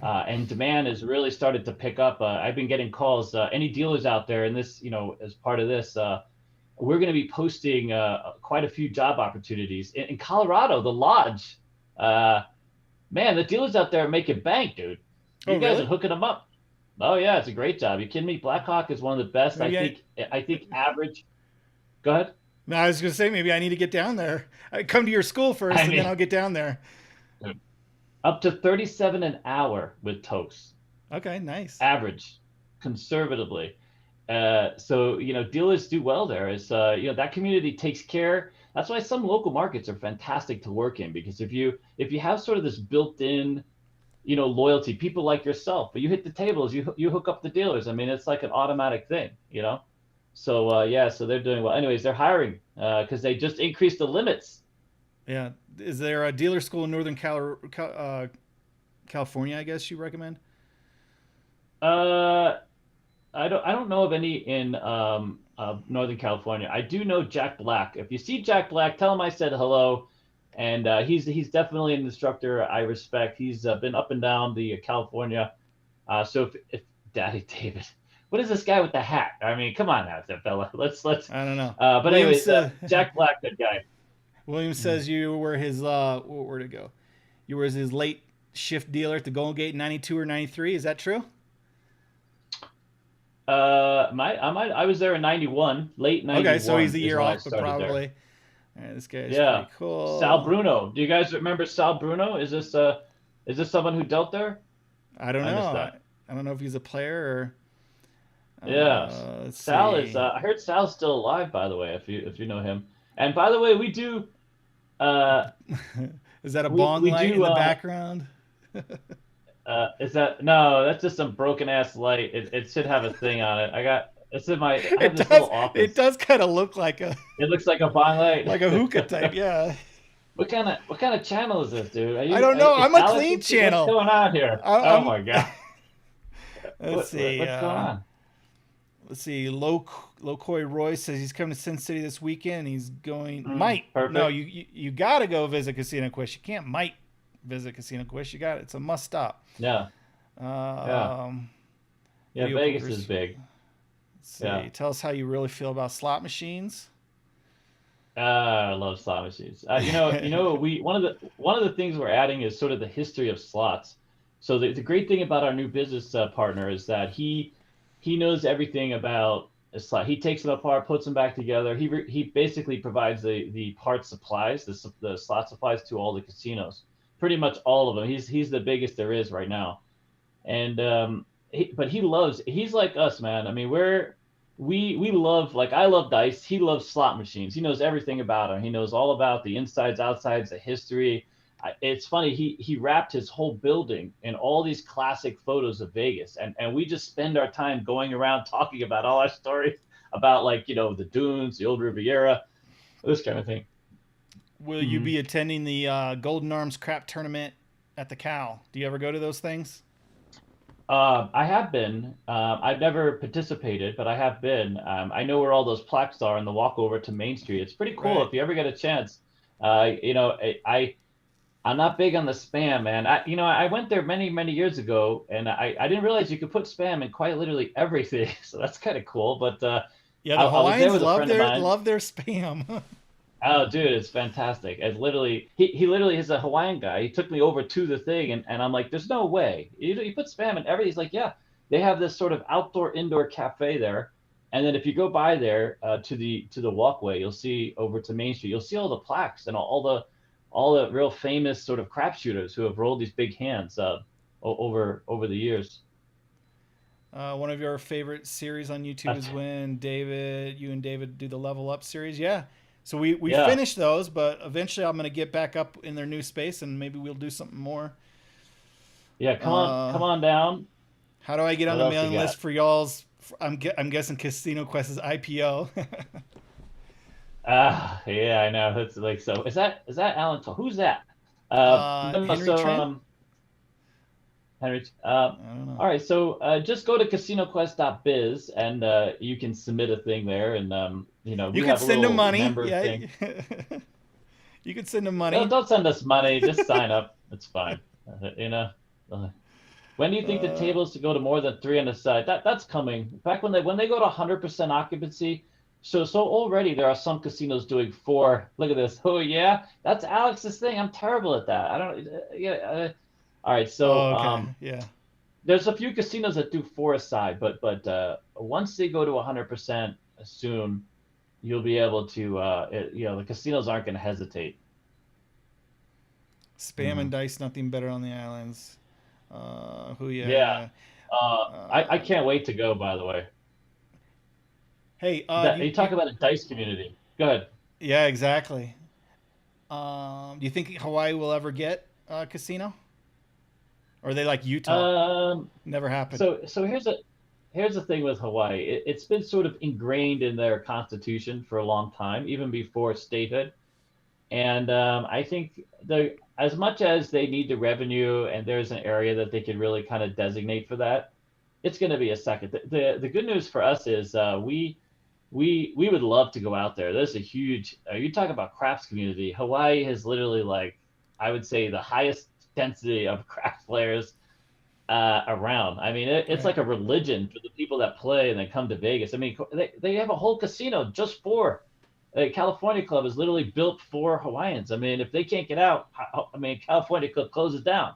And demand has really started to pick up. I've been getting calls. Any dealers out there, and this, as part of this, we're going to be posting quite a few job opportunities in Colorado. The Lodge, man, the dealers out there are making bank, dude. You guys really? are hooking them up. Oh yeah, it's a great job. You kidding me? Blackhawk is one of the best. Maybe I think average. Go ahead. No, I was gonna say maybe I need to get down there. I come to your school first, and then I'll get down there. Up to 37 an hour with toast. Okay, nice. Average, conservatively. So dealers do well there. Is that community takes care. That's why some local markets are fantastic to work in, because if you have sort of this built-in loyalty, people like yourself, but you hit the tables, you hook up the dealers. I mean, it's like an automatic thing, So so they're doing well. Anyways, they're hiring because they just increased the limits. Yeah. Is there a dealer school in Northern California, I guess you recommend? Uh, I don't know of any in Northern California. I do know Jack Black. If you see Jack Black, tell him I said hello. And he's definitely an instructor I respect. He's been up and down the California. So if Daddy David, what is this guy with the hat? I mean, come on now, fella. Let's. I don't know. But William anyways, said Jack Black, good guy. William says you were his where'd it go? You were his late shift dealer at the Golden Gate 92 or 93. Is that true? I was there in '91, late '91. Okay, so he's a is year when I off, but started there. probably. All right, this guy's Yeah. pretty cool. Sal Bruno. Do you guys remember Sal Bruno? Is this someone who dealt there? I don't I missed know. that. I don't know if he's a player or. Yeah. Let's Sal see. is. I heard Sal's still alive, by the way. If you know him. And by the way, we do. Is that a we- bong we light do, in the background? Is that no? That's just some broken ass light. It should have a thing on it. It's in my. I have this little office. It does kind of look like a It looks like a bong light. like a hookah type. Yeah. What kind of channel is this, dude? I don't know. Is I'm a Alex- clean what's channel. going on here? I'm- Oh my god. Let's see. What's going on? Let's see. Lokoi Roy says he's coming to Sin City this weekend. He's going. Might. perfect. No, you got to go visit Casino Quest. You can't might visit Casino Quest. You got it. It's a must stop. Yeah. Yeah. Yeah, Video Vegas pookers. is big. Let's see. Yeah. Tell us how you really feel about slot machines. I love slot machines. We one of the things we're adding is sort of the history of slots. So the great thing about our new business partner is that he knows everything about a slot. He takes them apart, puts them back together. He basically provides the part supplies, the slot supplies to all the casinos, pretty much all of them. He's the biggest there is right now, and but he's like us, man. I mean, we love, like, I love dice. He loves slot machines. He knows everything about them. He knows all about the insides, outsides, the history. It's funny. He wrapped his whole building in all these classic photos of Vegas, and we just spend our time going around talking about all our stories about, like, the dunes, the old Riviera, this kind of thing. Will you be attending the Golden Arms Crap Tournament at the Cal? Do you ever go to those things? I have been. I've never participated, but I have been. I know where all those plaques are in the walkover to Main Street. It's pretty cool Right. if you ever get a chance. I'm not big on the spam, man. I went there many, many years ago, and I didn't realize you could put spam in quite literally everything. So that's kind of cool. But Yeah, the I was there Hawaiians with a friend of mine. love their spam. Oh, dude, it's fantastic. It's literally he literally is a Hawaiian guy. He took me over to the thing, and I'm like, there's no way. You put spam in everything. He's like, yeah. They have this sort of outdoor indoor cafe there, and then if you go by there to the walkway, you'll see over to Main Street. You'll see all the plaques and all the real famous sort of crap shooters who have rolled these big hands over the years. One of your favorite series on YouTube is when you and David do the Level Up series. Yeah. So we Yeah. finished those, but eventually I'm going to get back up in their new space and maybe we'll do something more. Yeah, come on down. How do I get on What the else you mailing got? list for y'all's? I'm guessing Casino Quest's IPO. Yeah, I know. It's like, so is that Alan? Who's that? Henry Trent? Henry. I don't know. All right, so just go to casinoquest.biz and you can submit a thing there, and we You have can a send them little money. member Yeah. thing. You can send them money. No, don't send us money. Just sign up. It's fine. When do you think the tables to go to more than 3 on the side? That's coming. In fact, when they go to 100% occupancy, so already there are some casinos doing 4. Look at this. Oh yeah, that's Alex's thing. I'm terrible at that. I don't. Yeah. All right. So okay. Yeah. there's a few casinos that do 4 a side, but once they go to 100% soon, you'll be able to. The casinos aren't going to hesitate. Spam and dice, nothing better on the islands. Yeah. I can't wait to go, by the way. Hey, You talk about a dice community. Go ahead. yeah, exactly. Do you think Hawaii will ever get a casino? Or are they like Utah? Never happened. So here's the thing with Hawaii. It's been sort of ingrained in their constitution for a long time, even before statehood. And I think as much as they need the revenue, and there's an area that they could really kind of designate for that, it's going to be a second. The good news for us is we would love to go out there. There's a huge. You talk about crafts community. Hawaii has literally, like, I would say, the highest density of craft players around. I mean, it's like a religion for the people that play and then come to Vegas. I mean, they have a whole casino just for. California Club is literally built for Hawaiians. I mean, if they can't get out, I mean, California Club closes down,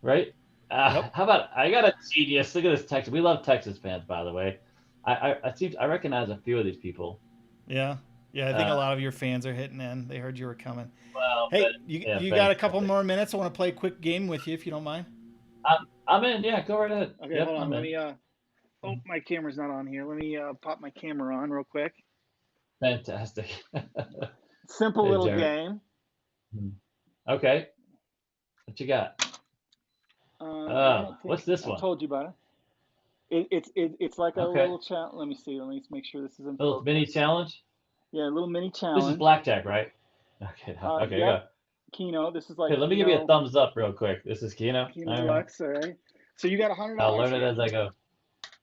right? Yep. How about, I got a genius. Look at this Texas. We love Texas fans, by the way. I recognize a few of these people. Yeah. Yeah, I think a lot of your fans are hitting in. They heard you were coming. Well, Hey, but, you yeah, got a thanks. couple more minutes. I want to play a quick game with you if you don't mind. I'm in. Yeah, go right ahead. Okay, Yep, hold on. I'm Let in. me. Oh, my camera's not on here. Let me pop my camera on real quick. Fantastic. Simple Hey, little Jared. game. Okay. What you got? I don't think What's this I one? told you about it. It's like a Okay. little chat. Let me see. Let me make sure this is in Little mini focus. challenge. Yeah, a little mini This is challenge. blackjack, right? Okay. Okay. Go. Yep. Keno. This is like Okay, let me give you a Keno. thumbs up real quick. This is Keno. Keno All right. Deluxe. All right. So you got $100 I'll learn it here. as I go.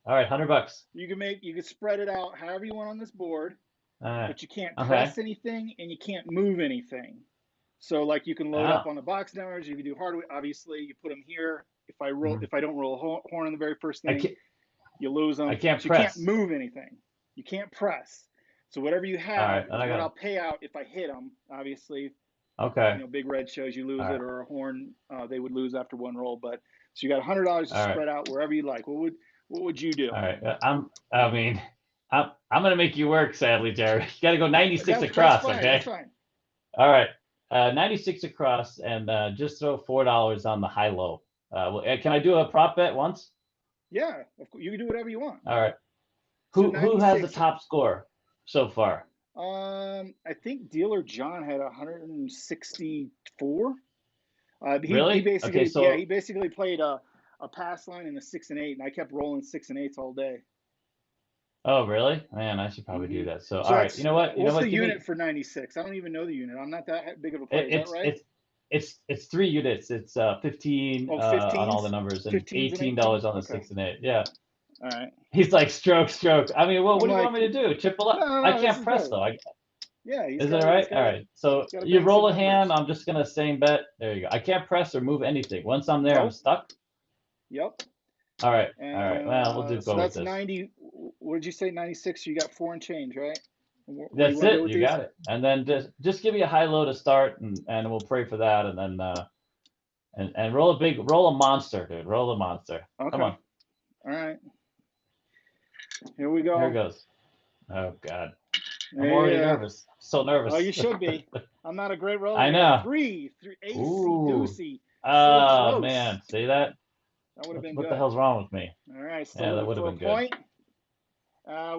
All right, $100. You can spread it out however you want on this board, All right. but you can't Okay. press anything and you can't move anything. So like you can load up Oh. on the box numbers. You can do hardware. Obviously, you put them here. If I don't roll a horn on the very first I thing, can't. you lose them. I can't So you press. can't move anything. You can't press. So whatever you have right, is then I what got it. I'll pay out if I hit them. Obviously, Okay. big red shows you lose All right. it, or a horn they would lose after one roll. But so you got $100 to All right. spread out wherever you like. What would you do? All right. I'm gonna make you work, sadly, Jared. You got to go 96 across. That's fine. Okay. That's fine. All right. 96 across, and just throw $4 on the high low. Can I do a prop bet once? Yeah, you can do whatever you want. All right. So Who has the 96. top score so far? I think Dealer John had 164. Really? He basically, Okay, so- he basically played a pass line in the 6 and 8, and I kept rolling 6 and 8s all day. Oh, really? Man, I should probably do that. So, all right. that's- You know what? What's the Give me- unit for 96? I don't even know the unit. I'm not that big of a player. Is that right? It's 3 units. It's 15 Oh, on all the 15s? numbers and 15s and $18 on the 18s? 6 and 8. Yeah. All right. He's like stroke. I mean, well, what I'm do you like- want me to do? Chip a lot? No, I this can't is press good. though. Yeah. Is it all right? All right. So he's gotta you bang roll a some hand. numbers. I'm just gonna same bet. There you go. I can't press or move anything. Once I'm there, I'm Nope. stuck. Yep. All right. And, All right. Well, we'll just so go with that's this. 90. What did you say? 96. So you got 4 and change, right? That's it. You got it. And then just give me a high low to start, and we'll pray for that, and then and roll a monster, dude. Roll a monster. Okay. Come on. All right. Here we go. Here it goes. Oh God. I'm Yeah. already nervous. So nervous. Oh, you should be. I'm not a great roller. I know. Three ace Ooh. deucey. Oh close. man, see that? That would have been What good. the hell's wrong with me? All right. Yeah, So that would for have a been point,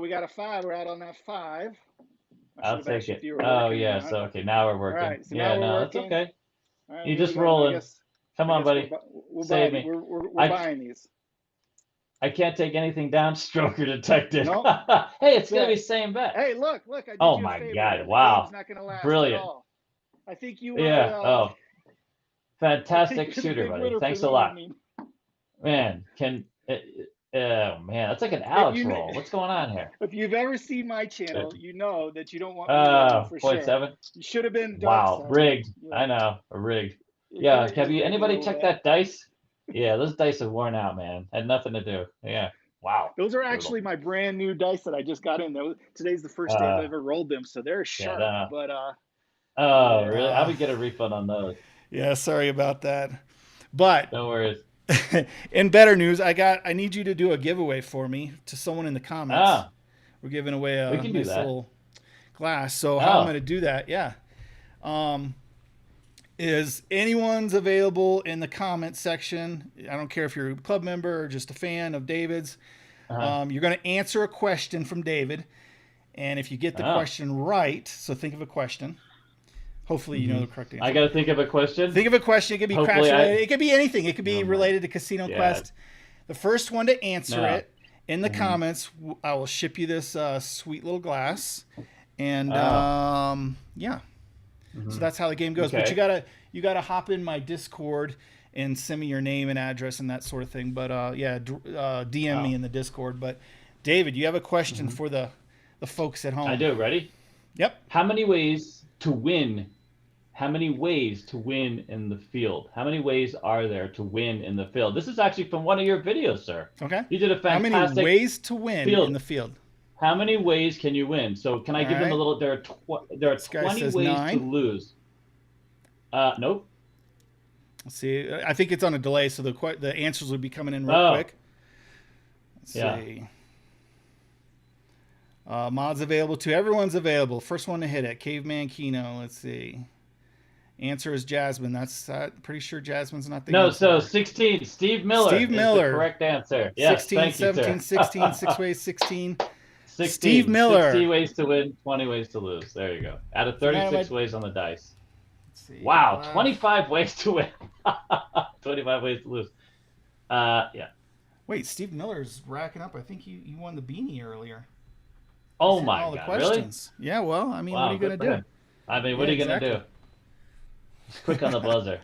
we got a 5. We're out on that 5. I I'll should have take asked you it. if you were Oh working or yeah, not. so okay, now we're working. right, so yeah, now we're no, working. that's okay. All right, You here just we go. rolling. I guess Come on, buddy. We're Save buying, me. we're I- buying these. I can't take anything down. Stroker detected. Nope. Hey, it's gonna Yeah. be same bet. Hey, look! I did Oh you my a favor. God, here. The wow. game's not going to last Brilliant. at all. I think you Yeah. are. Fantastic you're the shooter, big buddy. winner Thanks for a the lot, evening. man. Oh man, that's like an Alex you- roll. What's going on here? If you've ever seen my channel, you know that you don't want me to win for sure. 0.7. You should have been Wow, dark side. rigged. Yeah. I know, rigged. It Yeah, is have you rigged a anybody little check bit. that dice? Yeah, those dice are worn out, man. Had nothing to do. Yeah. Wow. Those are actually my brand new dice that I just got in. Today's the first day I've ever rolled them, so they're sharp. no. But Oh, Yeah. really? I would get a refund on those. Yeah, sorry about that. But No worries. in better news, I need you to do a giveaway for me to someone in the comments. Ah, We're giving away a We can do nice that. little glass. So how I'm Oh. going to do that? Yeah. Is anyone's available in the comment section? I don't care if you're a club member or just a fan of David's. You're going to answer a question from David, and if you get the question right, so think of a question. Hopefully, you know the correct answer. I got to think of a question. Think of a question. It could be crash Hopefully related. It could be anything. It could be Oh my related to Casino God. Quest. The first one to answer No. it in the comments, I will ship you this sweet little glass. And yeah, so that's how the game goes. But Okay. you gotta hop in my Discord and send me your name and address and that sort of thing. But DM me in the Discord. But David, you have a question for the folks at home? I do. Ready? Yep. How many ways to win? How many ways to win in the field? How many ways are there to win in the field? This is actually from one of your videos, sir. Okay. You did a fantastic. How many ways to win in the field? How many ways can you win? So can I give them a little? There are 20 ways 9. to lose. Nope. Let's see. I think it's on a delay, so the answers will be coming in real quick. Let's see. Mods available too. Everyone's available. First one to hit it. Caveman Kino. Let's see. Answer is Jasmine. That's pretty sure Jasmine's not the answer. So 16. Steve Miller. Steve Miller. Is the correct answer. Yes, 16, thank 17, you, 16, 6 ways, 16. 16. Steve Miller. 60 ways to win, 20 ways to lose. There you go. Out of 36 ways on the dice. Let's see. Wow, 25 ways to win. 25 ways to lose. Yeah. Wait, Steve Miller's racking up. I think he won the beanie earlier. Oh He's my all the God, questions. Really? Yeah, well, I mean, what are you going to do? Him. I mean, what are you going to do? He's quick on the buzzer.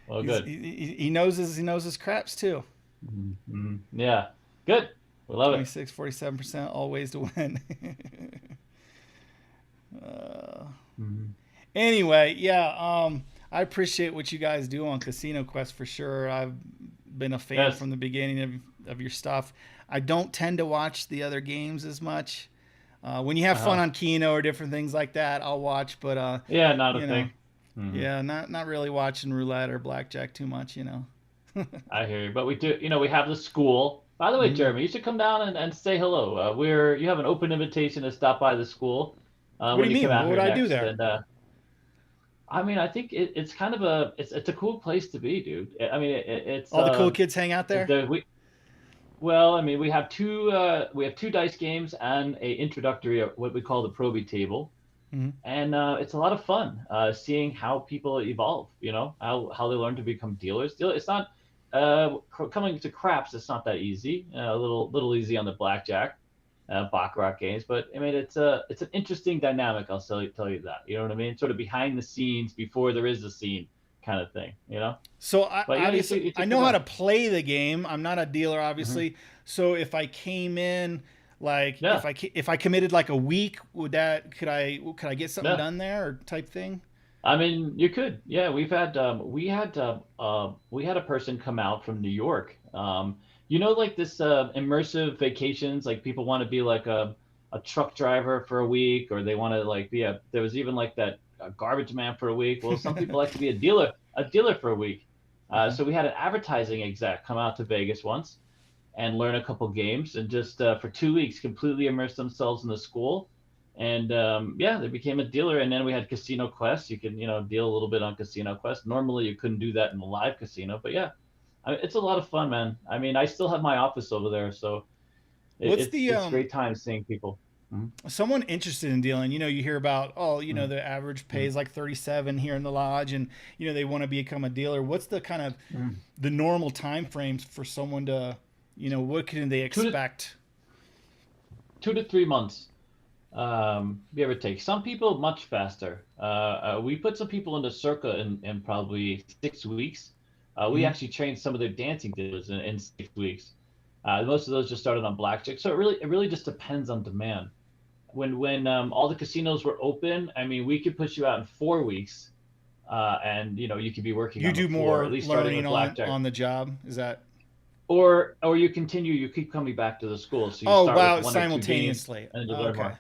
Well, good. He knows his craps too. Mm-hmm. Yeah, good. We love 26, 47%, all ways to win. Anyway, yeah, I appreciate what you guys do on Casino Quest for sure. I've been a fan from the beginning of your stuff. I don't tend to watch the other games as much. When you have fun on Keno or different things like that, I'll watch. But not a thing. Yeah, not really watching roulette or blackjack too much, I hear you, but we do. We have the school. By the way, Jeremy, you should come down and say hello. You have an open invitation to stop by the school. What do you mean? What would I do there? And, I mean, I think it's kind of it's a cool place to be, dude. I mean, it's all the cool kids hang out there. Well, I mean, we have two dice games and a introductory what we call the Proby table, and it's a lot of fun seeing how people evolve. How they learn to become dealers. It's not coming to craps. It's not that easy. A little easy on the blackjack, baccarat games, but I mean, it's an interesting dynamic. I'll tell you that. You know what I mean? Sort of behind the scenes before there is a scene. Kind of thing, So obviously, I know how to play the game. I'm not a dealer, obviously. So if I came in, if I committed like a week, could I get something done there or type thing? I mean, you could. Yeah, we had a person come out from New York. Like this immersive vacations. Like people want to be like a truck driver for a week, or they want to there was even like that. A garbage man for a week. Well, some people like to be a dealer for a week. So we had an advertising exec come out to Vegas once and learn a couple games and just for 2 weeks completely immerse themselves in the school. And they became a dealer. And then we had Casino Quest. You can deal a little bit on Casino Quest. Normally you couldn't do that in a live casino, but it's a lot of fun, man. I mean, I still have my office over there, so it's a great time seeing people. Someone interested in dealing, you hear about, the average pay is like 37 here in the lodge, and they want to become a dealer. What's the kind of the normal time frames for someone to, what can they expect? 2 to 3 months, give or take. Some people much faster. We put some people into Circa in probably 6 weeks. We actually trained some of their dancing dealers in 6 weeks. Most of those just started on blackjack. So it really just depends on demand. When all the casinos were open, I mean, we could push you out in 4 weeks, and you could be working. You do more at least learning on the job. Is that? Or you continue. You keep coming back to the school. So you start with one simultaneously. And you learn more.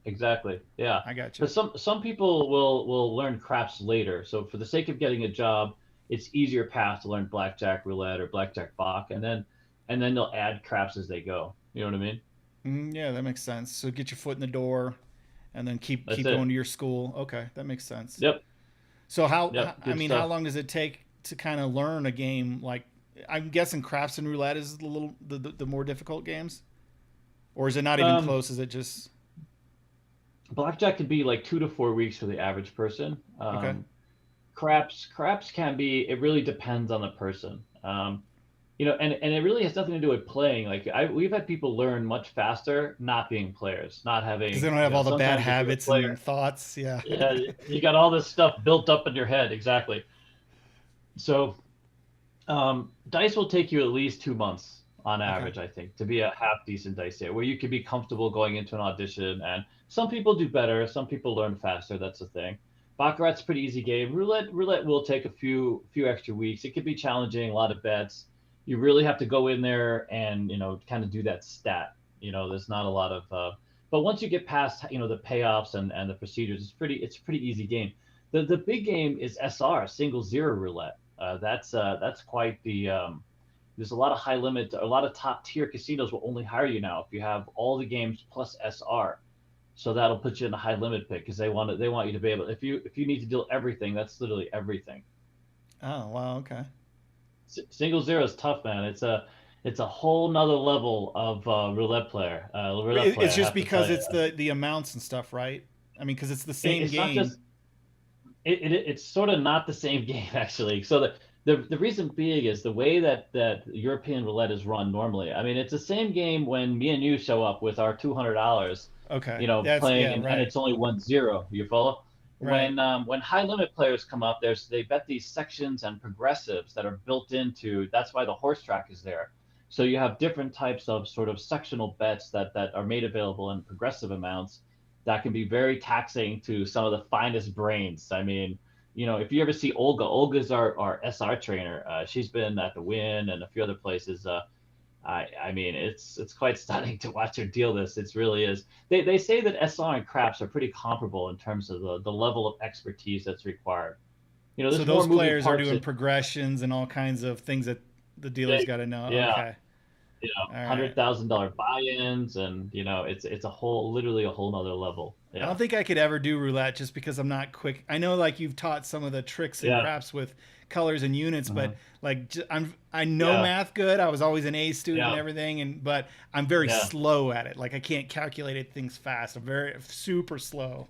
Exactly. Yeah. I got you. Because some people will learn craps later. So for the sake of getting a job, it's easier path to learn blackjack roulette or blackjack bach, and then they'll add craps as they go. You know what I mean? Yeah, that makes sense. So get your foot in the door, and then keep going to your school. Okay, that makes sense. Yep. So how long does it take to kind of learn a game? Like, I'm guessing craps and roulette is the more difficult games, or is it not even close? Is it just blackjack could be like 2 to 4 weeks for the average person. Okay. Craps can be. It really depends on the person. And it really has nothing to do with playing. Like we've had people learn much faster not being players, not having, because they don't have all the bad habits and thoughts. Yeah. Yeah, you got all this stuff built up in your head. Exactly. So Dice will take you at least 2 months on Okay. average, I think, to be a half decent dice player, where you can be comfortable going into an audition. And some people do better, some people learn faster. That's the thing. Baccarat's a pretty easy game. Roulette will take a few extra weeks. It could be challenging, a lot of bets. You really have to go in there and kind of do that stat. There's not a lot of. But once you get past the payoffs and the procedures, it's a pretty easy game. The big game is SR, single zero roulette. That's quite the there's a lot of high limit, a lot of top tier casinos will only hire you now if you have all the games plus SR. So that'll put you in a high limit pick because they want you to be able, if you need to deal everything, that's literally everything. Oh, wow. Okay. Single zero is tough, man. It's a whole nother level of roulette player. It's I just have to tell because you. it's the amounts and stuff, right? I mean, because it's the same It's not game. just it's sort of not the same game actually. So the reason being is the way that European roulette is run normally. I mean, it's the same game when me and you show up with our $200, Okay. playing, Yeah, and right. it's only 1-0. You follow? Right. When high limit players come up, they bet these sections and progressives that are built into. That's why the horse track is there. So you have different types of sort of sectional bets that are made available in progressive amounts that can be very taxing to some of the finest brains. I mean, if you ever see Olga's our SR trainer. She's been at the Win and a few other places. I mean, it's quite stunning to watch her deal this. It really is. They say that SR and craps are pretty comparable in terms of the level of expertise that's required. So There's more those moving players are parts. doing progressions and all kinds of things that the dealer's They, got to know. yeah, Okay. All right. $100,000 buy-ins, and it's literally a whole nother level. I Yeah, don't think I could ever do roulette just because I'm not quick. I know like you've taught some of the tricks and yeah, craps with colors and units, but uh like I know yeah, math good. I was always an A student and yeah, everything, and but I'm very yeah. slow at it. Like I can't calculate things fast. I'm very super slow.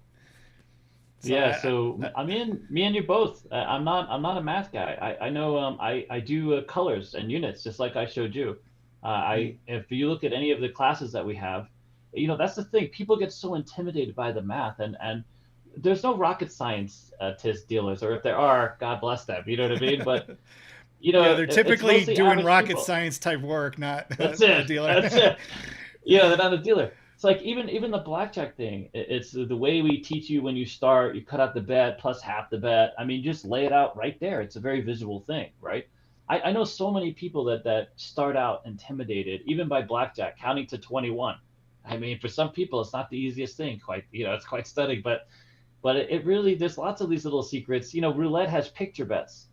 So Yeah, so me and you both. I'm not a math guy. I know I do colors and units just like I showed you. mm, I If you look at any of the classes that we have, that's the thing. People get so intimidated by the math, and there's no rocket science to dealers, or if there are, God bless them. You know what I mean? But yeah, they're it's typically mostly doing average rocket people. science type work, not That's a it. dealer. That's it. Yeah, they're not a dealer. It's like even the blackjack thing. It's the way we teach you when you start. You cut out the bet plus half the bet. I mean, just lay it out right there. It's a very visual thing, right? I know so many people that start out intimidated, even by blackjack, counting to 21. I mean, for some people, it's not the easiest thing. It's quite stunning, but it really there's lots of these little secrets. Roulette has picture bets.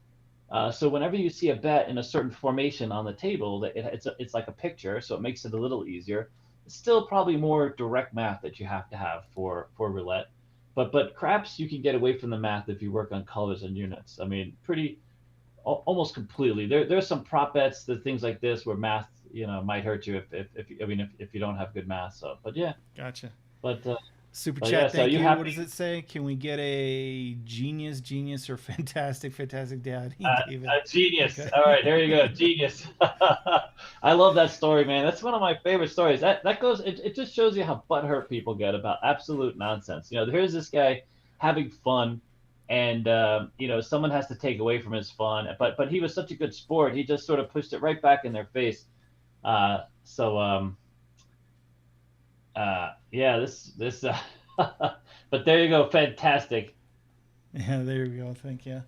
So whenever you see a bet in a certain formation on the table, it's like a picture, so it makes it a little easier. It's still probably more direct math that you have to have for roulette, but craps you can get away from the math if you work on colors and units. I mean, pretty almost completely. There's some prop bets, the things like this where math might hurt you if you don't have good math. So, but yeah, Gotcha. but Super but yeah. chat, So thank you you. What does happy? it say? Can we get a genius, or fantastic dad? He Uh, gave it. a genius. Okay. All right, there you go, genius. I love that story, man. That's one of my favorite stories. That goes. It just shows you how butthurt people get about absolute nonsense. Here's this guy having fun, and someone has to take away from his fun. But he was such a good sport. He just sort of pushed it right back in their face. So yeah, this. But there you go, fantastic. Yeah, there we go. Thank you.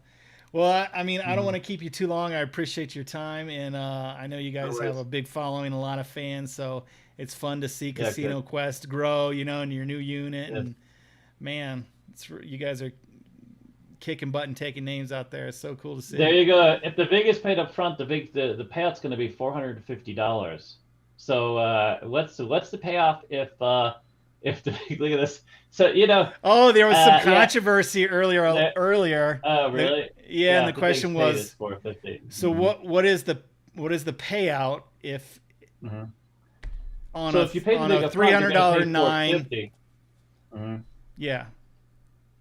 Well, I mean, I don't want Mhm. to keep you too long. I appreciate your time, and I know you No guys have a worries. big following, a lot of fans. So it's fun to see Yeah, good. Casino Quest grow, and your new unit. Yes. And man, you guys are kicking butt and taking names out there. It's so cool to There see. you go. If the vig is paid up front, the payout's going to be $450. So what's the payoff if the look at this? So Oh, there was some yeah. controversy earlier. There, Earlier, oh the, really? yeah, and Yeah, the if the vig's question paid, it's was, 450. so what is the payout if Hmm. on So a if you pay the on a vig up three front, you're hundred going to dollar pay nine? 450. Hmm. Yeah,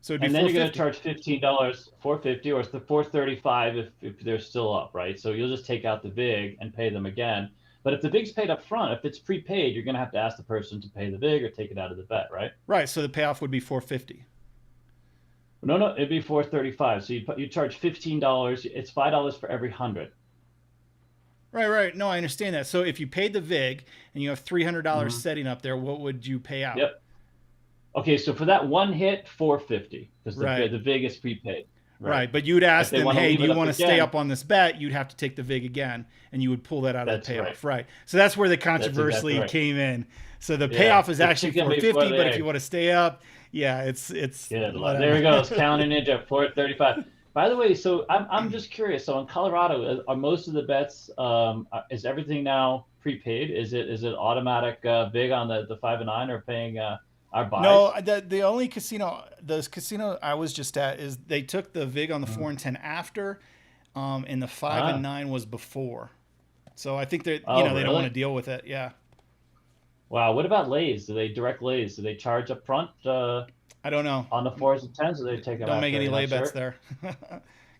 so it'd be And then four you're going to fifty. charge $15, 450, or it's the 435 if they're still up, right? So you'll just take out the vig and pay them again. But if the vig's paid up front, if it's prepaid, you're going to have to ask the person to pay the vig or take it out of the bet, right? Right, so the payoff would be 450. No, it'd be 435. So you charge $15. It's $5 for every 100. Right. No, I understand that. So if you paid the VIG and you have $300 Mhm. setting up there, what would you pay out? Yep. Okay, so for that one hit, 450 because Right. the VIG is prepaid. Right. Right. But you'd If ask they them, want to hey, leave do it you up want to stay again, up on this bet? You'd have to take the VIG again, and you would pull that out of the that's right. payoff. Right. So that's where the That's exactly controversy right. came in. So the Yeah, payoff is the actually chicken before 450, the but if you egg. want to stay up, yeah, it's Good luck. whatever. There he goes, counting Ninja 435. By the way, so I'm just curious. So in Colorado, are most of the bets is everything now prepaid? Is it automatic VIG on the 5 and 9 or paying our buys? No, the only casino, the casino I was just at, is they took the VIG on the 4 and 10 after, and the 5 and 9 was before. So I think that Oh, they don't want to really? deal with it. Yeah, Wow. What about lays? Do they direct lays? Do they charge up front I don't know. on the 4s and 10s, or they take them Don't make after? any You're lay not bets sure? there.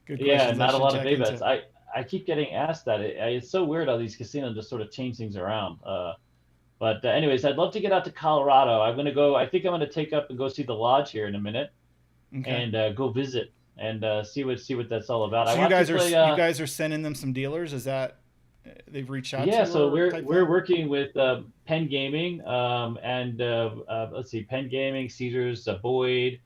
Good Yeah, questions. I not a should lot of check day bets. into. I keep getting asked that. It's so weird how these casinos just sort of change things around. But anyways, I'd love to get out to Colorado. I'm gonna go. I think I'm gonna take up and go see the lodge here in a minute Okay. and go visit and see what that's all about. I So want to play. you guys are sending them some dealers? Is that they've reached out to Yeah, you so or we're type we're thing? working with Penn Gaming and let's see, Penn Gaming, Caesars, Boyd.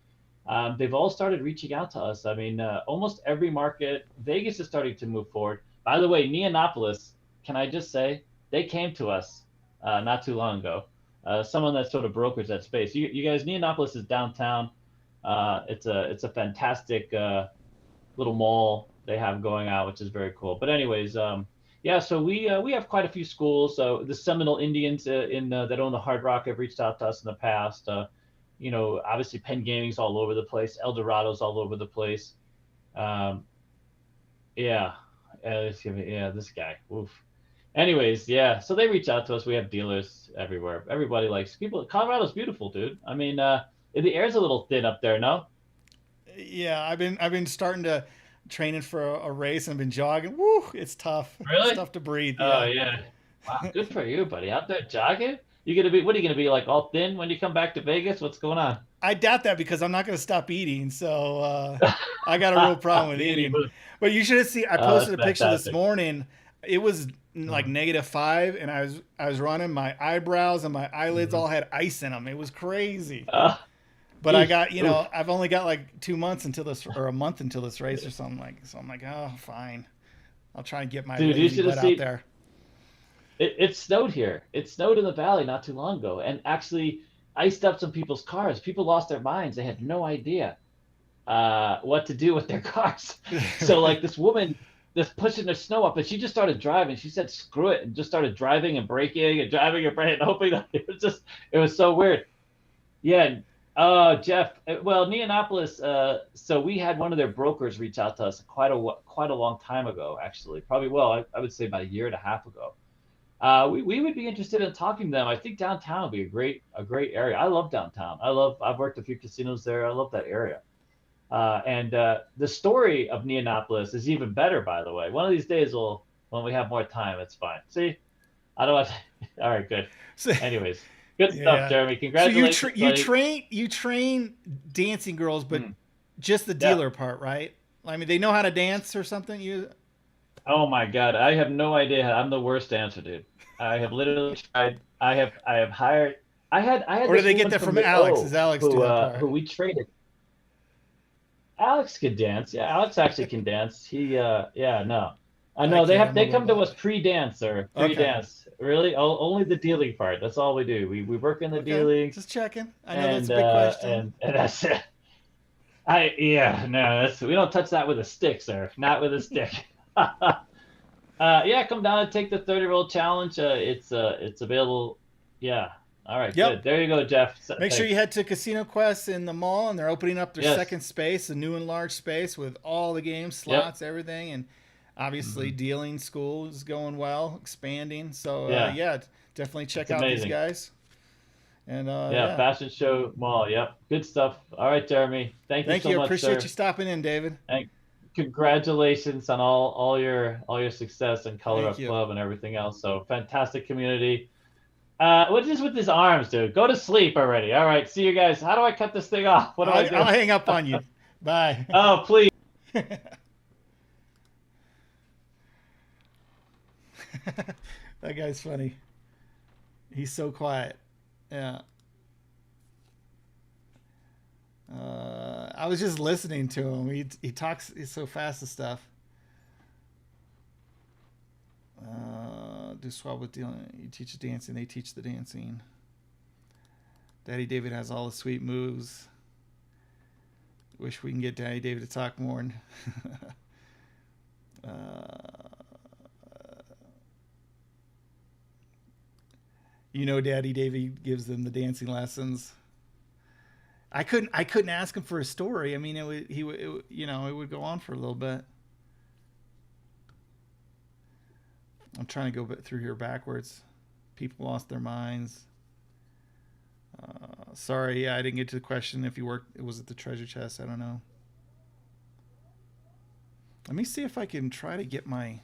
They've all started reaching out to us. I mean, almost every market. Vegas is starting to move forward. By the way, Neonopolis, can I just say, they came to us not too long ago. Someone that sort of brokers that space. You guys, Neonopolis is downtown. It's a fantastic little mall they have going out, which is very cool. But anyways, yeah. So we have quite a few schools. So the Seminole Indians in that own the Hard Rock have reached out to us in the past. Obviously Penn Gaming's all over the place. Eldorado's all over the place. Um, yeah, yeah, this guy. Oof. Anyways, yeah. So they reach out to us. We have dealers everywhere. Everybody likes people. Colorado's beautiful, dude. I mean, the air's a little thin up there, no? Yeah, I've been starting to training for a race and I've been jogging. Woo, it's tough. It's Really? tough to breathe. Oh Yeah. yeah. Wow, good for you, buddy. Out there jogging? You gonna be? What are you gonna be like? All thin when you come back to Vegas? What's going on? I doubt that because I'm not going to stop eating. So I got a real problem with Me and you eating. both. But you should have seen. I Oh, posted that's a picture this fantastic. morning. It was like Mhm. -5, and I was running. My eyebrows and my eyelids Mhm. all had ice in them. It was crazy. Uh, But I got, oof. I've only got like 2 months until this, or a month until this race or something like. So I'm like, oh, fine. I'll try and get my Dude, you lazy should have butt out seen. there. It snowed here. It snowed in the valley not too long ago, and actually iced up some people's cars. People lost their minds. They had no idea what to do with their cars. So like this woman just pushing the snow up, and she just started driving. She said, "Screw it," and just started driving and braking and driving and braking, hoping that it was so weird. Yeah. Jeff. Well, Neonopolis. So we had one of their brokers reach out to us quite a long time ago, actually. Probably, well, I would say about a year and a half ago. We would be interested in talking to them. I think downtown would be a great area. I love downtown. I've worked a few casinos there. I love that area. And the story of Neonopolis is even better, by the way. One of these days, when we have more time, it's fine. See, I don't want. All right, good. So, Anyways, good stuff, yeah. Jeremy. So Congratulations, buddy. you train dancing girls, but Mm, just the yeah. dealer part, right? I mean, they know how to dance or something. You Oh my God, I have no idea. I'm the worst dancer, dude. I have literally tried. I have hired. I had or do this they get woman that from from the Alex? O Does Alex do who that who part? we traded. Alex could dance. Yeah, Alex actually can dance. Yeah, no. I I know can't. I'm a they come to us robot. pre-dance or Okay. pre-dance. Really? Only the dealing part. That's all we do. We work in the Okay. dealing Just checking. I know that's and a big uh question. and and that's it. Yeah, no, we don't touch that with a stick, sir. Not with a stick. Yeah, come down and take the 30-roll challenge. It's available. Yeah. All right, Yep. good. There you go, Jeff. Make sure Thanks. you head to Casino Quest in the mall, and they're opening up their Yes. second space, a new and large space with all the games, Yep. slots, everything, and obviously Hmm. dealing school is going well, expanding. So Yeah, yeah, definitely check it's out these amazing. guys. And Yeah, yeah, Fashion Show Mall. Yep, good stuff. All right, Jeremy. Thank you thank so you. much, Appreciate you sir. stopping in, David. And congratulations on all your success and Color Thank Up you. Club and everything else. So fantastic community. What is with his arms, dude? Go to sleep already. All right, see you guys. How do I cut this thing off? What do I I'll do? hang up on you. Bye. Oh, please. That guy's funny. He's so quiet. Yeah. I was just listening to him. He talks he's so fast and stuff. Do swap with Dylan. You teach the dancing, they teach the dancing. Daddy David has all the sweet moves. Wish we can get Daddy David to talk more. Daddy David gives them the dancing lessons. I couldn't ask him for a story. I mean, it would go on for a little bit. I'm trying to go through here backwards. People lost their minds. Sorry, yeah, I didn't get to the question. If you worked, was it the treasure chest? I don't know. Let me see if I can try to get my.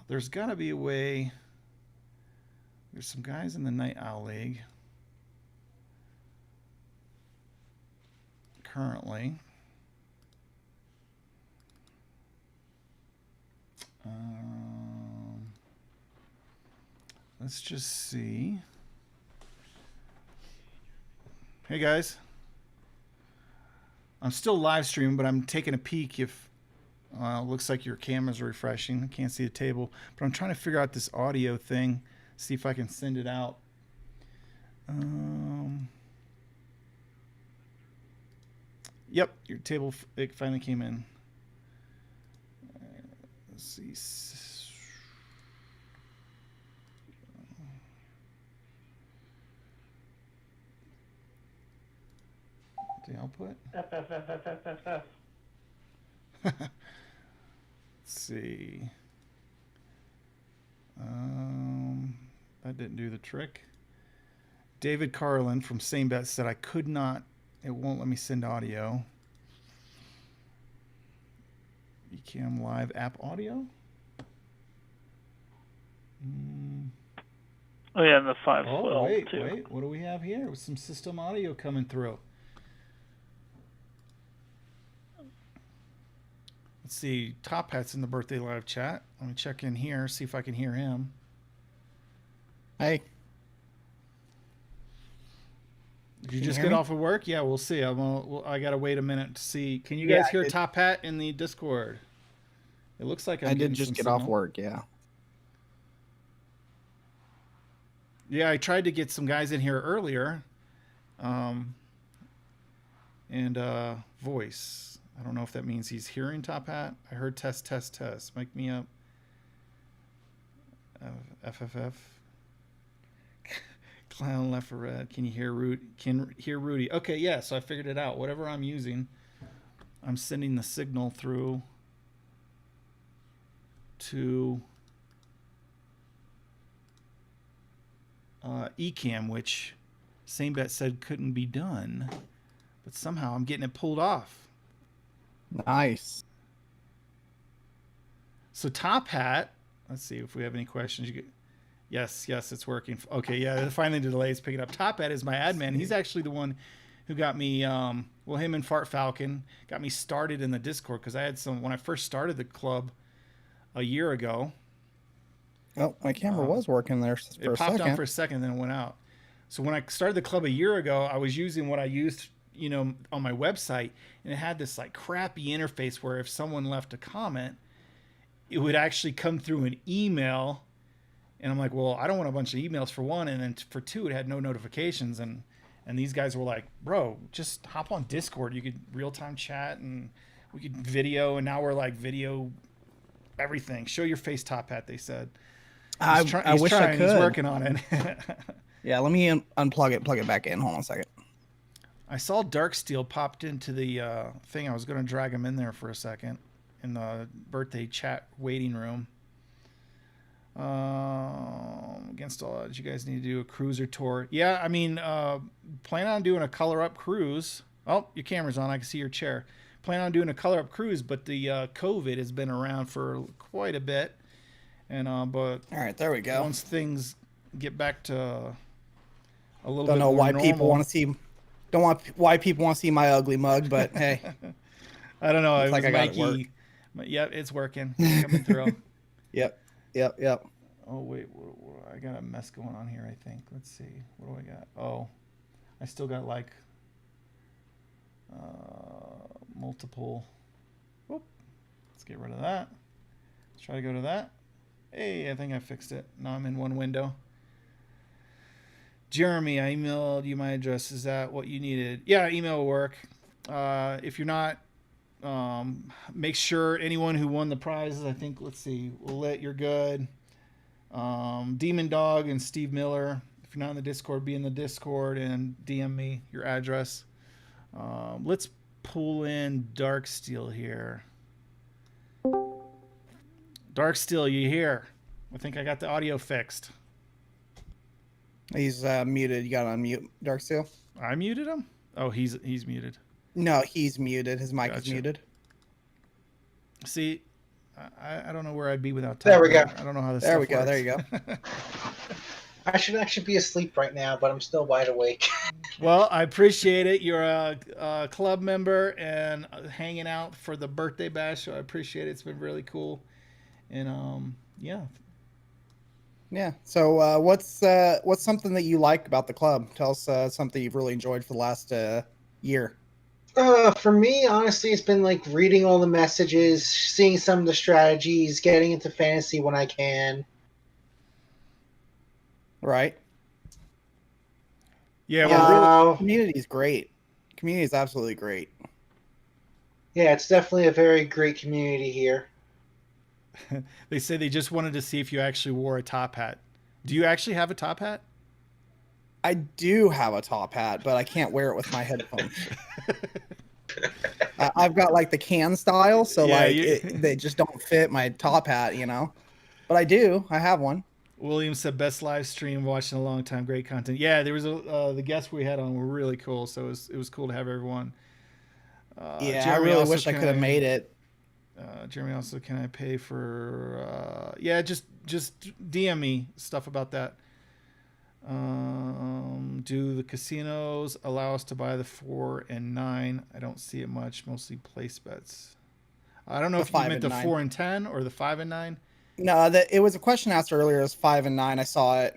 There's got to be a way. There's some guys in the Night Owl League currently. Let's just see. Hey guys, I'm still live streaming, but I'm taking a peek if looks like your camera's refreshing. I can't see the table, but I'm trying to figure out this audio thing, see if I can send it out. Yep, your table it finally came in. Let's see. The output. Let's see. That didn't do the trick. David Carlin from Same Bet said I could not. It won't let me send audio. Ecamm Live app audio. Oh yeah, and the 512 Oh wait, too. wait. What do we have here? With some system audio coming through. Let's see. Top Hat's in the birthday live chat. Let me check in here, see if I can hear him. Hey. Did you just get off of work? Yeah, we'll see. I gotta wait a minute to see. Can you guys hear Top Hat in the Discord? It looks like I did just get off work. Yeah. Yeah, I tried to get some guys in here earlier. And voice. I don't know if that means he's hearing Top Hat. I heard test, test, test. Mic me up. FFF. Clown left for red. Can you hear Rudy? Can hear Rudy? Okay, yeah. So I figured it out. Whatever I'm using, I'm sending the signal through to Ecamm, which Same Bet said couldn't be done, but somehow I'm getting it pulled off. Nice. So Top Hat. Let's see if we have any questions. Yes, it's working. Okay, yeah, finally the delay is picking up. Top Hat is my admin. He's actually the one who got me, him and Fart Falcon got me started in the Discord because I had when I first started the club a year ago. Oh, my camera was working there for a second. It popped on for a second, then it went out. So when I started the club a year ago, I was using what I used, on my website, and it had this like crappy interface where if someone left a comment, it would actually come through an email. And I'm like, well, I don't want a bunch of emails for one. And then for two, it had no notifications. And these guys were like, bro, just hop on Discord. You could real-time chat and we could video. And now we're like video everything. Show your face, Top Hat, they said. I wish I could. He's working on it. Yeah, let me unplug it, plug it back in. Hold on a second. I saw Darksteel popped into the thing. I was going to drag him in there for a second in the birthday chat waiting room. Against all odds, you guys need to do a cruiser tour. Yeah, I mean, plan on doing a color up cruise. Oh, your camera's on. I can see your chair. Plan on doing a color up cruise, but the COVID has been around for quite a bit. And but all right, there we go. Once things get back to a little don't bit know more why normal, people want to see. Don't want why people want to see my ugly mug, but hey. I don't know. Looks It like was I got it Mikey. Yep, it's working. It's coming through. Yep. Yep. Oh wait, I got a mess going on here. I think. Let's see. What do I got? Oh, I still got like multiple. Whoop. Let's get rid of that. Let's try to go to that. Hey, I think I fixed it. Now I'm in one window. Jeremy, I emailed you my address. Is that what you needed? Yeah, email will work. If you're not, make sure anyone who won the prizes, I think, let's see, you're good. Demon Dog and Steve Miller. If you're not in the Discord, be in the Discord and DM me your address. Let's pull in Darksteel here. Darksteel, you here? I think I got the audio fixed. He's muted. You got to unmute Darksteel. I muted him? Oh, he's muted. No, he's muted. His mic is Gotcha. muted. See, I don't know where I'd be without There we typing. go. I don't know how this There stuff we go. works. There you go. I should actually be asleep right now, but I'm still wide awake. Well, I appreciate it. You're a club member and hanging out for the birthday bash, so I appreciate it. It's been really cool. And yeah. Yeah. So what's something that you like about the club? Tell us something you've really enjoyed for the last year. For me, honestly, it's been like reading all the messages, seeing some of the strategies, getting into fantasy when I can. Right. Yeah, Yeah, well, really, community is great. Community is absolutely great. Yeah, it's definitely a very great community here. they say they just wanted to see if you actually wore a top hat. Do you actually have a top hat? I do have a top hat, but I can't wear it with my headphones. I've got like the can style, so Yeah, they just don't fit my top hat, you know. But I do. I have one. William said, best live stream watching a long time, great content. Yeah, there was the guests we had on were really cool, so it was cool to have everyone. Yeah, Jeremy, I really also, wish I could have made it. Jeremy, also, can I pay for? Yeah, just DM me stuff about that. Do the casinos allow us to buy the 4 and 9? I don't see it much. Mostly place bets. I don't know The if you 5 meant and the 9. 4 and 10 or the 5 and 9. No, it was a question asked earlier. It was 5 and 9. I saw it.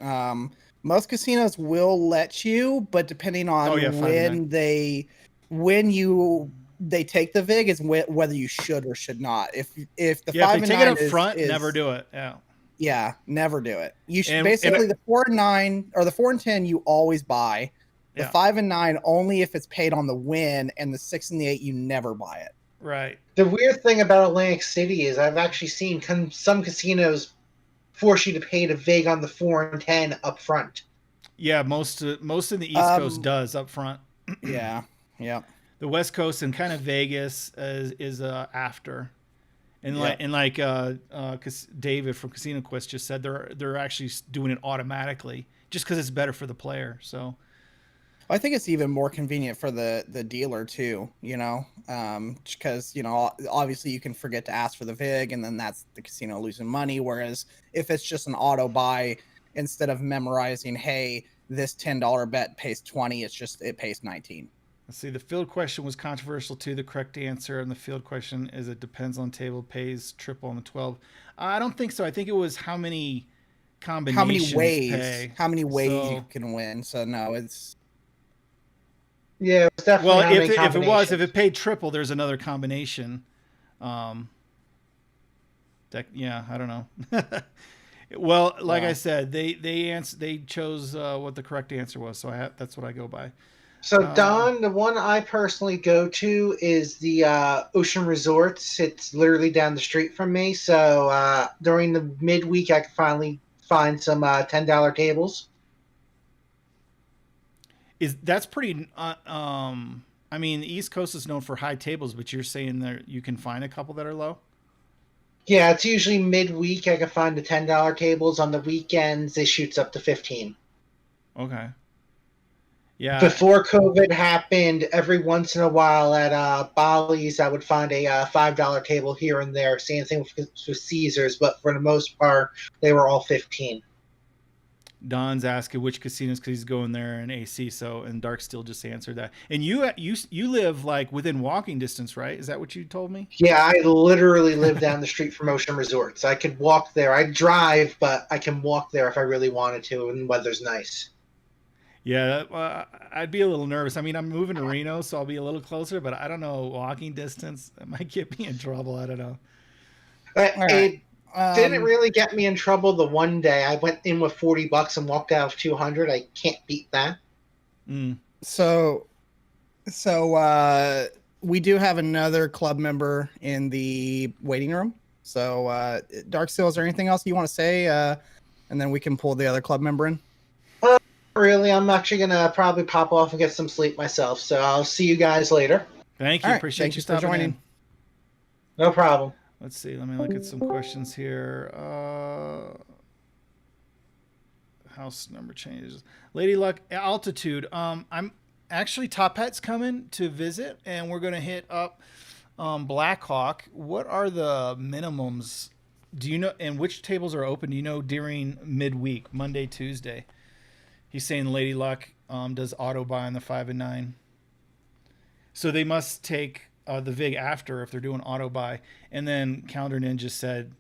Most casinos will let you, but depending on Oh, yeah, 5 and 9. they take the vig is whether you should or should not. If the If 5 they and take 9 it up front, is never do it. Yeah. Yeah, never do it. You should And basically the 4 and 9 or the 4 and 10 you always buy. The Yeah. 5 and 9 only if it's paid on the win, and the 6 and the 8 you never buy it. Right. The weird thing about Atlantic City is I've actually seen some casinos force you to pay the vig on the 4 and 10 up front. Yeah, most in the East Coast does up front. Yeah. The West Coast and kind of Vegas is after. And like David from Casino Quest just said, they're actually doing it automatically just because it's better for the player. So I think it's even more convenient for the dealer too, you know, because, you know, obviously you can forget to ask for the VIG and then that's the casino losing money. Whereas if it's just an auto buy, instead of memorizing, hey, this $10 bet pays 20, it pays 19. let's see. The field question was controversial too. The correct answer on the field question is it depends on table, pays triple on the 12. I don't think so. I think it was how many combinations how many ways So- you can win. So no, it's Yeah, it's definitely Well, how many if it paid triple, there's another combination. Yeah, I don't know. Well, like I said, they chose what the correct answer was, so that's what I go by. So Don, the one I personally go to is the Ocean Resorts. It's literally down the street from me. So during the midweek, I can finally find some $10 tables. That's pretty? I mean, the East Coast is known for high tables, but you're saying there you can find a couple that are low. Yeah, it's usually midweek. I can find the $10 tables. On the weekends, it shoots up to 15. Okay. Yeah. Before COVID happened, every once in a while at Bali's, I would find a $5 table here and there. Same thing with Caesars, but for the most part, they were all 15. Don's asking which casinos because he's going there in AC. So, and Dark still just answered that. And you live like within walking distance, right? Is that what you told me? Yeah, I literally live down the street from Ocean Resorts. I could walk there. I drive, but I can walk there if I really wanted to, and the weather's nice. Yeah, I'd be a little nervous. I mean, I'm moving to Reno, so I'll be a little closer, but I don't know, walking distance, that might get me in trouble. I don't know. But All right. it didn't really get me in trouble the one day. I went in with $40 and walked out with 200. I can't beat that. So we do have another club member in the waiting room. So Dark Steel, is there anything else you want to say? And then we can pull the other club member in. Really, I'm actually gonna probably pop off and get some sleep myself. So I'll see you guys later. Thank you. All right, Appreciate thank you you for stopping joining. in. No problem. Let's see. Let me look at some questions here. House number changes. Lady Luck altitude. I'm actually Top Hat's coming to visit, and we're gonna hit up Blackhawk. What are the minimums? Do you know? And which tables are open? Do you know during midweek, Monday, Tuesday? He's saying Lady Luck does auto buy on the 5 and 9. So they must take the VIG after if they're doing auto buy. And then Calendar Ninja said,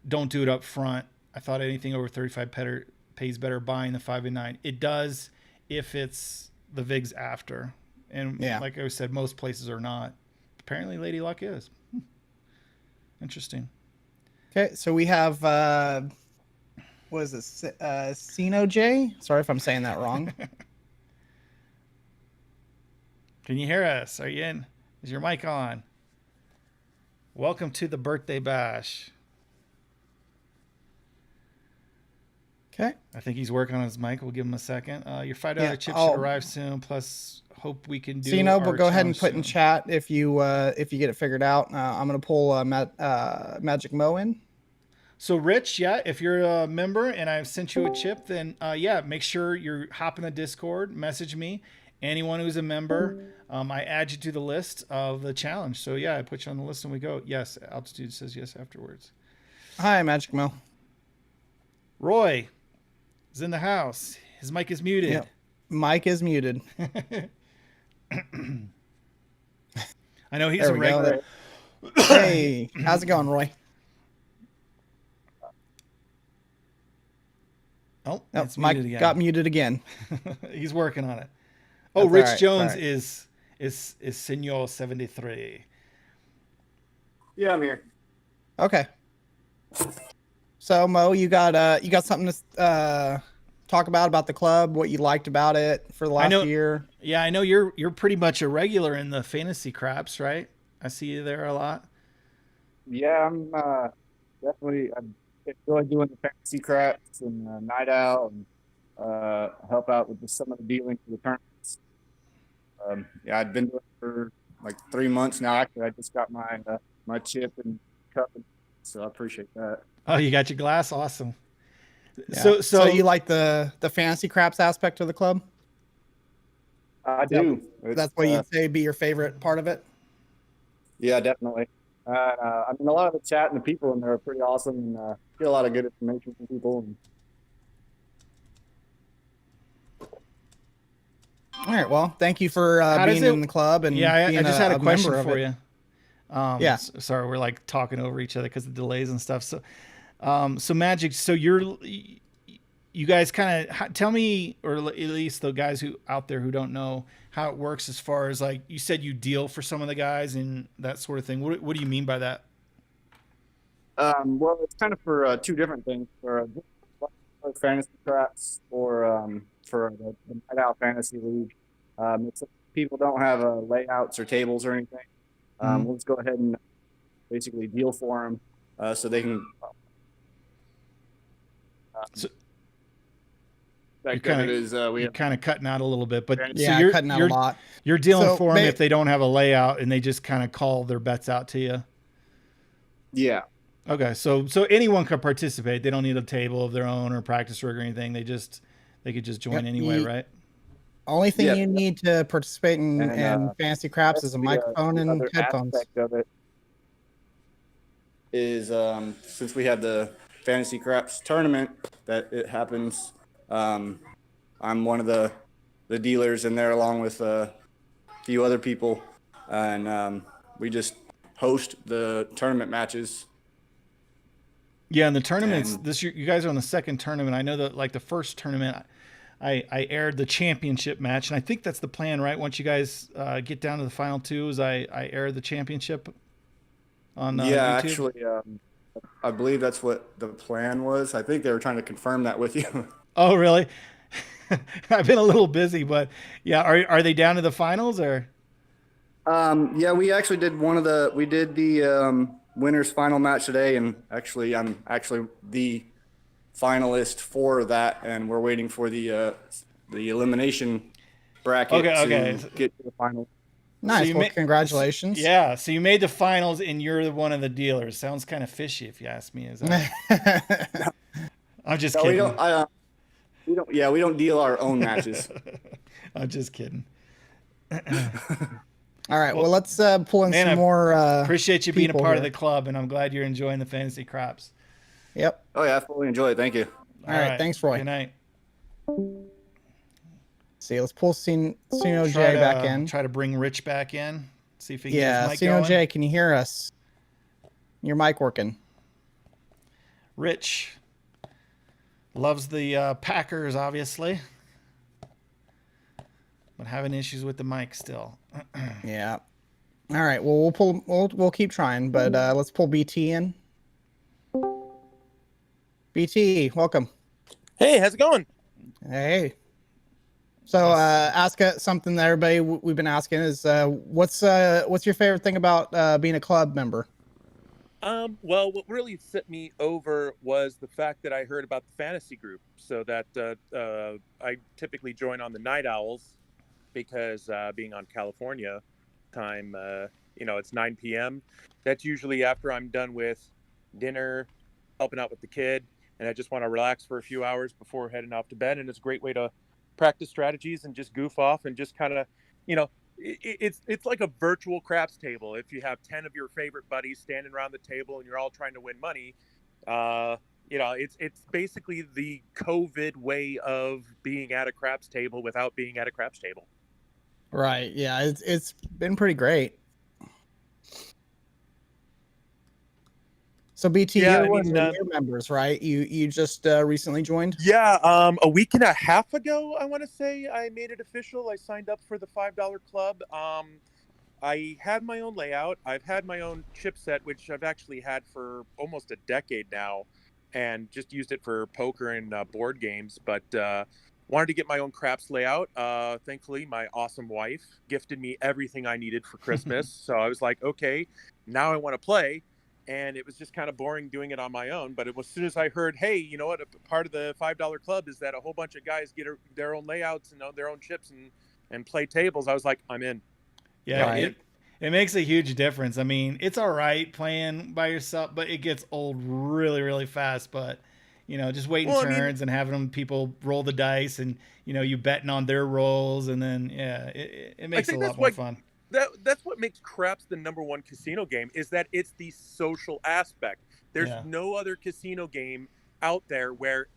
don't do it up front. I thought anything over 35 pays better buying the 5 and 9. It does if it's the VIGs after. And like I said, most places are not. Apparently Lady Luck is. Interesting. Okay, so we have what is this? Sino J? Sorry if I'm saying that wrong. Can you hear us? Are you in? Is your mic on? Welcome to the birthday bash. Okay. I think he's working on his mic. We'll give him a second. Your $5 chip should arrive soon. Plus, hope we can do. Sino, but go ahead and put in chat if you get it figured out. I'm gonna pull Magic Mo in. So Rich, yeah, if you're a member and I've sent you a chip, then yeah, make sure you're hopping the Discord, message me. Anyone who's a member, I add you to the list of the challenge. So yeah, I put you on the list and we go. Yes, Altitude says yes afterwards. Hi, Magic Mo. Roy is in the house. His mic is muted. Yep. Mic is muted. I know he's a regular. Hey, how's it going, Roy? Oh, nope, Mike got muted again. He's working on it. Oh, that's Rich Jones is Senor 73. Yeah, I'm here. Okay. So Mo, you got something to talk about the club, what you liked about it for the last year? Yeah, I know you're pretty much a regular in the fantasy craps, right? I see you there a lot. Yeah, I'm definitely. I enjoy doing the fantasy craps and night out and help out with some of the dealing for the tournaments. Yeah, I've been doing it for like 3 months now. Actually, I just got my chip and cup, so I appreciate that. Oh, you got your glass? Awesome. Yeah. So you like the fantasy craps aspect of the club? I do. That's what you'd say be your favorite part of it? Yeah, definitely. I mean, a lot of the chat and the people in there are pretty awesome, and get a lot of good information from people. And... All right. Well, thank you for being in the club. And yeah, I just had a question for you. Yeah. Sorry, we're like talking over each other because of delays and stuff. So, so Magic. So you guys kind of tell me, or at least the guys who out there who don't know how it works as far as like you said you deal for some of the guys and that sort of thing. What do you mean by that? Well, it's kind of for two different things. For fantasy craps or for the Night Out Fantasy League. It's, people don't have layouts or tables or anything. Let's go ahead and basically deal for them so they can. You're kind of cutting out a little bit, but yeah, so you're cutting out a lot. You're dealing for them if they don't have a layout and they just kind of call their bets out to you. Yeah. Okay, so anyone can participate. They don't need a table of their own or practice rig or anything. They could just join anyway, right? Only thing you need to participate in fantasy craps is a microphone and headphones. Aspect of it is since we have the fantasy craps tournament that it happens I'm one of the dealers in there along with a few other people, and we just host the tournament matches. Yeah, and the tournaments And- this year, you guys are on the second tournament. I know that like the first tournament, I aired the championship match, and I think that's the plan, right? Once you guys get down to the final two, is I air the championship on yeah, YouTube? actually, I believe that's what the plan was. I think they were trying to confirm that with you. Oh, really? I've been a little busy, but yeah, are they down to the finals or? Yeah, we actually did we did the winners final match today, and actually, I'm actually the finalist for that, and we're waiting for the elimination bracket Okay. to get to the final. Nice. you Well, ma- congratulations. Yeah, so you made the finals and you're one of the dealers. Sounds kind of fishy if you ask me. Is that? I'm just No, kidding. we don't. Yeah, we don't deal our own matches. I'm just kidding. All right. Well, let's pull in man, some I more. Appreciate you being a people part here. of the club, and I'm glad you're enjoying the fantasy craps. Yep. Oh yeah, I fully enjoy it. Thank you. All right. Thanks, Roy. Good night. See, let's pull Sino Try J to, back in. Try to bring Rich back in. See if he can Yeah, get his mic Sino going. J, can you hear us? Your mic working? Rich loves the Packers, obviously, but having issues with the mic still. Yeah. All right. Well, we'll keep trying, but let's pull BT in. BT, welcome. Hey, how's it going? Hey. So, ask something that everybody we've been asking is, what's your favorite thing about being a club member? Well, what really set me over was the fact that I heard about the fantasy group. So that I typically join on the Night Owls because being on California time, it's 9 p.m. That's usually after I'm done with dinner, helping out with the kid, and I just want to relax for a few hours before heading off to bed. And it's a great way to practice strategies and just goof off and just kind of, it's like a virtual craps table. If you have 10 of your favorite buddies standing around the table and you're all trying to win money, it's basically the COVID way of being at a craps table without being at a craps table. Right. Yeah. It's been pretty great. So BT, you're one of the new members, right? You just recently joined? Yeah, a week and a half ago, I want to say, I made it official. I signed up for the $5 club. I had my own layout. I've had my own chipset, which I've actually had for almost a decade now, and just used it for poker and board games. But wanted to get my own craps layout. Thankfully, my awesome wife gifted me everything I needed for Christmas. So I was like, okay, now I want to play. And it was just kind of boring doing it on my own. But as soon as I heard, hey, you know what, a part of the $5 club is that a whole bunch of guys get their own layouts and their own chips and play tables, I was like, I'm in. Yeah, right. It makes a huge difference. I mean, it's all right playing by yourself, but it gets old really, really fast. But, just waiting turns and having people roll the dice and, you betting on their rolls. And then, it makes it a lot more fun. That's what makes craps the #1 casino game, is that it's the social aspect. There's no other casino game out there where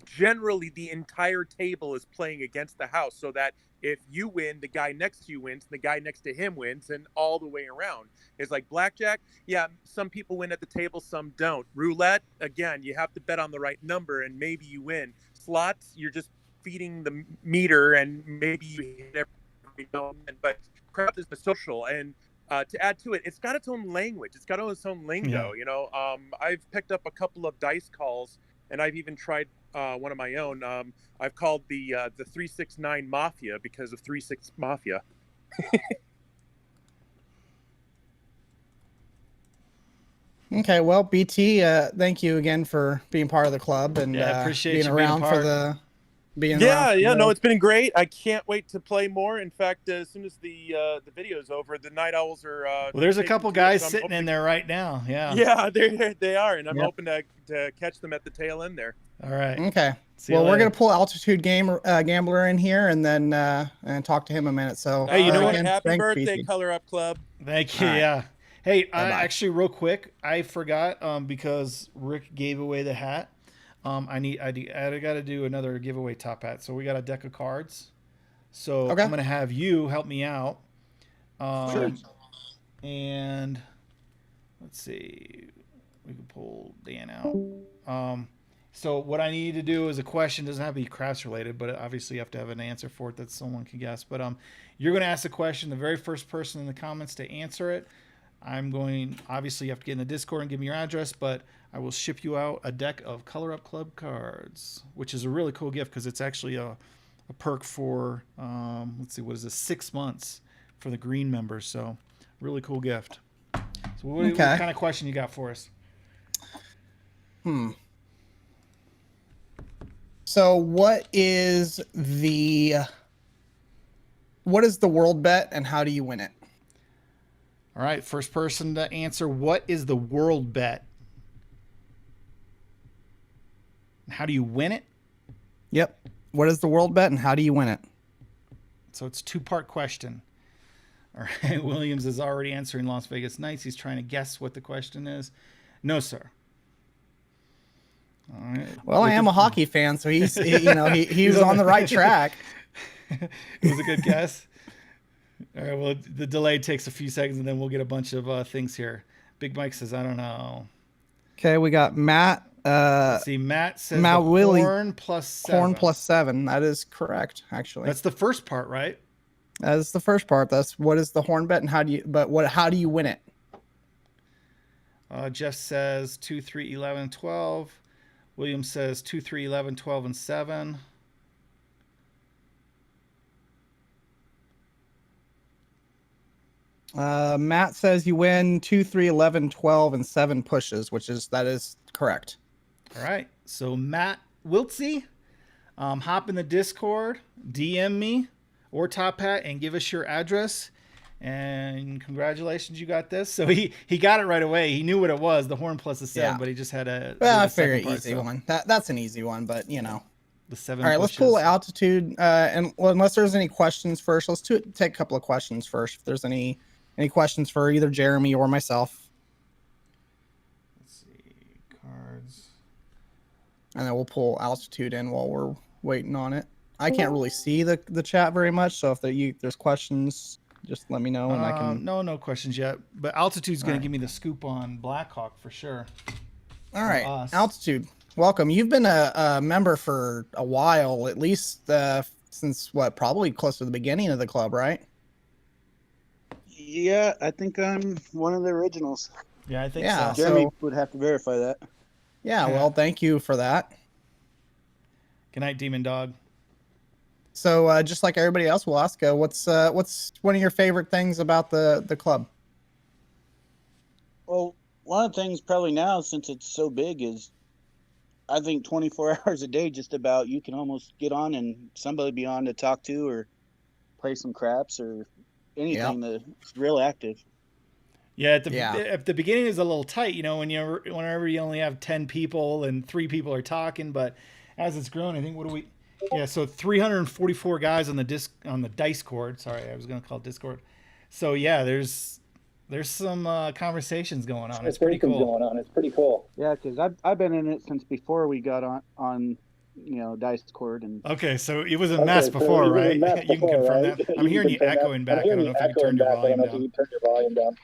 generally the entire table is playing against the house, so that if you win, the guy next to you wins, and the guy next to him wins, and all the way around. It's like blackjack. Yeah, some people win at the table, some don't. Roulette, again, you have to bet on the right number, and maybe you win. Slots, you're just feeding the meter, and maybe you hit every moment, but craps is the social, and to add to it, it's got its own language. It's got its own lingo. I've picked up a couple of dice calls, and I've even tried one of my own. I've called the 369 Mafia because of 36 Mafia. Okay, well, BT, thank you again for being part of the club and appreciate being around for the. It's been great. I can't wait to play more. In fact, as soon as the video's over, the Night Owls are. Well, there's a couple guys sitting in there right now. Yeah, they are, and I'm hoping to catch them at the tail end there. All right. Okay. Well, we're gonna pull Altitude Gambler in here and then and talk to him a minute. So hey, you know what? Happy birthday, Color Up Club. Thank you. Yeah. Hey, actually, real quick, I forgot because Rick gave away the hat. I got to do another giveaway top hat. So we got a deck of cards. So Okay. I'm gonna have you help me out. Sure. And let's see, we can pull Dan out. So what I need to do is a question. Doesn't have to be crafts related, but obviously you have to have an answer for it that someone can guess. But you're going to ask the question. The very first person in the comments to answer it, obviously you have to get in the Discord and give me your address, but I will ship you out a deck of Color Up Club cards, which is a really cool gift because it's actually a perk for, let's see, what is this, 6 months for the green members. So really cool gift. So what kind of question you got for us? So what is the world bet and how do you win it? All right, first person to answer, what is the world bet? How do you win it? Yep. What is the world bet and how do you win it? So it's a two-part question. All right, Williams is already answering Las Vegas Knights. He's trying to guess what the question is. No, sir. All right. Well, I am a hockey fan, so he was on the right track. It was a good guess. All right, well, the delay takes a few seconds, and then we'll get a bunch of things here. Big Mike says, I don't know. Okay, we got Matt. See, Matt says Willie, horn plus 7. Horn plus 7. That is correct, actually. That's the first part, right? That is the first part. That's what is the horn bet and how do you win it? Jeff says 2, 3, 11, 12. William says 2, 3, 11, 12, and 7. Matt says you win 2, 3, 11, 12, and 7 pushes, that is correct. All right. So Matt Wiltsey, hop in the Discord, DM me or Top Hat, and give us your address. And congratulations, you got this. So he got it right away. He knew what it was, the horn plus the 7, but he just had a. Well, I figured easy one. That's an easy one, but you know. The 7. All right, let's pull altitude. And unless there's any questions first, let's take a couple of questions first. If there's any questions for either Jeremy or myself. Let's see, cards. And then we'll pull altitude in while we're waiting on it. I can't really see the chat very much, so if there's questions, just let me know and I can. No questions yet. But altitude's going to give me the scoop on Blackhawk for sure. All right, altitude. Welcome. You've been a member for a while, at least since probably close to the beginning of the club, right? Yeah, I think I'm one of the originals. Yeah, I think so. Jeremy would have to verify that. Yeah, well, thank you for that. Good night, Demon Dog. So just like everybody else, we'll ask, what's one of your favorite things about the club? Well, one of the things probably now, since it's so big, is I think 24 hours a day, just about, you can almost get on and somebody be on to talk to or play some craps or anything that's real active. Yeah, at the beginning is a little tight, whenever you only have 10 people and 3 people are talking, but as it's grown, I think so 344 guys on the dice cord. Sorry, I was going to call it Discord. So yeah, there's some conversations going on. It's pretty cool. Yeah, because I've been in it since before we got on dice cord and. Okay, so it was a mess before, right? You can confirm that. I'm hearing you echoing back. I don't know if you can turn your volume down.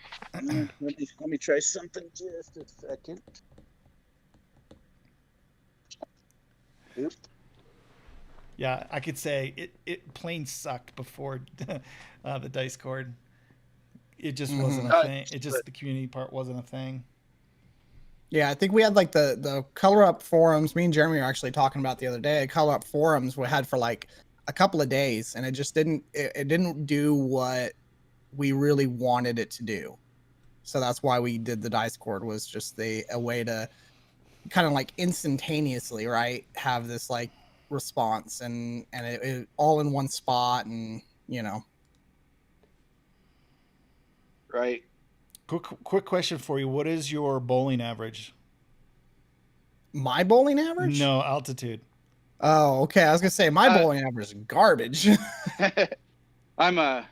Let me try something just a second. Oops. Yeah, I could say it plain sucked before the dice cord. It just wasn't a thing. The community part wasn't a thing. Yeah, I think we had like the Color Up forums. Me and Jeremy were actually talking about the other day. Color Up forums we had for like a couple of days, and it just didn't do what we really wanted it to do. So that's why we did the dice cord, was just a way to kind of like instantaneously, right, have this like response and it all in one spot, and right. Quick question for you. What is your bowling average? My bowling average? No, altitude. Oh, okay. I was gonna say my bowling average is garbage. I'm a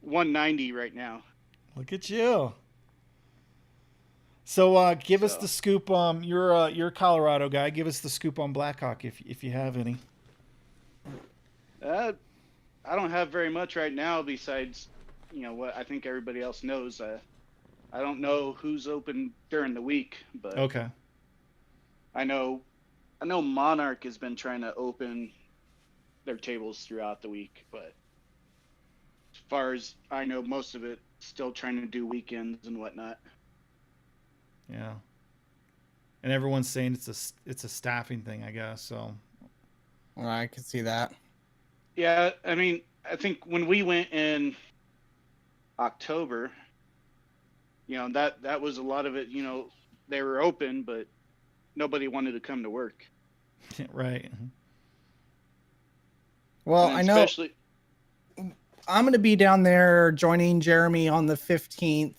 190 right now. Look at you. So give us the scoop. You're a Colorado guy. Give us the scoop on Blackhawk if you have any. I don't have very much right now besides, what I think everybody else knows. I don't know who's open during the week, but Okay. I know Monarch has been trying to open their tables throughout the week, but as far as I know, most of it still trying to do weekends and whatnot. Yeah. And everyone's saying it's a staffing thing, I guess. So. Well, I can see that. Yeah, I mean, I think when we went in October, that was a lot of it. They were open, but nobody wanted to come to work. Right. Well, I know I'm going to be down there joining Jeremy on the 15th.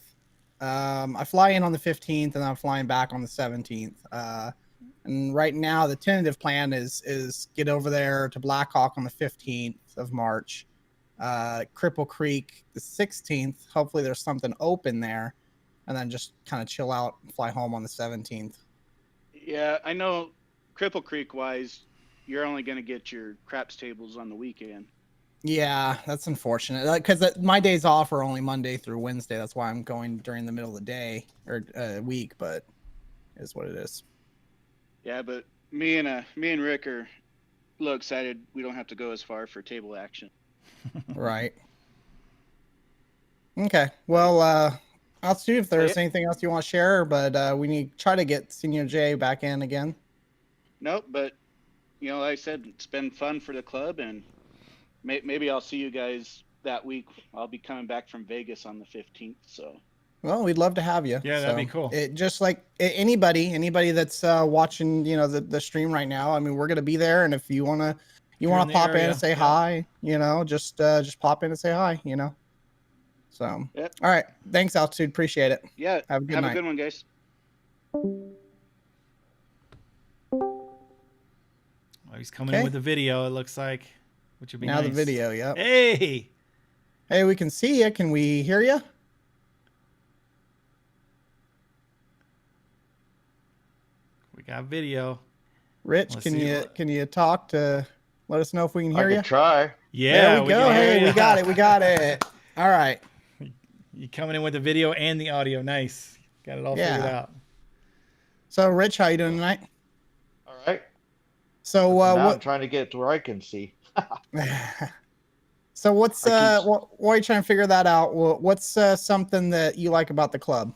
I fly in on the 15th and I'm flying back on the 17th. And right now the tentative plan is get over there to Blackhawk on the 15th of March. Cripple Creek the 16th. Hopefully there's something open there, and then just kind of chill out and fly home on the 17th. Yeah, I know Cripple Creek wise, you're only going to get your craps tables on the weekend. Yeah, that's unfortunate. Because my days off are only Monday through Wednesday. That's why I'm going during the middle of the day or week, but it is what it is. Yeah, but me and Rick are a little excited. We don't have to go as far for table action. Right. Okay. Well, I'll see if there's anything else you want to share, but we need to try to get Senior J back in again. Nope, but like I said, it's been fun for the club, and maybe I'll see you guys that week. I'll be coming back from Vegas on the 15th, so. Well, we'd love to have you. Yeah, that'd be cool. It just like anybody that's watching, the stream right now. I mean, we're gonna be there, and if you wanna pop in and say hi, just pop in and say hi, So, Yep. All right, thanks, Altitude. Appreciate it. Yeah, have a good night. Have a good one, guys. Oh, he's coming in with the video. It looks like, which would be now nice. the video. Yep. Hey, we can see you. Can we hear you? We got video. Rich, can you talk to let us know if we can hear you? Try. Yeah, there we go. Hey, we got it. We got it. All right. You coming in with the video and the audio. Nice. Got it all figured out. So, Rich, how you doing tonight? All right. So, now I'm trying to get to where I can see. So, what's why are you trying to figure that out? What's something that you like about the club?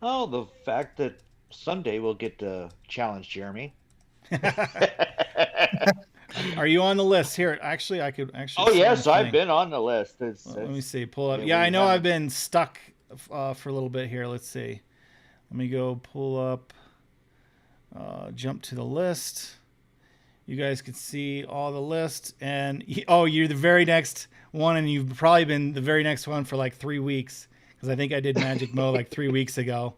Oh, the fact that Sunday we'll get to challenge Jeremy. Are you on the list here? Actually, I could actually. Oh yes, I've been on the list. Let me see. Pull up. Yeah, I know I've been stuck for a little bit here. Let's see. Let me go pull up. Jump to the list. You guys can see all the list, and you're the very next one, and you've probably been the very next one for like 3 weeks, because I think I did Magic Mo like 3 weeks ago.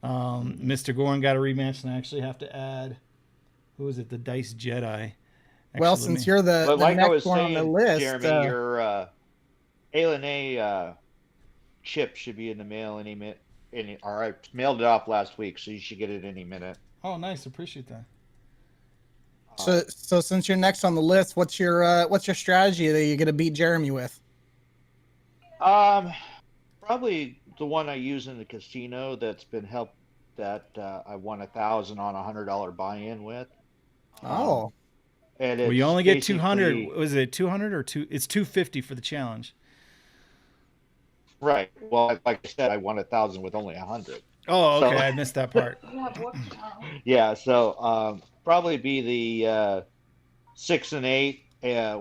Mr. Gorn got a rematch, and I actually have to add, who is it? The Dice Jedi. Actually, well, since you're the next one on the list, Jeremy, your ALNA chip should be in the mail any minute. Or I mailed it off last week, so you should get it any minute. Oh, nice. Appreciate that. So since you're next on the list, what's your strategy that you're gonna beat Jeremy with? Probably the one I use in the casino that's been helped. That I won 1,000 on $100 buy-in with. And you only get 200. Was it 200 or two? It's 250 for the challenge. Right. Well, like I said, I won 1,000 with only 100. Oh, okay. I missed that part. Yeah. So probably be the 6 and 8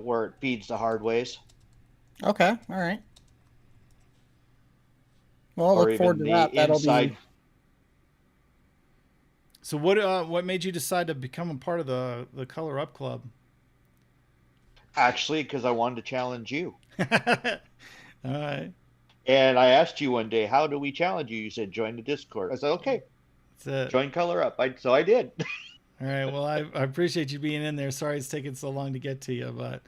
where it feeds the hard ways. Okay. All right. Well, I look forward to that. That'll be. So what made you decide to become a part of the Color Up Club? Actually, because I wanted to challenge you. All right. And I asked you one day, how do we challenge you? You said, join the Discord. I said, okay. Join Color Up. So I did. All right. Well, I appreciate you being in there. Sorry it's taking so long to get to you, but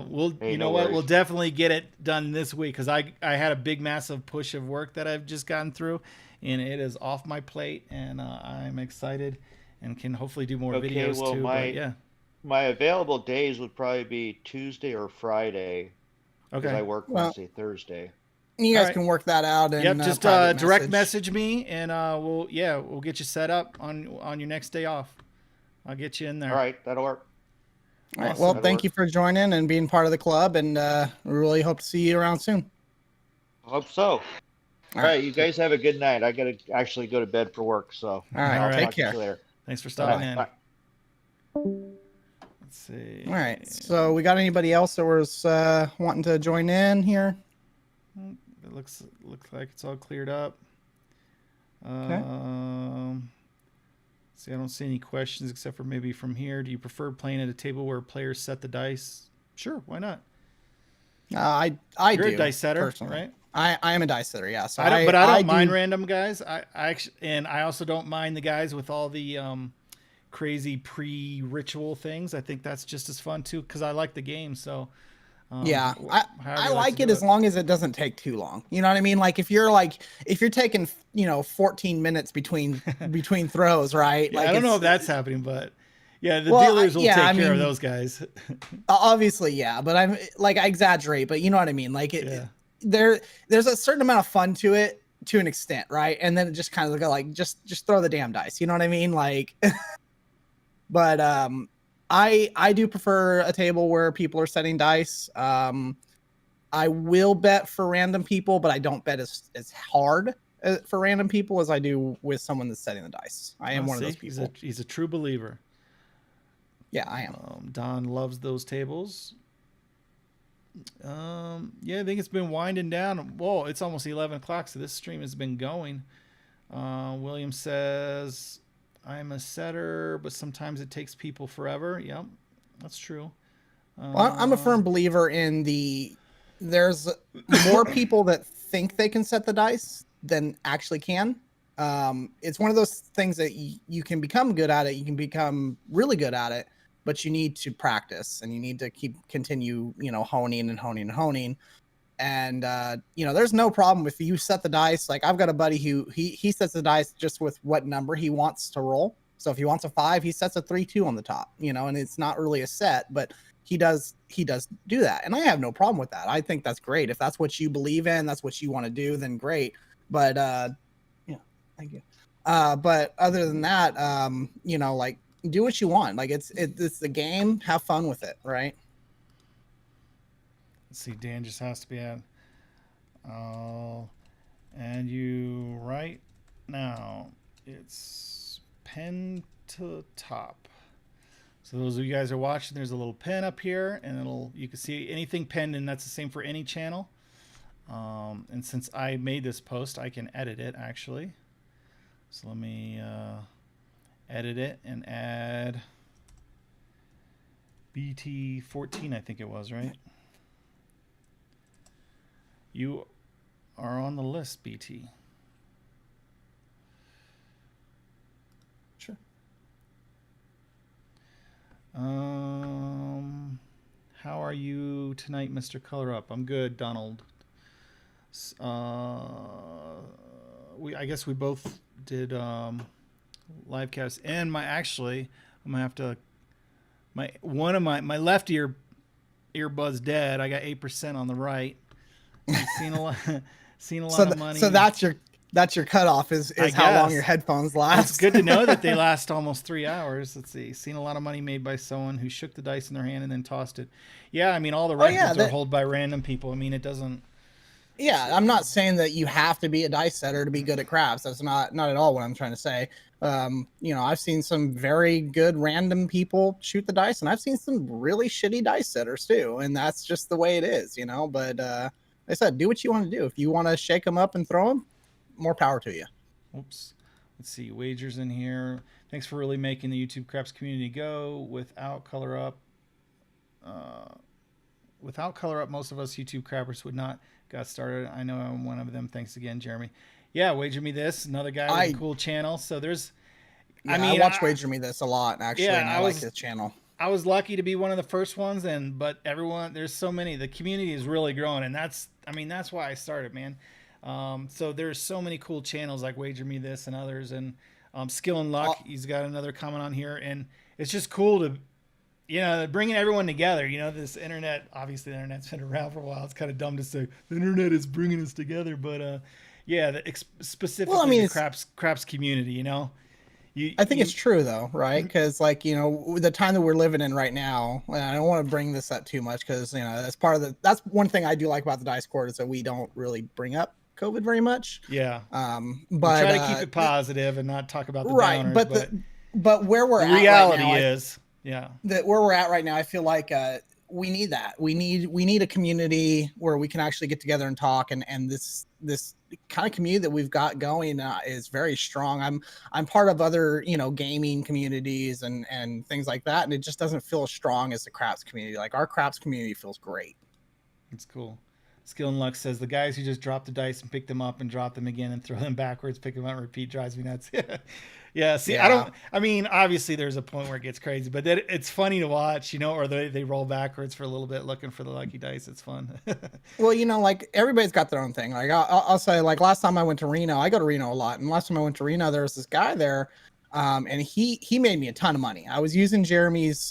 we'll definitely get it done this week, because I had a big, massive push of work that I've just gotten through. and it is off my plate, and I'm excited and can hopefully do more Okay, videos well, too. But yeah, my available days would probably be Tuesday or Friday because I okay. work Well, Wednesday, Thursday. you All guys right. can work that out in Yep, just private direct message. message me, and we'll get you set up on your next day off. I'll get you in All there. right, that'll work. All right. Well, Awesome. That'll thank you work. for joining and being part of the club, and we really hope to see you around soon. Hope so. All right, you guys have a good night. I gotta actually go to bed for work, so All right. All Take right. talk to care. you later. Thanks for Bye stopping bye. in. Bye. Let's see. All right. So we got anybody else that was wanting to join in here? It looks like it's all cleared up. Okay. See, I don't see any questions except for maybe from here. Do you prefer playing at a table where players set the dice? Sure, why not? I You're do a dice setter, personally. right? I am a dice setter, yeah. So I don't mind do, random guys. I actually, and I also don't mind the guys with all the crazy pre-ritual things. I think that's just as fun too because I like the game. So yeah, however I you like to it do as long as it doesn't take too long. You know what I mean? Like if you're taking 14 minutes between throws, right? Yeah, Like I don't know if that's happening, but yeah, the Well, dealers will yeah, take I care of mean- those guys. obviously, yeah, but I'm like I exaggerate, but you know what I mean? Like Yeah. there's a certain amount of fun to it to an extent, right? And then it just kind of go like just throw the damn dice. You know what I mean? Like but I do prefer a table where people are setting dice. I will bet for random people, but I don't bet as hard for random people as I do with someone that's setting the dice. I am one of those people. He's a true believer. Yeah, I am. Don loves those tables. Yeah, I think it's been winding down. Whoa, it's almost 11 o'clock, so this stream has been going. William says, I'm a setter, but sometimes it takes people forever. Yep, that's true. Well, I'm a firm believer in there's more people that think they can set the dice than actually can. It's one of those things that you can become good at it. You can become really good at it, but you need to practice and you need to continue, honing and honing and honing. And, there's no problem if you set the dice. Like I've got a buddy who he sets the dice just with what number he wants to roll. So if he wants a 5, he sets a 3-2 on the top, and it's not really a set, but he does do that. And I have no problem with that. I think that's great. If that's what you believe in, that's what you want to do, then great. But, thank you. But other than that, like do what you want. Like it's the game. Have fun with it. Right. Let's see. Dan just has to be at. And you right now it's pen to top. So those of you guys are watching, there's a little pen up here, and you can see anything penned, and that's the same for any channel. And since I made this post, I can edit it actually. So let me edit it and add BT14, I think it was, right? You are on the list, BT. Sure. How are you tonight, Mr. Color Up? I'm good, Donald. I guess we both did live cast, and I'm gonna have to one of my left earbud's dead. I got 8% on the right. I've seen a lot of money. So that's your cutoff is how long your headphones last. It's good to know that they last almost 3 hours. Let's see. Seen a lot of money made by someone who shook the dice in their hand and then tossed it. Yeah, I mean all the records are held by random people. I mean it doesn't. Yeah, I'm not saying that you have to be a dice setter to be good at craps. That's not at all what I'm trying to say. I've seen some very good random people shoot the dice, and I've seen some really shitty dice setters too, and that's just the way it is, But like I said, do what you want to do. If you want to shake them up and throw them, more power to you. Oops. Let's see. Wagers in here. Thanks for really making the YouTube craps community go. Without Color Up, most of us YouTube crappers would not got started. I know I'm one of them. Thanks again, Jeremy. Yeah, Wager Me This, another guy with a cool channel. So there's, I watch Wager Me This a lot actually, and I like his channel. I was lucky to be one of the first ones, but everyone, there's so many. The community is really growing, and that's why I started, man. So there's so many cool channels like Wager Me This and others, and Skill and Luck. He's got another comment on here, and it's just cool to, bringing everyone together. This internet, obviously the internet's been around for a while. It's kind of dumb to say the internet is bringing us together, but yeah, specifically the craps community. I think it's true though, right? Because the time that we're living in right now, and I don't want to bring this up too much because that's one thing I do like about the Dice Court is that we don't really bring up COVID very much. Yeah. But we try to keep it positive and not talk about the downers. But where we're at reality right now, is that where we're at right now, I feel like we need that. We need a community where we can actually get together and talk, and this kind of community that we've got going is very strong. I'm part of other gaming communities and things like that, and it just doesn't feel as strong as the craps community. Like our craps community feels great. It's cool. Skill and Luck says the guys who just drop the dice and pick them up and drop them again and throw them backwards, pick them up and repeat drives me nuts. Yeah. See, yeah. Obviously there's a point where it gets crazy, but it's funny to watch, or they roll backwards for a little bit looking for the lucky dice. It's fun. Well, like everybody's got their own thing. Like I'll say, like last time I went to Reno, I go to Reno a lot. And last time I went to Reno, there was this guy there. And he made me a ton of money. I was using Jeremy's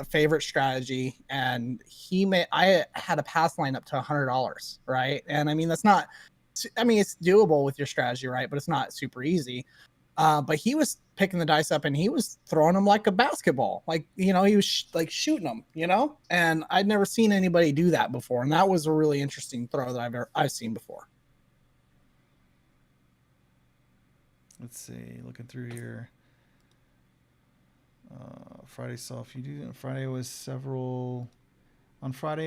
favorite strategy, and I had a pass line up to $100, right? And it's doable with your strategy, right? But it's not super easy. But he was picking the dice up and he was throwing them like a basketball, like he was like shooting them, And I'd never seen anybody do that before, and that was a really interesting throw that I've seen before. Let's see, looking through here. Friday saw a few dudes. On Friday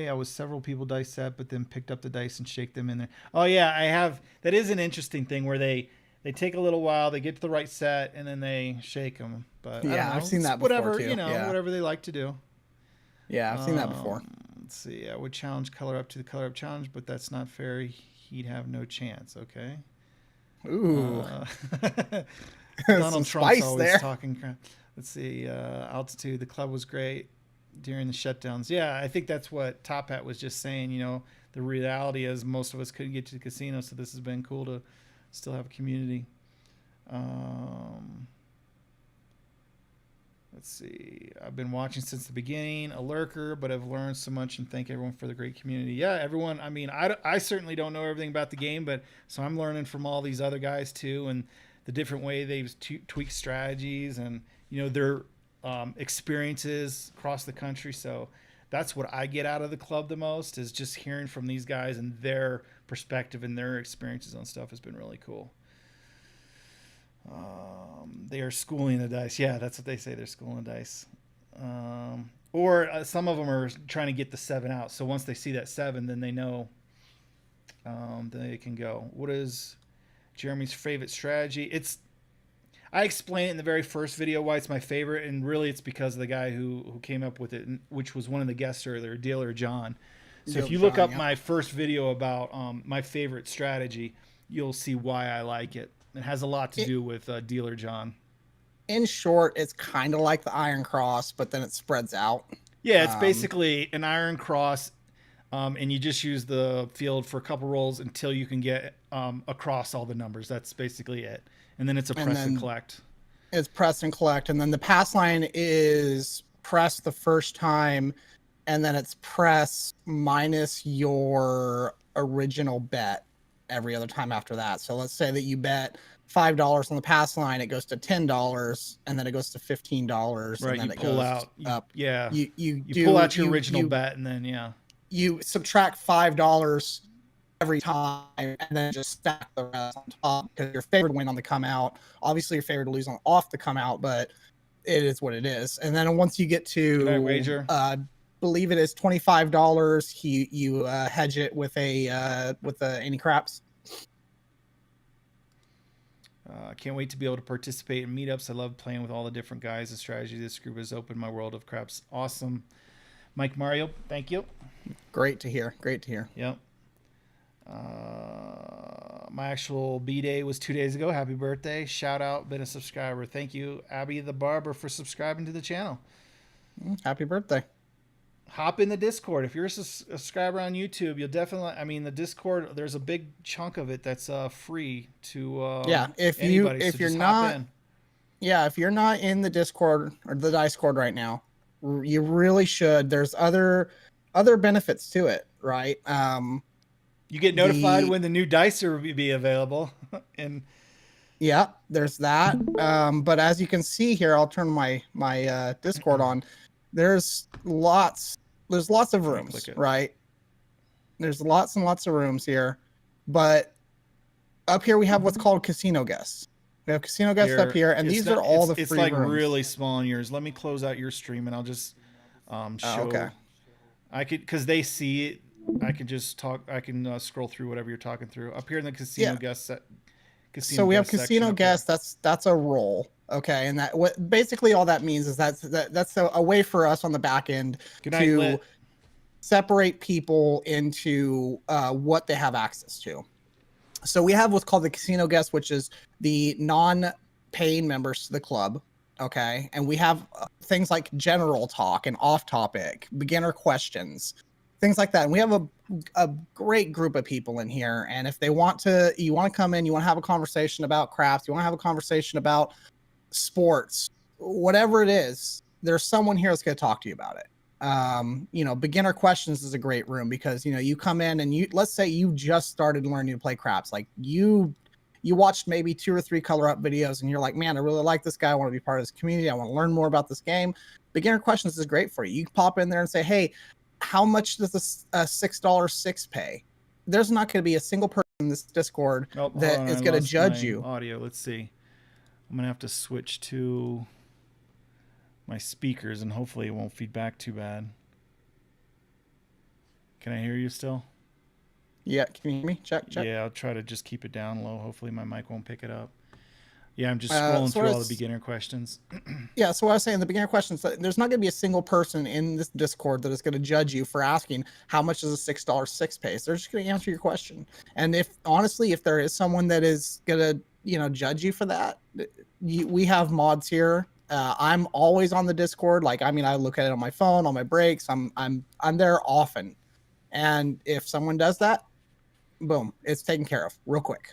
I was several people dice set, but then picked up the dice and shake them in there. Oh yeah, I have. That is an interesting thing where they take a little while, they get to the right set, and then they shake them. But yeah, I've seen that before whatever, too. Whatever they like to do. Yeah, I've seen that before. Let's see. I would challenge Color Up to the Color Up challenge, but that's not fair. He'd have no chance. Okay. Ooh. Donald Trump's always there. talking crap. Let's see. Altitude. The club was great during the shutdowns. Yeah, I think that's what Top Hat was just saying. The reality is most of us couldn't get to the casino, so this has been cool to still have a community. Let's see. I've been watching since the beginning, a lurker, but I've learned so much, and thank everyone for the great community. Yeah, everyone. I certainly don't know everything about the game, but so I'm learning from all these other guys too, and the different way they've tweaked strategies and their experiences across the country. So that's what I get out of the club the most, is just hearing from these guys and their perspective and their experiences on stuff has been really cool. They are schooling the dice. Yeah, that's what they say. They're schooling the dice. Or some of them are trying to get the 7 out. So once they see that 7, then they know they can go. What is Jeremy's favorite strategy? I explained it in the very first video why it's my favorite, and really it's because of the guy who came up with it, which was one of the guests earlier, Dealer John. So if you look up my first video about my favorite strategy, you'll see why I like it. It has a lot to do with Dealer John. In short, it's kind of like the Iron Cross, but then it spreads out. Yeah, it's basically an Iron Cross, and you just use the field for a couple rolls until you can get across all the numbers. That's basically it. And then it's a press and collect. It's press and collect. And then the pass line is press the first time, and then it's press minus your original bet every other time after that. So let's say that you bet $5 on the pass line, it goes to $10, and then it goes to $15. Right, and then you pull out. Up. You pull out your original bet, and then you subtract $5 every time, and then just stack the rest on top, because your favorite win on the come out. Obviously, your favorite to lose on off the come out, but it is what it is. And then once you get to wager, believe it is $25, you hedge it with any craps. Can't wait to be able to participate in meetups. I love playing with all the different guys. The strategy this group has opened my world of craps. Awesome. Mike Mario, thank you. Great to hear. Yep. My actual B-Day was 2 days ago. Happy birthday. Shout out, been a subscriber. Thank you, Abby the Barber, for subscribing to the channel. Happy birthday. hop in the Discord. If you're a subscriber on YouTube, you'll definitely. I mean, the Discord. There's a big chunk of it that's free to Yeah, anybody. if So you're just hop not, in. yeah, if you're not in the Discord or the Discord right now, you really should. There's other benefits to it, right? You get notified when the new dice are be available, and yeah, there's that. But as you can see here, I'll turn my Discord on. There's lots of rooms, right? There's lots and lots of rooms here, but up here we have what's called casino guests. We have casino guests up here, and these are all the free It's like rooms. really small in yours. Let me close out your stream, and I'll just show. Okay. I could, because they see it. I can just talk. I can scroll through whatever you're talking through up here in the casino guest set. So we have casino guests. That's a role. Okay, and that what basically all that means is that's a way for us on the back end to separate people into what they have access to. So we have what's called the casino guest, which is the non-paying members to the club. Okay, and we have things like general talk and off-topic, beginner questions, things like that. And we have a great group of people in here. And if they want to, you want to come in, you want to have a conversation about crafts, you want to have a conversation about sports, whatever it is, there's someone here that's going to talk to you about it. Beginner questions is a great room because, you come in and let's say you just started learning to play craps. Like you watched maybe 2 or 3 color up videos and you're like, man, I really like this guy. I want to be part of this community. I want to learn more about this game. Beginner questions is great for you. You can pop in there and say, hey, how much does a $6 six pay? There's not going to be a single person in this Discord that is going to judge you. Audio. Let's see. I'm going to have to switch to my speakers and hopefully it won't feed back too bad. Can I hear you still? Yeah. Can you hear me? Check. Yeah, I'll try to just keep it down low. Hopefully my mic won't pick it up. Yeah, I'm just scrolling through all the beginner questions. Yeah, so what I was saying, the beginner questions, there's not going to be a single person in this Discord that is going to judge you for asking how much is a $6 six pay. They're just going to answer your question. And if there is someone that is going to, judge you for that, we have mods here. I'm always on the Discord. I look at it on my phone, on my breaks. I'm there often. And if someone does that, boom, it's taken care of real quick.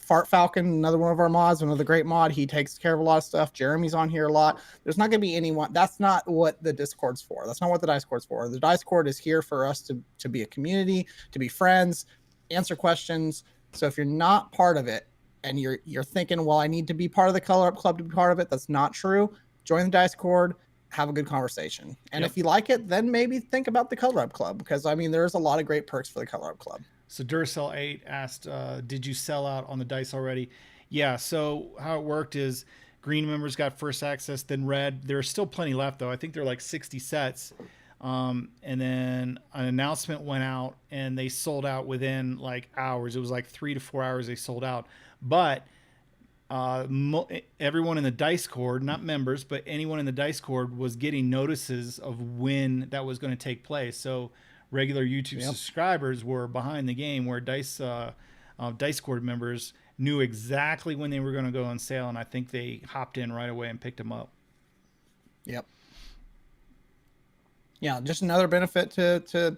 Fart Falcon, another one of our mods, another great mod. He takes care of a lot of stuff. Jeremy's on here a lot. There's not going to be anyone. That's not what the Discord's for. That's not what the Discord's for. The Discord is here for us to be a community, to be friends, answer questions. So if you're not part of it and you're thinking, well, I need to be part of the Color Up Club to be part of it, that's not true. Join the Discord, have a good conversation. And if you like it, then maybe think about the Color Up Club because, there's a lot of great perks for the Color Up Club. So Duracell8 asked, did you sell out on the dice already? Yeah, so how it worked is green members got first access, then red. There's still plenty left, though. I think they're like 60 sets. And then an announcement went out, and they sold out within like hours. It was like 3 to 4 hours they sold out. But everyone in the Discord, not members, but anyone in the Discord was getting notices of when that was going to take place. So regular YouTube subscribers were behind the game, where Discord members knew exactly when they were going to go on sale, and I think they hopped in right away and picked them up. Yep. Yeah, just another benefit to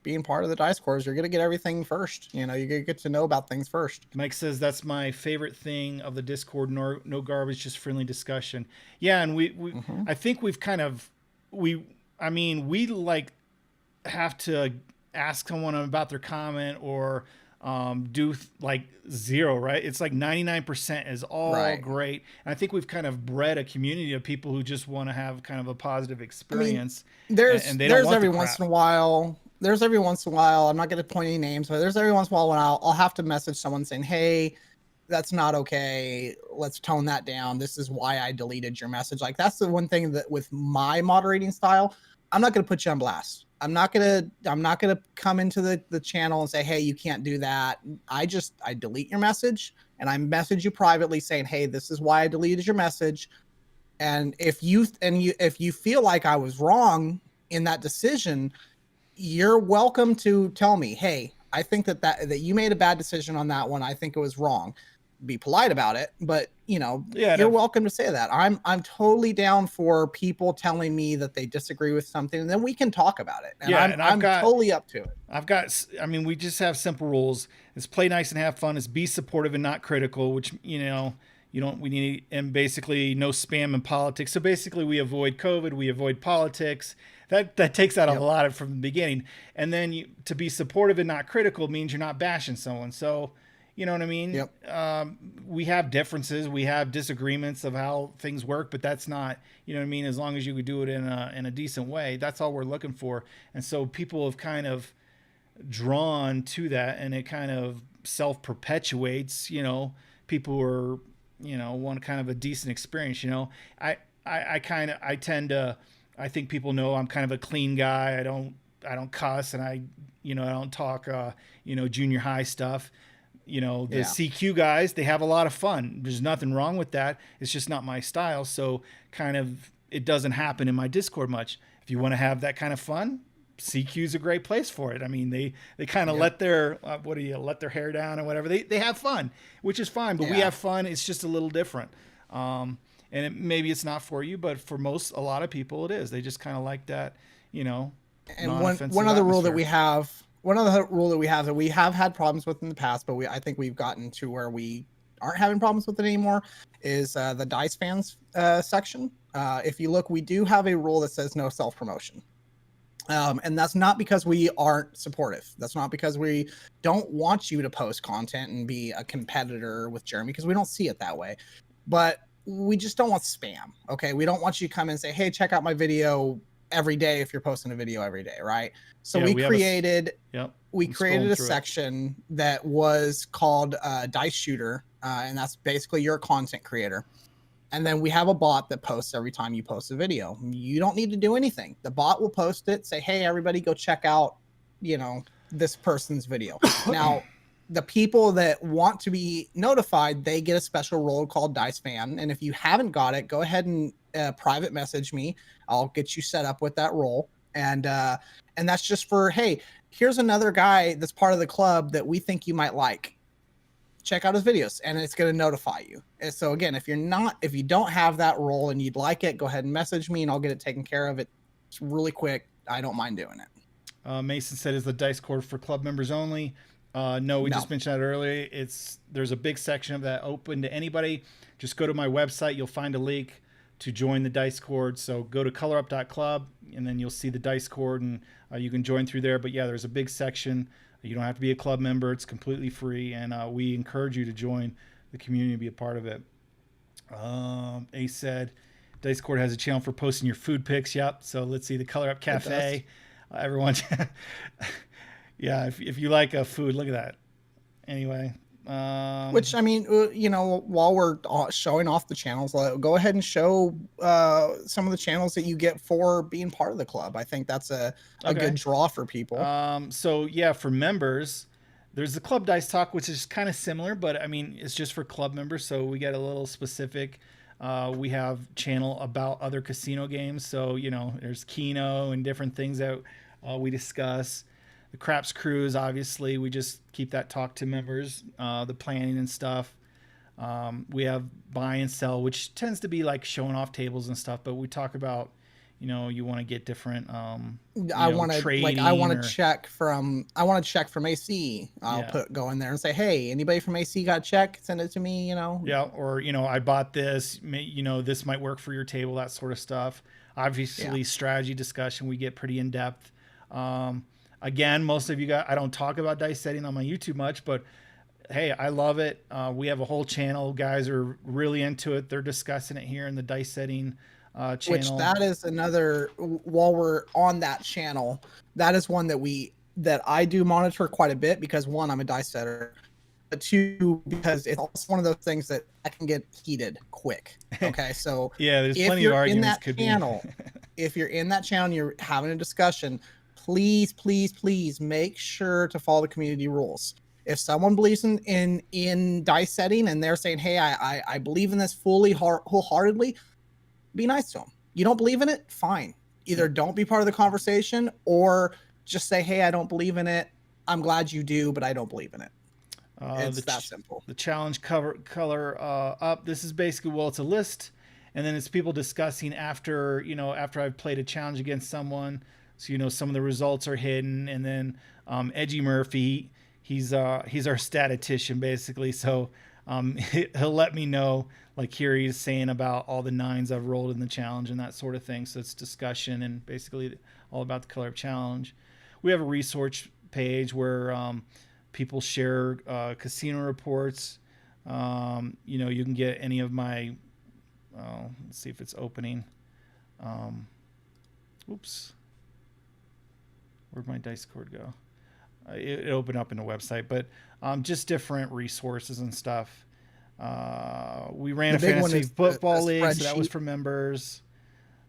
being part of the Discord is you're going to get everything first. You're going to get to know about things first. Mike says that's my favorite thing of the Discord. No garbage, just friendly discussion. Yeah, and we I think we've kind of we have to ask someone about their comment or do like 0, right? It's like 99% is all great. And I think we've kind of bred a community of people who just want to have kind of a positive experience. There's every once in a while, I'm not going to point any names, but there's every once in a while when I'll have to message someone saying, hey, that's not okay. Let's tone that down. This is why I deleted your message. Like that's the one thing that with my moderating style, I'm not going to put you on blast. I'm not gonna come into the channel and say, hey, you can't do that. I delete your message and I message you privately saying, hey, this is why I deleted your message. And if you feel like I was wrong in that decision, you're welcome to tell me, hey, I think that you made a bad decision on that one. I think it was wrong. be polite about it, but Yeah, you're welcome to say that. I'm totally down for people telling me that they disagree with something, and then we can talk about it. And I'm totally up to it. I mean, we just have simple rules. It's play nice and have fun. It's be supportive and not critical, which, we need, and basically no spam and politics. So basically we avoid COVID, we avoid politics. That takes out a lot of from the beginning. And then to be supportive and not critical means you're not bashing someone. So, you know what I mean? Yep. We have differences, we have disagreements of how things work, but that's not, you know what I mean? As long as you could do it in a decent way, that's all we're looking for. And so people have kind of drawn to that, and it kind of self-perpetuates. People are, want kind of a decent experience. I think people know I'm kind of a clean guy. I don't cuss, and I don't talk junior high stuff. The CQ guys, they have a lot of fun. There's nothing wrong with that. It's just not my style. So kind of it doesn't happen in my Discord much. If you want to have that kind of fun, CQ is a great place for it. I mean, they kind of let their let their hair down or whatever. They have fun, which is fine. But we have fun. It's just a little different. And maybe it's not for you, but for a lot of people, it is. They just kind of like that, And one other rule that we have. One other rule that we have had problems with in the past, but I think we've gotten to where we aren't having problems with it anymore, is the Dice fans section. If you look, we do have a rule that says no self-promotion. And that's not because we aren't supportive. That's not because we don't want you to post content and be a competitor with Jeremy, because we don't see it that way. But we just don't want spam. Okay. We don't want you to come and say, hey, check out my video every day if you're posting a video every day, right? So we created a section that was called Dice Shooter, and that's basically your content creator. And then we have a bot that posts every time you post a video. You don't need to do anything. The bot will post it, say, hey, everybody go check out, this person's video. Now, the people that want to be notified, they get a special role called Dice Fan. And if you haven't got it, go ahead and private message me. I'll get you set up with that role. And that's just for, hey, here's another guy that's part of the club that we think you might like. Check out his videos, and it's going to notify you. And so again, if you don't have that role and you'd like it, go ahead and message me and I'll get it taken care of. It's really quick. I don't mind doing it. Mason said, is the Dice Cord for club members only? No, we just mentioned that earlier. There's a big section of that open to anybody. Just go to my website. You'll find a link to join the Dice Cord. So go to colorup.club, and then you'll see the Dice Cord, and you can join through there. But yeah, there's a big section. You don't have to be a club member. It's completely free, and we encourage you to join the community and be a part of it. Ace said, Dice Cord has a channel for posting your food pics. Yep. So let's see, the Color Up Cafe. Everyone... Yeah, if you like food, look at that. Anyway, which, I mean, while we're showing off the channels, go ahead and show some of the channels that you get for being part of the club. I think that's a good draw for people. So yeah, for members, there's the Club Dice Talk, which is kind of similar, but I mean, it's just for club members. So we get a little specific. We have channel about other casino games. So, there's Keno and different things that we discuss. The Craps Cruise, obviously, we just keep that talk to members, the planning and stuff. We have buy and sell, which tends to be like showing off tables and stuff, but we talk about, you want to get different I want to check from AC. I'll go in there and say, hey, anybody from AC got a check? Send it to me, Yeah, or I bought this, this might work for your table, that sort of stuff. Obviously, strategy discussion, we get pretty in depth. Again, most of you guys, I don't talk about dice setting on my YouTube much, but hey, I love it. We have a whole channel. Guys are really into it. They're discussing it here in the dice setting channel. Which that is another, while we're on that channel, that is one that I do monitor quite a bit because, one, I'm a dice setter, but two, because it's also one of those things that I can get heated quick. Okay, so yeah, there's plenty of arguments. If you're in that channel and you're having a discussion, please, please, please make sure to follow the community rules. If someone believes in dice setting and they're saying, hey, I believe in this fully, wholeheartedly, be nice to them. You don't believe in it? Fine. Either don't be part of the conversation or just say, hey, I don't believe in it. I'm glad you do, but I don't believe in it. It's that simple. The challenge color up. This is basically, well, it's a list, and then it's people discussing after I've played a challenge against someone. So some of the results are hidden, and then Edgy Murphy, he's our statistician basically. So he'll let me know, like here he's saying about all the 9s I've rolled in the challenge and that sort of thing. So it's discussion and basically all about the color up challenge. We have a resource page where people share casino reports. You can get any of my. Let's see if it's opening. Oops. Where'd my dice cord go? It opened up in the website, but just different resources and stuff. We ran a fantasy football league, so that was for members.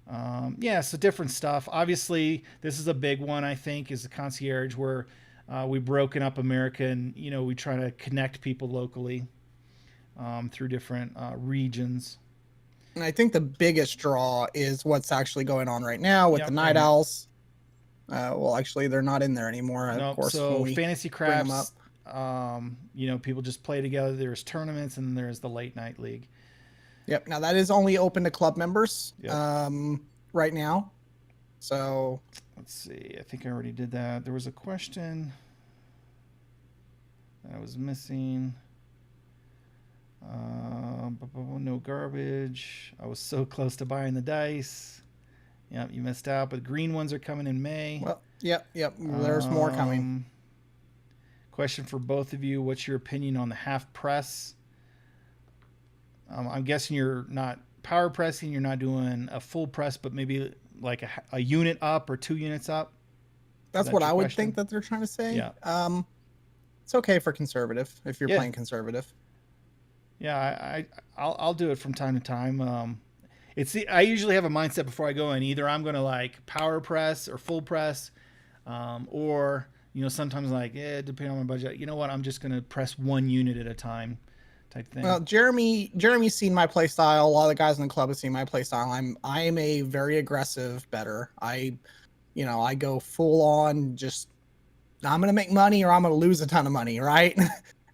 So different stuff. Obviously, this is a big one, I think, is the concierge, where we've broken up America, and we try to connect people locally through different regions. And I think the biggest draw is what's actually going on right now with the Night Owls. Well, actually, they're not in there anymore. Nope. Of course, so Fantasy Craps, people just play together. There's tournaments, and there's the late night league. Yep. Now that is only open to club members right now. So let's see. I think I already did that. There was a question that I was missing. No garbage. I was so close to buying the dice. Yep, you missed out. But green ones are coming in May. Well, yep. There's more coming. Question for both of you: what's your opinion on the half press? I'm guessing you're not power pressing. You're not doing a full press, but maybe like a unit up or 2 units up. That's what I would think that they're trying to say. Yeah. It's okay for conservative if you're playing conservative. Yeah, I'll do it from time to time. I usually have a mindset before I go in. Either I'm going to like power press or full press, or sometimes like depending on my budget. You know what? I'm just going to press 1 unit at a time, type thing. Well, Jeremy's seen my play style. A lot of the guys in the club have seen my play style. I am a very aggressive bettor. I go full on. Just I'm going to make money or I'm going to lose a ton of money, right?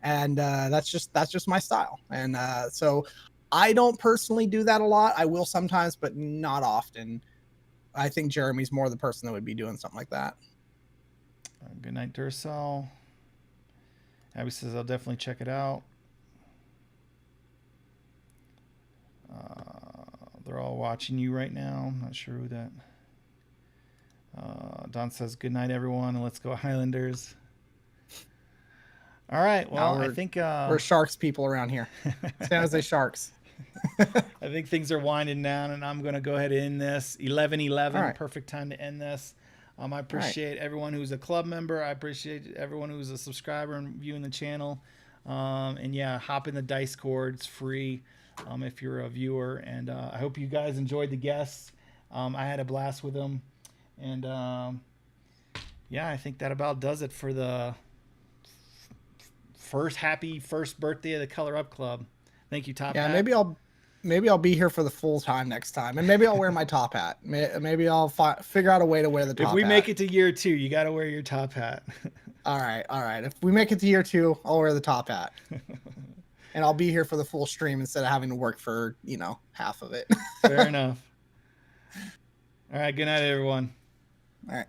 And that's just my style. And so I don't personally do that a lot. I will sometimes, but not often. I think Jeremy's more the person that would be doing something like that. Good night, Duracell. Abby says I'll definitely check it out. They're all watching you right now. I'm not sure who that. Don says good night, everyone, and let's go Highlanders. All right. Well, I think we're Sharks people around here. San Jose Sharks. I think things are winding down, and I'm going to go ahead and end this. 11:11, right. Perfect time to end this. I appreciate everyone who's a club member. I appreciate everyone who's a subscriber and viewing the channel. And yeah, hop in the dice cord. It's free if you're a viewer. And I hope you guys enjoyed the guests. I had a blast with them. And yeah, I think that about does it for the happy first birthday of the Color Up Club. Thank you, Top Hat. Maybe I'll be here for the full time next time, and maybe I'll wear my top hat. Maybe I'll figure out a way to wear the top hat. If we make it to year 2, you got to wear your top hat. All right. If we make it to year 2, I'll wear the top hat, and I'll be here for the full stream instead of having to work for half of it. Fair enough. All right. Good night, everyone. All right.